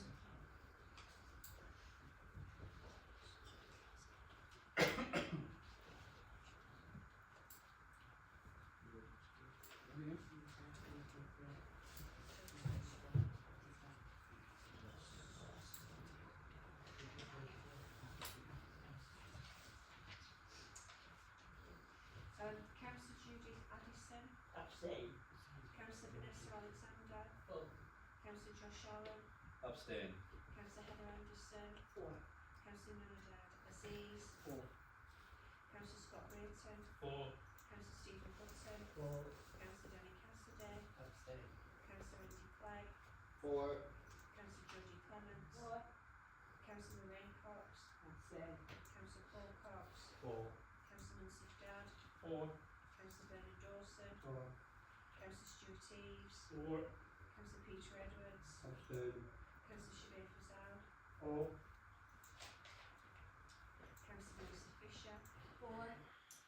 Judith Addison. Abstain. Councillor Vanessa Alexander. For. Councillor Josh Allen. Abstain. Councillor Heather Anderson. For. Councillor Nunadad Aziz. For. Councillor Scott Brayton. For. Councillor Stephen Hudson. For. Councillor Danny Cassidy. Abstain. Councillor Andy Clegg. For. Councillor Georgie Clements. For. Councillor Lorraine Cox. Abstain. Councillor Paul Cox. For. Councillor Munsif Dad. For. Councillor Bernard Dawson. For. Councillor Stuart Eaves. For. Councillor Peter Edwards. Abstain. Councillor Shabir Fazal. For. Councillor Melissa Fisher. For.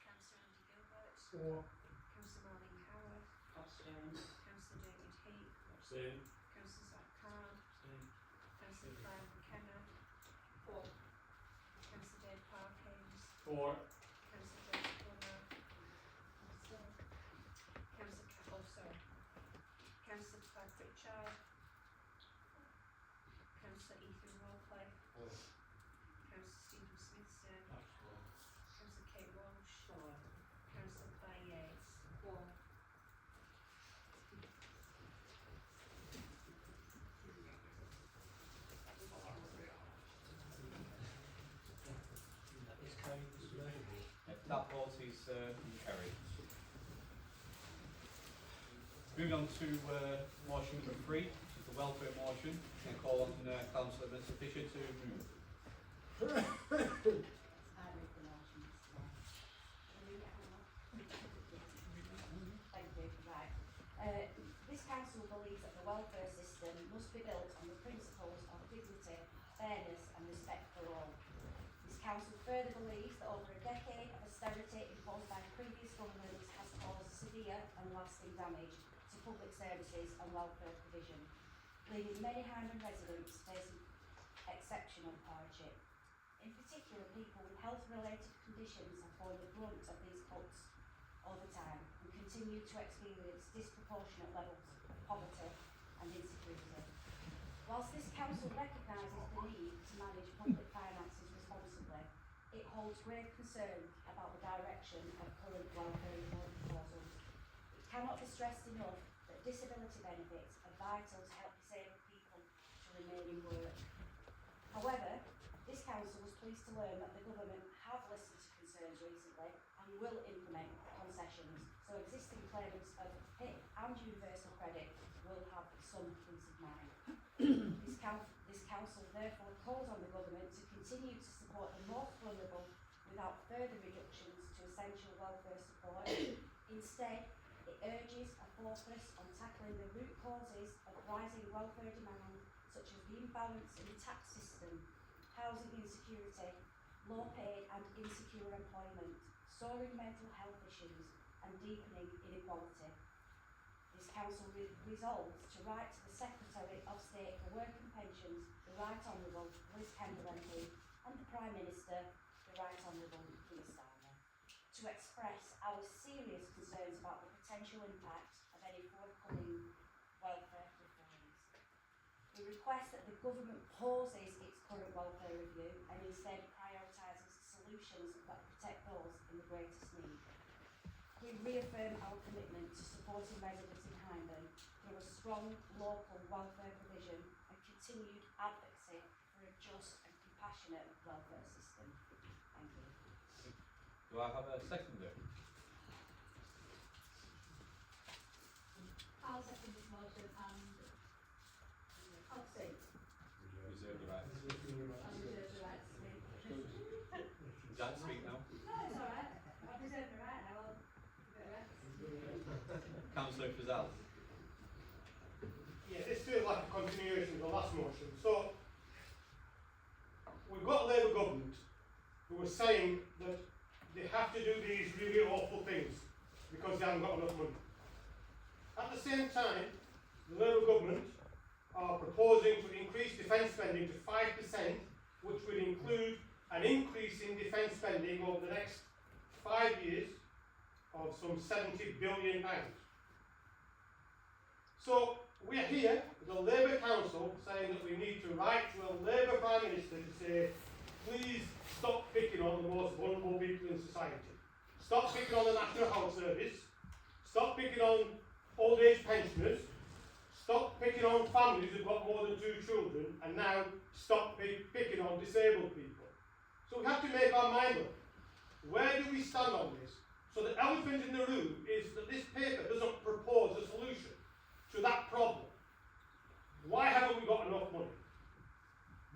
Councillor Andy Gilbert. For. Councillor Marlene Coward. Abstain. Councillor David Heap. Abstain. Councillor Zach Carr. Abstain. Councillor Clive McKenna. For. Councillor Dave Parkins. For. Councillor Joseph Plummer. Abstain. Councillor Clive Pritchard. Councillor Ethan Walkley. For. Councillor Stephen Smithson. Abstain. Councillor Kate Walsh. For. Councillor Claire Yates. For. It's carried this way. That vote is carried. Moving on to motion number 3, which is the welfare motion. I call on Councillor Mr. Fisher to move. I make the motion, Mr. Mayor. Can we get one? Thank you, right. This council believes that the welfare system must be built on the principles of dignity, fairness and respect for all. This council further believes that over a decade of austerity imposed by previous governments has caused severe and lasting damage to public services and welfare provision, leaving many Hyndburn residents facing exceptional hardship. In particular, people with health-related conditions have borne the brunt of these cuts over time and continue to experience disproportionate levels of poverty and insecurity. Whilst this council recognises the need to manage public finances responsibly, it holds grave concern about the direction of current welfare reform proposals. It cannot be stressed enough that disability benefits are vital to help disabled people to remain in work. However, this council was pleased to learn that the government have listened to concerns recently and will implement concessions, so existing claimants of PIP and universal credit will have some peace of mind. This council therefore calls on the government to continue to support the most vulnerable without further reductions to essential welfare support. Instead, it urges a focus on tackling the root causes of rising welfare demand, such as the imbalance in the tax system, housing insecurity, low paid and insecure employment, soaring mental health issues and deepening inequality. This council resolves to write to the Secretary of State for Work and Pensions, the Right Honourable Liz Kendall MP, and the Prime Minister, the Right Honourable Keir Starmer, to express our serious concerns about the potential impact of any forthcoming welfare reforms. We request that the government pauses its current welfare review and instead prioritises solutions that protect those in the greatest need. We reaffirm our commitment to supporting residents in Hyndburn through a strong local welfare provision and continued advocacy for a just and compassionate welfare system. Thank you. Do I have a seconder? I'll second this motion and abstain. Reserve the right. I reserve the right to speak. Is that speak now? No, it's alright. I've reserved the right now. I'll give it a rest. Councillor Fazal. Yeah, this feels like a continuation of the last motion. So, we've got a Labour government who are saying that they have to do these really awful things because they haven't got enough money. At the same time, the Labour government are proposing to increase defence spending to 5%, which would include an increase in defence spending over the next 5 years of some £70 billion. So we're here with the Labour Council saying that we need to write to a Labour Prime Minister to say, please stop picking on the most vulnerable people in society. Stop picking on the National Health Service stop picking on old age pensioners, stop picking on families who've got more than 2 children, and now stop picking on disabled people. So we have to make our mind up. Where do we stand on this? So the elephant in the room is that this paper doesn't propose a solution to that problem. Why haven't we got enough money?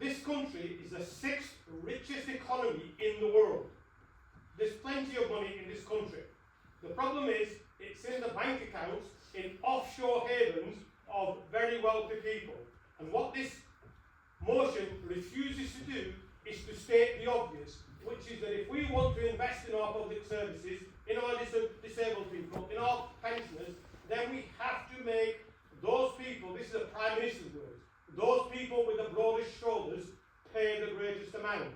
This country is the 6th richest economy in the world. There's plenty of money in this country. The problem is, it's in the bank accounts in offshore havens of very wealthy people. And what this motion refuses to do is to state the obvious, which is that if we want to invest in our public services, in our disabled people, in our pensioners, then we have to make those people, this is the Prime Minister's words, those people with the broadest shoulders pay the greatest amount.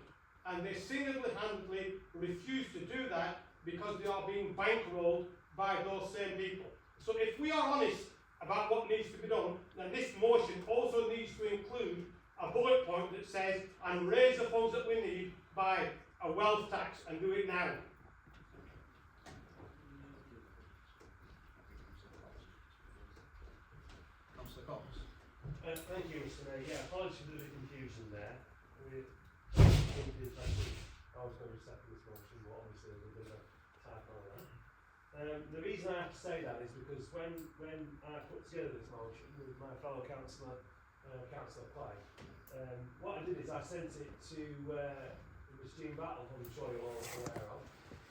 And they single-handedly refuse to do that because they are being bankrolled by those same people. So if we are honest about what needs to be done, then this motion also needs to include a bullet point that says, and raise the funds that we need by a wealth tax, and do it now. Councillor Cox. Thank you, Mr. Mayor. Yeah, apologies for the confusion there. I was going to second this motion, but obviously there's a bit of a typo there. The reason I have to say that is because when I put together this motion with my fellow councillor, Councillor Clay, what I did is I sent it to it was Jean Battle, who I'm sure you're all aware of,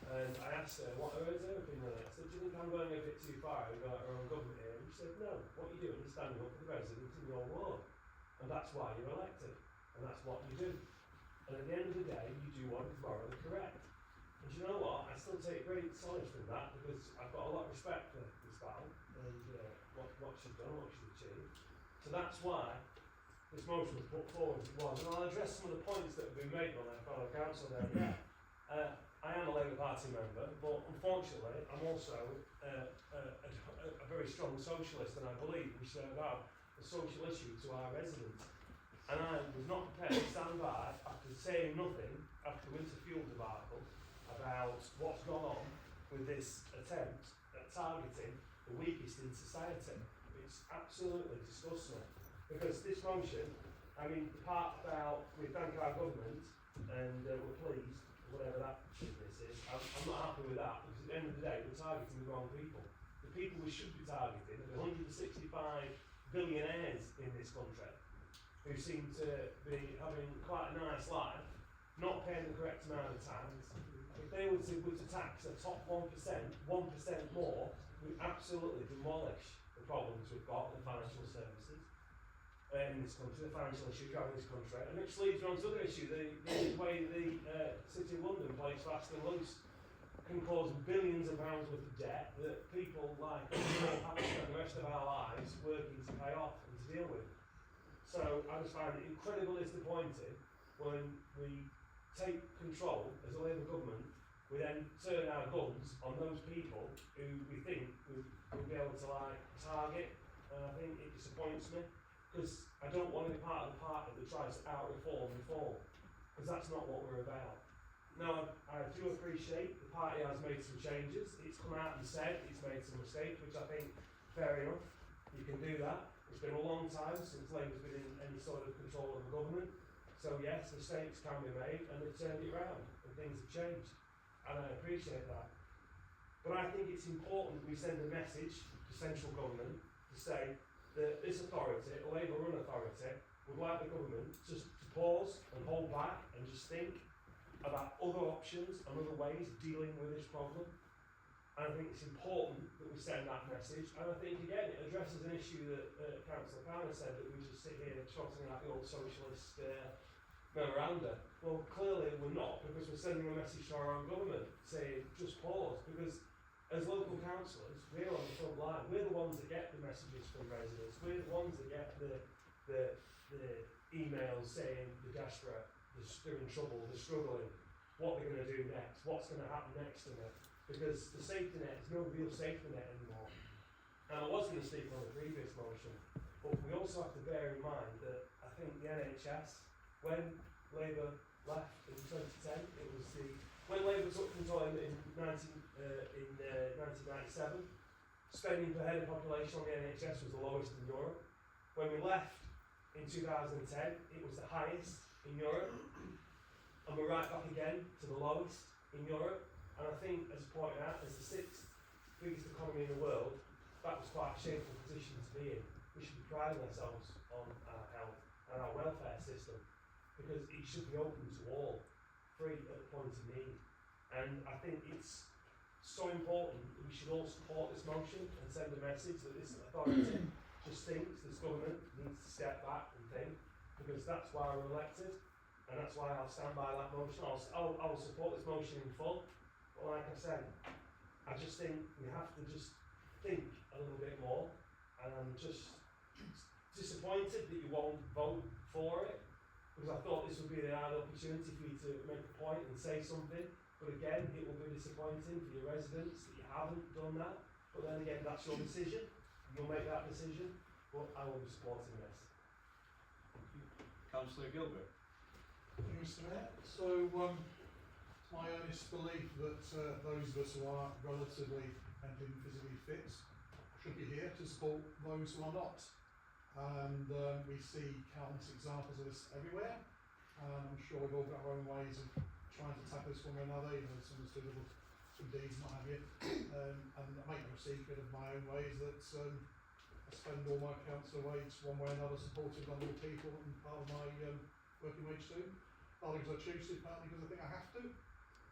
and I asked her, what is everything with it? I said, do you think I'm going a bit too far and got our own government here? And she said, no, what you're doing is standing up for the residents in your ward, and that's why you're elected, and that's what you do. And at the end of the day, you do what is morally correct. And you know what? I still take great solace from that, because I've got a lot of respect for Ms. Battle and what she's done, what she's achieved. So that's why this motion was put forward as it was. And I'll address some of the points that have been made by my fellow councillor there. I am a Labour Party member, but unfortunately I'm also a very strong socialist, and I believe we serve out a social issue to our residents. And I was not prepared to stand by after saying nothing after the Winterfield debacle about what's gone on with this attempt at targeting the weakest in society. It's absolutely disgusting, because this motion, I mean, the part about we thank our government and we're pleased, whatever that business is, I'm not happy with that, because at the end of the day we're targeting the wrong people. The people we should be targeting are the 165 billionaires in this country, who seem to be having quite a nice life, not paying the correct amount of tax. If they were to tax the top 1% more, we absolutely demolish the problems we've got in financial services in this country, the financial issues we have in this country. And which leads on to another issue, the way the City of London plays fast and loose can cause billions of pounds worth of debt that people like us will have to spend the rest of our lives working to pay off and to deal with. So I just find it incredibly disappointing when we take control as a Labour government, we then turn our guns on those people who we think we'll be able to target, and I think it disappoints me, because I don't want to be part of the party that tries to out-reform reform, because that's not what we're about. Now, I do appreciate the party has made some changes. It's come out and said it's made some mistakes, which I think fair enough. You can do that. It's been a long time since Labour's been in any sort of control of the government. So yes, mistakes can be made, and they've turned it round, and things have changed. And I appreciate that. But I think it's important we send a message to central government to say that this authority, a Labour-run authority, would like the government just to pause and hold back and just think about other options and other ways of dealing with this problem. And I think it's important that we send that message. And I think, again, it addresses an issue that Councillor Palmer said, that we just sit here trotting out the old socialist memoranda. Well, clearly we're not, because we're sending a message to our own government saying, just pause, because as local councillors, we're on the front line. We're the ones that get the messages from residents. We're the ones that get the emails saying they're desperate, they're in trouble, they're struggling, what they're going to do next, what's going to happen next to them. Because the safety net is no real safety net anymore. And I was going to speak on the previous motion, but we also have to bear in mind that I think the NHS, when Labour left in 2010, it was when Labour took control in 1997, spending per head of population on the NHS was the lowest in Europe. When we left in 2010, it was the highest in Europe, and we're right back again to the lowest in Europe. And I think, as pointed out, as the 6th biggest economy in the world, that was quite a shameful position to be in. We should be priding ourselves on our health and our welfare system, because it should be open to all, free at the point of need. And I think it's so important that we should all support this motion and send a message that this authority just thinks this government needs to step back and think, because that's why we're elected, and that's why I'll stand by that motion. I will support this motion in full, but like I said, I just think we have to just think a little bit more, and I'm just disappointed that you won't vote for it, because I thought this would be the ideal opportunity for you to make a point and say something. But again, it will be disappointing for your residents that you haven't done that. But then again, that's your decision. You'll make that decision. But I will be supporting this. Councillor Gilbert. Thank you, Mr. Mayor. So, it's my earnest belief that those of us who are relatively mentally and physically fit should be here to support those who are not. And we see countless examples of this everywhere. I'm sure we've all got our own ways of trying to tackle this one way or another, you know, some of us do little good deeds and what have you. And I make no secret of my own ways that I spend all my council wage one way or another supporting vulnerable people, and part of my working wage too. Partly because I choose to, partly because I think I have to.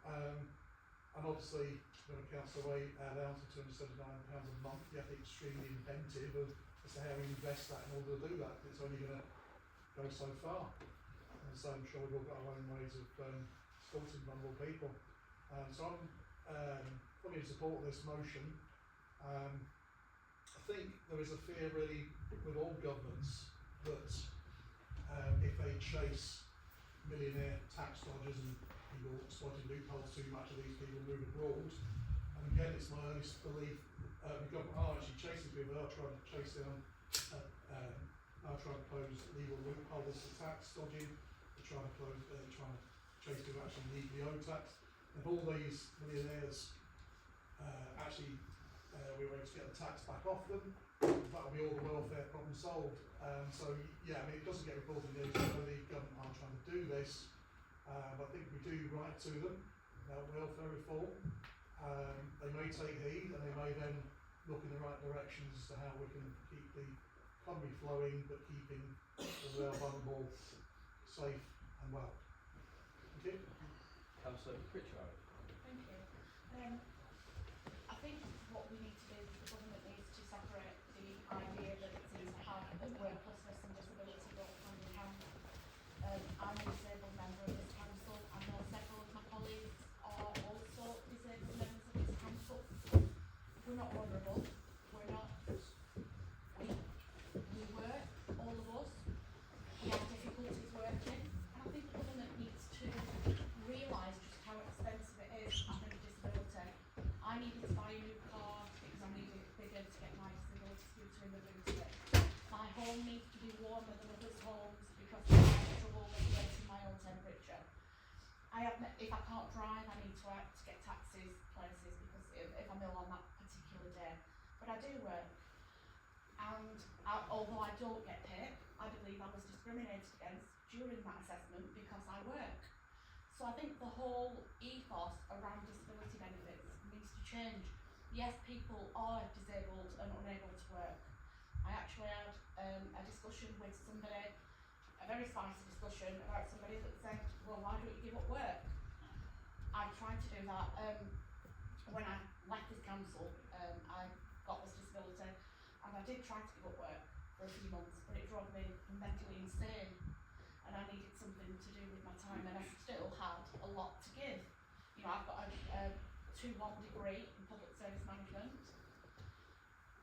And obviously, when a council wage down to £279 a month, you have to be extremely inventive as to how we invest that in order to do that. It's only going to go so far. And so I'm sure we've all got our own ways of supporting vulnerable people. So I'm fully in support of this motion. I think there is a fear really with all governments that if they chase millionaire tax dodgers and people exploiting loopholes too much, of these people move abroad. And again, it's my earnest belief the government are actually chasing people. They are trying to chase down, are trying to close legal loopholes for tax dodging. They're trying to chase people actually legally owe tax. If all these millionaires we were able to get the tax back off them, that will be all the welfare problem solved. So yeah, I mean, it doesn't get reported in the government are trying to do this, but I think we do write to them about welfare reform. They may take heed, and they may then look in the right direction as to how we can keep the economy flowing, but keeping the vulnerable safe and well. Thank you. Councillor Pritchard. Thank you. I think what we need to do is the government needs to separate the idea that it seems to have that worklessness and disability go hand in hand. I'm a disabled member of this council. I know several of my colleagues are also disabled members of this council. We're not vulnerable. We're not weak. We work, all of us. We have difficulties working, and I think the government needs to realise just how expensive it is having a disability. I needed to buy a new car because I needed it bigger to get my disability scooter in the boot of it. My home needs to be warmer than others' homes because I have trouble regulating my own temperature. If I can't drive, I need to get taxis places because if I'm ill on that particular day. But I do work, and although I don't get paid, I believe I was discriminated against during that assessment because I work. So I think the whole ethos around disability benefits needs to change. Yes, people are disabled and unable to work. I actually had a discussion with somebody, a very spicy discussion about somebody that said, well, why don't you give up work? I tried to do that. When I left this council, I got this disability, and I did try to give up work for a few months, but it drove me mentally insane, and I needed something to do with my time, and I still had a lot to give. You know, I've got a 2-1 degree in public service management,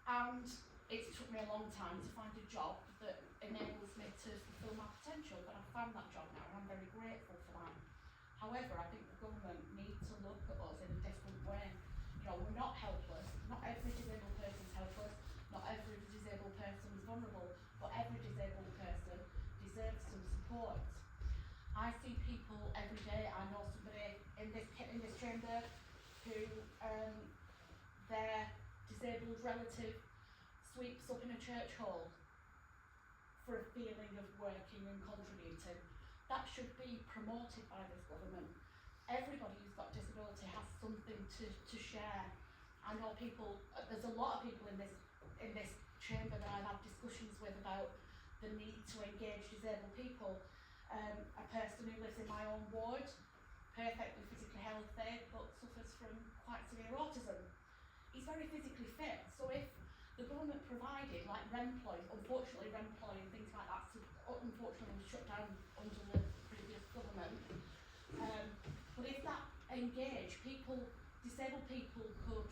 and it's took me a long time to find a job that enables me to fulfil my potential, but I've found that job now, and I'm very grateful for that. However, I think the government needs to look at us in a different way. You know, we're not helpless. Not every disabled person is helpless. Not every disabled person is vulnerable. But every disabled person deserves some support. I see people every day. I know somebody in this chamber who their disabled relative sweeps up in a church hall for a feeling of working and contributing. That should be promoted by this government. Everybody who's got disability has something to share. I know people, there's a lot of people in this chamber that I've had discussions with about the need to engage disabled people. A person who lives in my own ward, perfectly physically healthy, but suffers from quite severe autism. He's very physically fit, so if the government provided, like Remploy, unfortunately Remploy and things like that, unfortunately was shut down under the previous government, but if that engaged people, disabled people could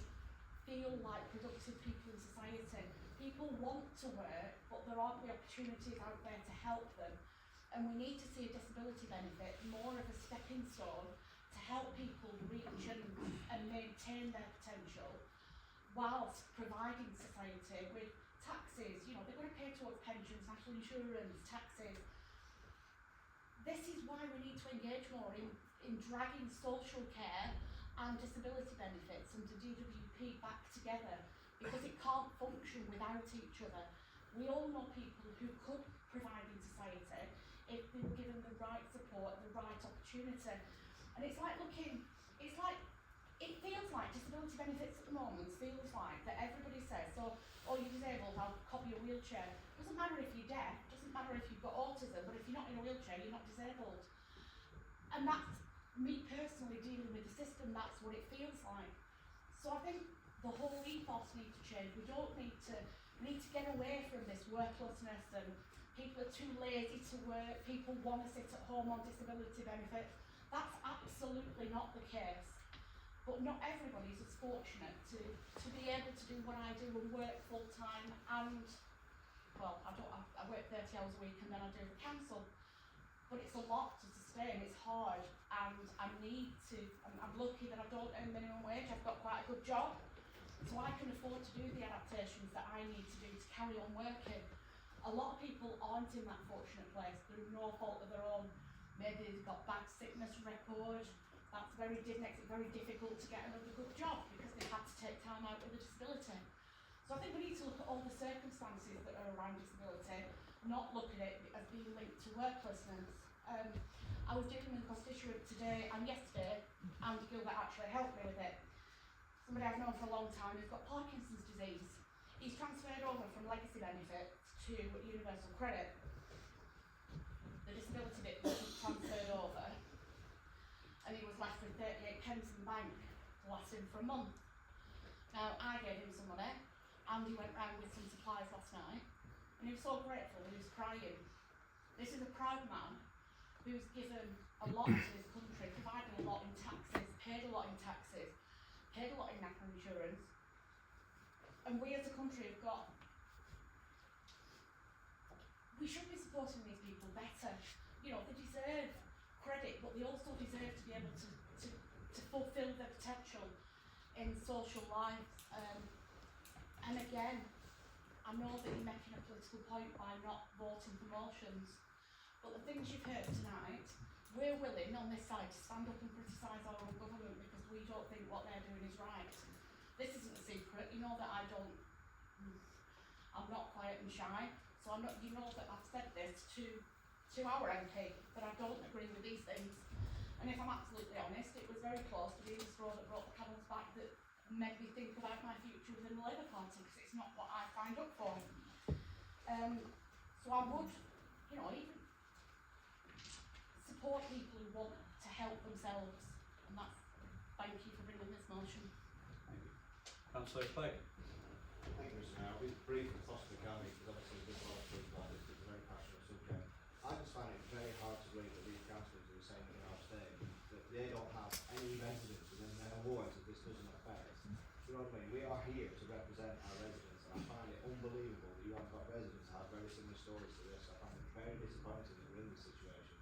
feel like productive people in society. People want to work, but there aren't the opportunities out there to help them. And we need to see a disability benefit more of a stepping stone to help people reach and maintain their potential whilst providing society with taxes. You know, they're going to pay towards pensions, national insurance, taxes. This is why we need to engage more in dragging social care and disability benefits and the DWP back together, because it can't function without each other. We all know people who could provide in society if they were given the right support, the right opportunity. And it's like it feels like disability benefits at the moment feels like that everybody says, so, oh, you're disabled, I'll copy a wheelchair. Doesn't matter if you're deaf, doesn't matter if you've got autism, but if you're not in a wheelchair, you're not disabled. And that's me personally dealing with the system, that's what it feels like. So I think the whole ethos needs to change. We need to get away from this worklessness and people are too lazy to work, people want to sit at home on disability benefits. That's absolutely not the case. But not everybody's as fortunate to be able to do what I do and work full time and, well, I work 30 hours a week and then I do the council. But it's a lot to sustain, it's hard, and I'm lucky that I don't earn minimum wage, I've got quite a good job, so I can afford to do the adaptations that I need to do to carry on working. A lot of people aren't in that fortunate place through no fault of their own. Maybe they've got bad sickness record, makes it very difficult to get another good job because they've had to take time out with a disability. So I think we need to look at all the circumstances that are around disability, not look at it as being linked to worklessness. I was dealing with a constituent today and yesterday, and Gilbert actually helped me with it. Somebody I've known for a long time who's got Parkinson's disease. He's transferred over from legacy benefits to universal credit. The disability bit wasn't transferred over, and he was left with 38 pence in the bank to last him for a month. Now, I gave him some money, and he went round with some supplies last night, and he was so grateful, he was crying. This is a proud man who's given a lot to this country, provided a lot in taxes, paid a lot in taxes, paid a lot in national insurance, and we as a country have got, we should be supporting these people better. You know, they deserve credit, but they also deserve to be able to fulfil their potential in social lives. And again, I know that you're making a political point by not voting for motions, but the things you've heard tonight, we're willing on this side to stand up and criticise our own government because we don't think what they're doing is right. This isn't a secret, you know that I'm not quiet and shy, so you know that I've said this to our MP, that I don't agree with these things. And if I'm absolutely honest, it was very close to being the straw that brought the camel's back that made me think about my future within the Labour Party, because it's not what I signed up for. So I would, even support people who want to help themselves, and thank you for bringing this motion. Thank you. Councillor Clegg. Thank you, Mr. Mayor. I'll be brief and toss the county because obviously there's been a lot of talk about this. It's a very passionate subject. I just find it very hard to believe that these councillors who are saying that they're abstaining, that they don't have any residents within their wards that this doesn't affect. You know what I mean? We are here to represent our residents, and I find it unbelievable that you haven't got residents who have very similar stories to this. I find it very disappointing that we're in this situation.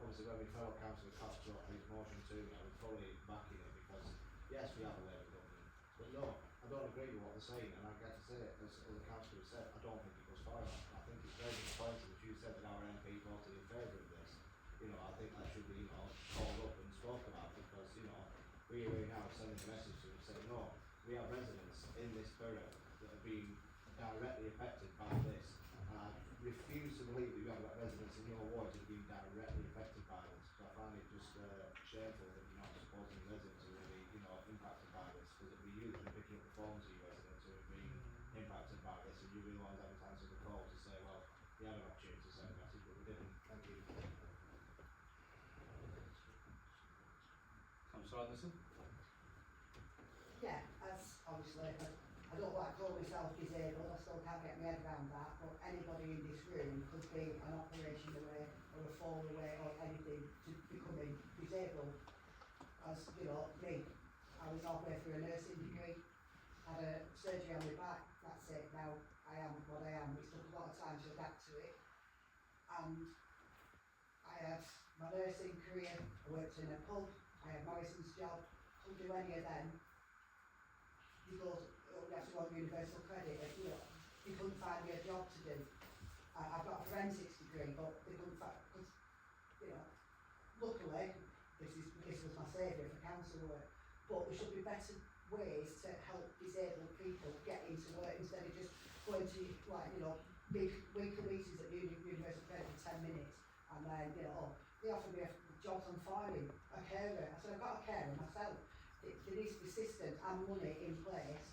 Obviously, when my fellow councillor Cox brought his motion to me, I was fully backing it because, yes, we have a Labour government, but no, I don't agree with what they're saying, and I get to say it, as other councillors said, I don't think it goes far enough. I think it's very disappointing that you said that our MP voted in favour of this. I think that should be, called up and spoke about because, we are now sending a message to them saying, no, we have residents in this borough that have been directly affected by this, and I refuse to believe that you haven't got residents in your ward who have been directly affected by this. So I find it just shameful that you're not supporting residents who are really, you know, impacted by this, because it'd be you that are picking up the phones of your residents who have been impacted by this, and you really want to answer the call to say, well, we had an opportunity to send a message, but we didn't. Thank you. Councillor Anderson? Yeah, as obviously, I don't like to call myself disabled, I still can't get my head around that, but anybody in this room could be an operation away, or a fall away, or anything to becoming disabled. As, you know, me, I was halfway through a nursing degree, had a surgery on my back, that's it, now I am what I am. It took a lot of time to adapt to it, and I had my nursing career, I worked in a pub, I had Morrison's job, couldn't do any of them. You go, you have to go on universal credit, and, you know, they couldn't find me a job to do. I've got a forensics degree, but they couldn't find, because, you know, luckily, this was my saviour for council work, but there should be better ways to help disabled people get into work instead of just going to, like, you know, big weekly meetings at universal credit for 10 minutes, and then, you know, they offered me jobs on farming, a carer. I said, I've got a carer myself. There needs to be systems and money in place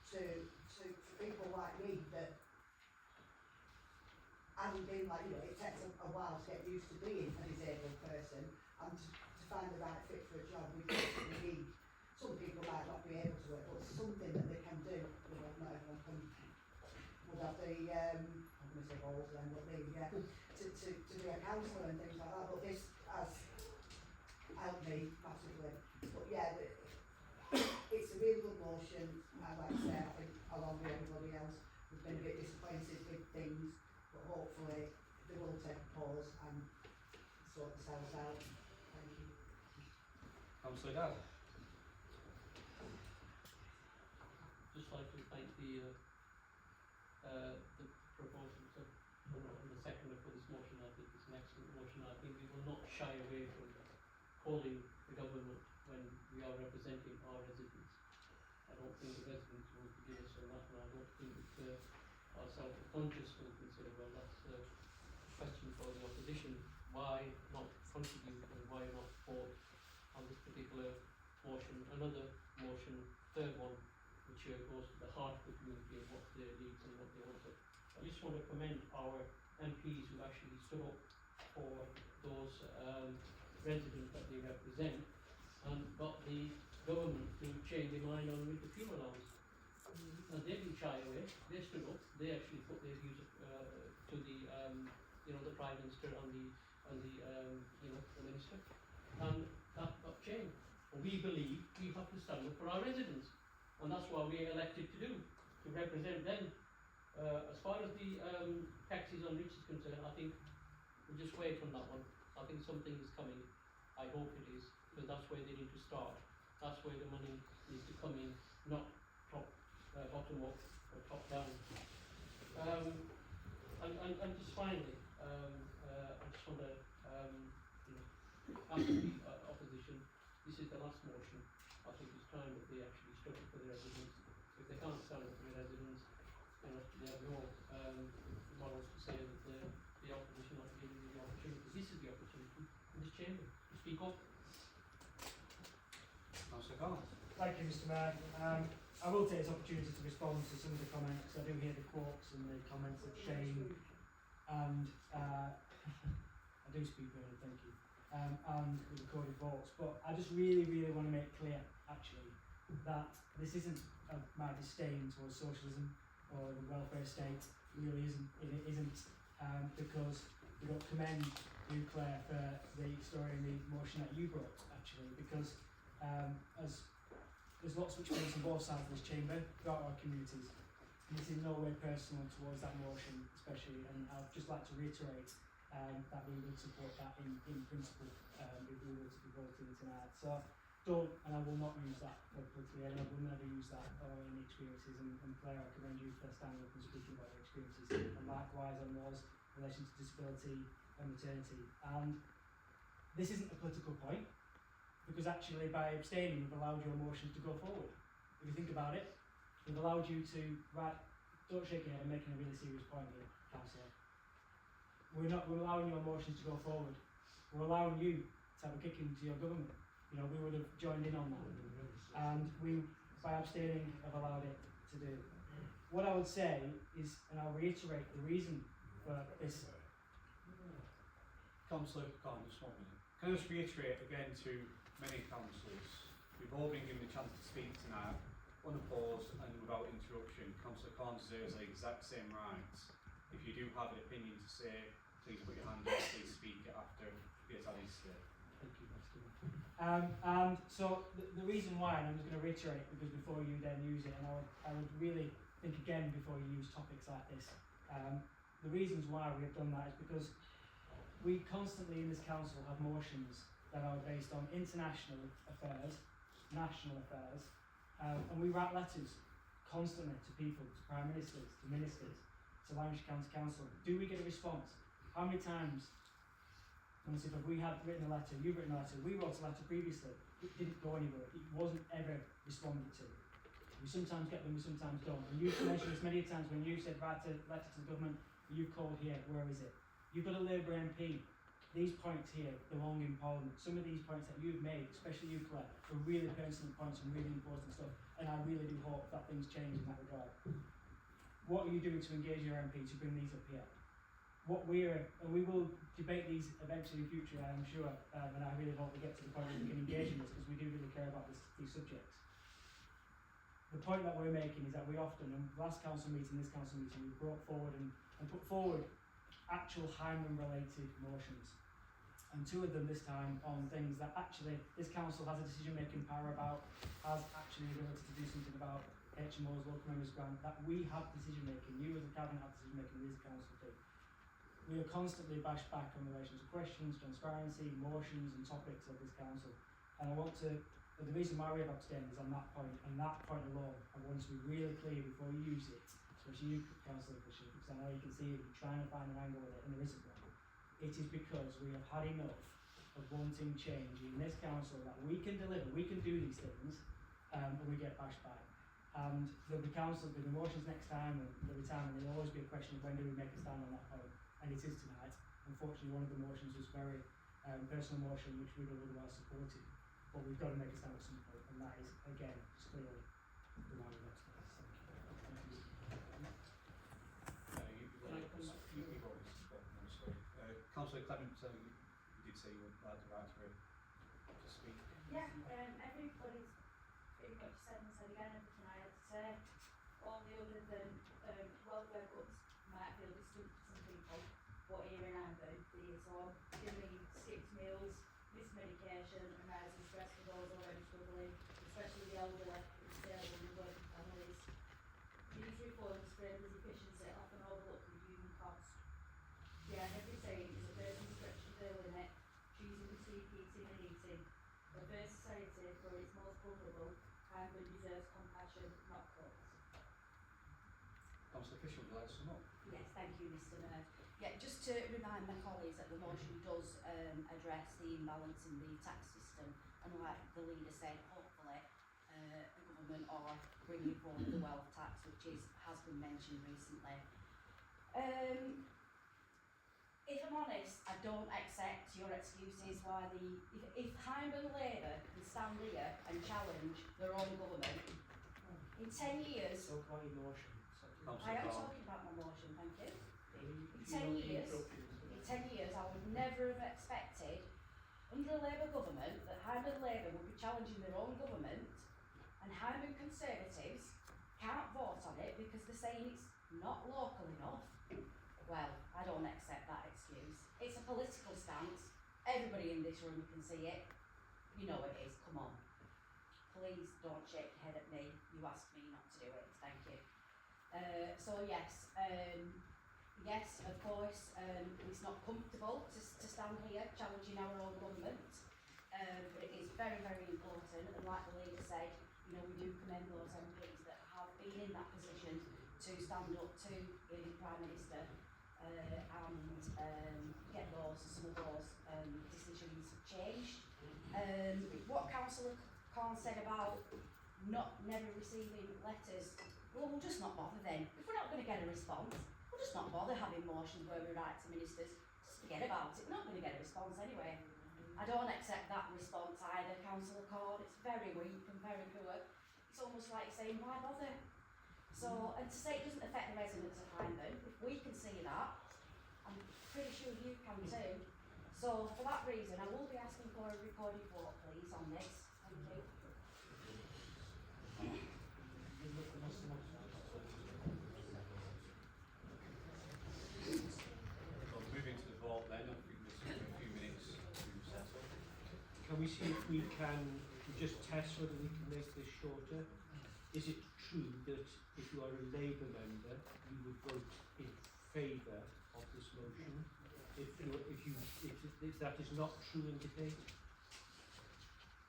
for people like me that haven't been, like, you know, it takes a while to get used to being a disabled person, and to find the right fit for a job we basically need. Some people might not be able to work, but it's something that they can do. You know, not everyone would have the I'm going to say balls then, but to be a counsellor and things like that. But this has helped me massively. But yeah, it's a really good motion. And like I say, I think along with everybody else, we've been a bit disappointed with things, but hopefully they will take a pause and sort themselves out. Thank you. Councillor Gadd? Just like to thank the proposals and the seconder for this motion. I think it's an excellent motion. I think we will not shy away from calling the government when we are representing our residents. I don't think the residents will forgive us on that, and I don't think that our self-conscious will consider, well, that's a question for the opposition. Why not contribute and why not vote on this particular motion? Another motion, third one, which goes to the heart of the community and what their needs and what they want to. I just want to commend our MPs who actually stood up for those residents that they represent and got the government to change their mind on with the fuel allowance. And they didn't shy away, they stood up, they actually put their views to the the Prime Minister and the Minister, and that got changed. And we believe we have to stand up for our residents, and that's what we are elected to do, to represent them. As far as the taxes on rich is concerned, I think we'll just wait on that one. I think something is coming. I hope it is, because that's where they need to start. That's where the money needs to come in, not bottom up or top down. And just finally, I just want to ask the opposition. This is the last motion. I think it's time that they actually stood up for the residents. If they can't stand up for the residents, they have no morals to say that the opposition are giving you the opportunity. This is the opportunity in this chamber to speak up. Thank you, Mr. Mayor. I will take this opportunity to respond to some of the comments. I do hear the quotes and the comments of shame, and I do speak Bernard, thank you, and the recorded votes. But I just really want to make clear, actually, that this isn't my disdain towards socialism or the welfare state. Really isn't. It isn't because we don't commend you, Claire, for the story and the motion that you brought, actually, because there's lots of experience on both sides of this chamber throughout our communities. And this is no way personal towards that motion, especially, and I'd just like to reiterate that we would support that in principle if we were to be voting tonight. So don't, and I will not use that politically, and I will never use that or any experiences. And Claire, I commend you for standing up and speaking about your experiences, and likewise on those in relation to disability and maternity. And this isn't a political point, because actually by abstaining you've allowed your motion to go forward. if you think about it, we've allowed you to, right, don't shake your head, I'm making a really serious point here, councillor. We're allowing your motions to go forward. We're allowing you to have a kick into your government. You know, we would have joined in on that. And we, by abstaining, have allowed it to do. What I would say is, and I'll reiterate the reason for this. Councillor Carn, just 1 minute. Can I just reiterate again to many councillors, we've all been given the chance to speak tonight, unopposed and without interruption. Councillor Carn deserves the exact same rights. If you do have an opinion to say, please put your hand up, please speak it after he has had his say. Thank you, and so the reason why, and I'm just going to reiterate because before you then use it, and I would really think again before you use topics like this. The reasons why we have done that is because we constantly in this council have motions that are based on international affairs, national affairs, and we write letters constantly to people, to Prime Ministers, to Ministers, to Lancashire County Council. Do we get a response? How many times, honestly, have we had written a letter, you've written a letter, we wrote a letter previously, it didn't go anywhere, it wasn't ever responded to. We sometimes get them, we sometimes don't. And you've mentioned this many times when you said write a letter to the government, you've called here, where is it? You've got a Labour MP. These points here belong in Parliament. Some of these points that you've made, especially you, Claire, are really pertinent points and really important stuff. And I really do hope that things change in that regard. What are you doing to engage your MP to bring these up here? And we will debate these eventually in future, I'm sure, and I really hope we get to the point where we can engage in this because we do really care about these subjects. The point that we're making is that we often, in the last council meeting, this council meeting, we brought forward and put forward actual Hyndburn related motions. And 2 of them this time on things that actually this council has a decision making power about, has actually the ability to do something about HMO's local members grant, that we have decision making, you as a cabinet have decision making, we as a council do. We are constantly bashed back in relation to questions, transparency, motions and topics of this council. And I want to, the reason why we have abstained is on that point, and that point alone, I want to be really clear before you use it, especially you, Councillor Fisher, because I know you can see it, you're trying to find an angle with it, and there isn't one. It is because we have had enough of wanting change in this council that we can deliver, we can do these things, and we get bashed back. And there'll be motions next time, and there'll be time, and there'll always be a question of when do we make a stand on that point, and it is tonight. Unfortunately, one of the motions was very personal motion, which we'd have otherwise supported. But we've got to make a stand at some point, and that is, again, just clearly the one we've got. Councillor Clement, you did say you would like the right to speak. Yeah, everybody's pretty much said and said again everything I had to say. Only other than welfare cuts might feel distant to some people, but here in Hyndburn, the years on, giving skipped meals, missed medication and rising stress for those already struggling, especially the elderly, disabled and working families. These reforms for energy efficiency often overlook the human cost. Yeah, every saying is a person stretching their limit, choosing between heating and eating. A fair society for its most vulnerable, Hyndburn deserves compassion, not cuts. Councillor Fisher, would you like to sum up? Yes, thank you, Mr. Mayor. Yeah, just to remind my colleagues that the motion does address the imbalance in the tax system, and like the leader said, hopefully a government are bringing forward the wealth tax, which has been mentioned recently. If I'm honest, I don't accept your excuses why if Hyndburn Labour can stand here and challenge their own government, in 10 years... Talk about your motion. I am talking about my motion, thank you. In 10 years, I would never have expected, under a Labour government, that Hyndburn Labour would be challenging their own government, and Hyndburn Conservatives can't vote on it because they're saying it's not local enough. Well, I don't accept that excuse. It's a political stance. Everybody in this room can see it. You know it is, come on. Please don't shake your head at me. You asked me not to do it, thank you. So yes, yes, of course, it's not comfortable to stand here challenging our own government, but it is very, very important, and like the leader said, you know, we do commend those MPs that have been in that position to stand up to the Prime Minister and get some of those decisions changed. What Councillor Corn said about never receiving letters, well, we'll just not bother then. If we're not going to get a response, we'll just not bother having motions where we write to ministers. Just forget about it. We're not going to get a response anyway. I don't accept that response either, Councillor Cord. It's very weak and very poor. It's almost like saying, why bother? So, and to say it doesn't affect the residents of Hyndburn, if we can see that, I'm pretty sure you can too. So, for that reason, I will be asking for a recorded vote, please, on this. Thank you. Well, moving to the vote then, I think there's a few minutes to settle. Can we see if we can just test whether we can make this shorter? Is it true that if you are a Labour member, you would vote in favour of this motion? If that is not true, indicate.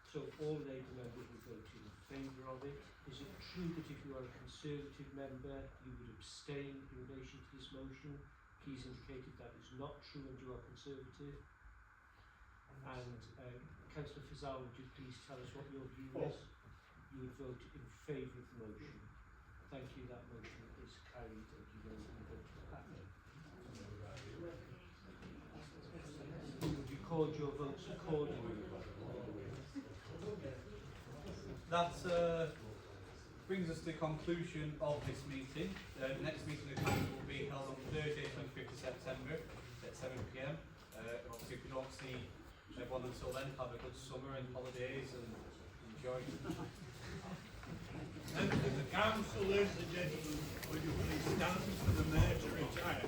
So all Labour members would vote in favour of it. Is it true that if you are a Conservative member, you would abstain in relation to this motion? Please indicate if that is not true and you are Conservative. And Councillor Fazal, would you please tell us what your view is? You would vote in favour of the motion. Thank you, that motion is carried and you will vote back. Would you record your votes accordingly? That brings us to the conclusion of this meeting. The next meeting of the council will be held on Thursday, 25th of September at 7 p.m. Obviously, if we don't see everyone until then, have a good summer and holidays and enjoy. Members of the council, ladies and gentlemen, would you please stand for the mayor to retire?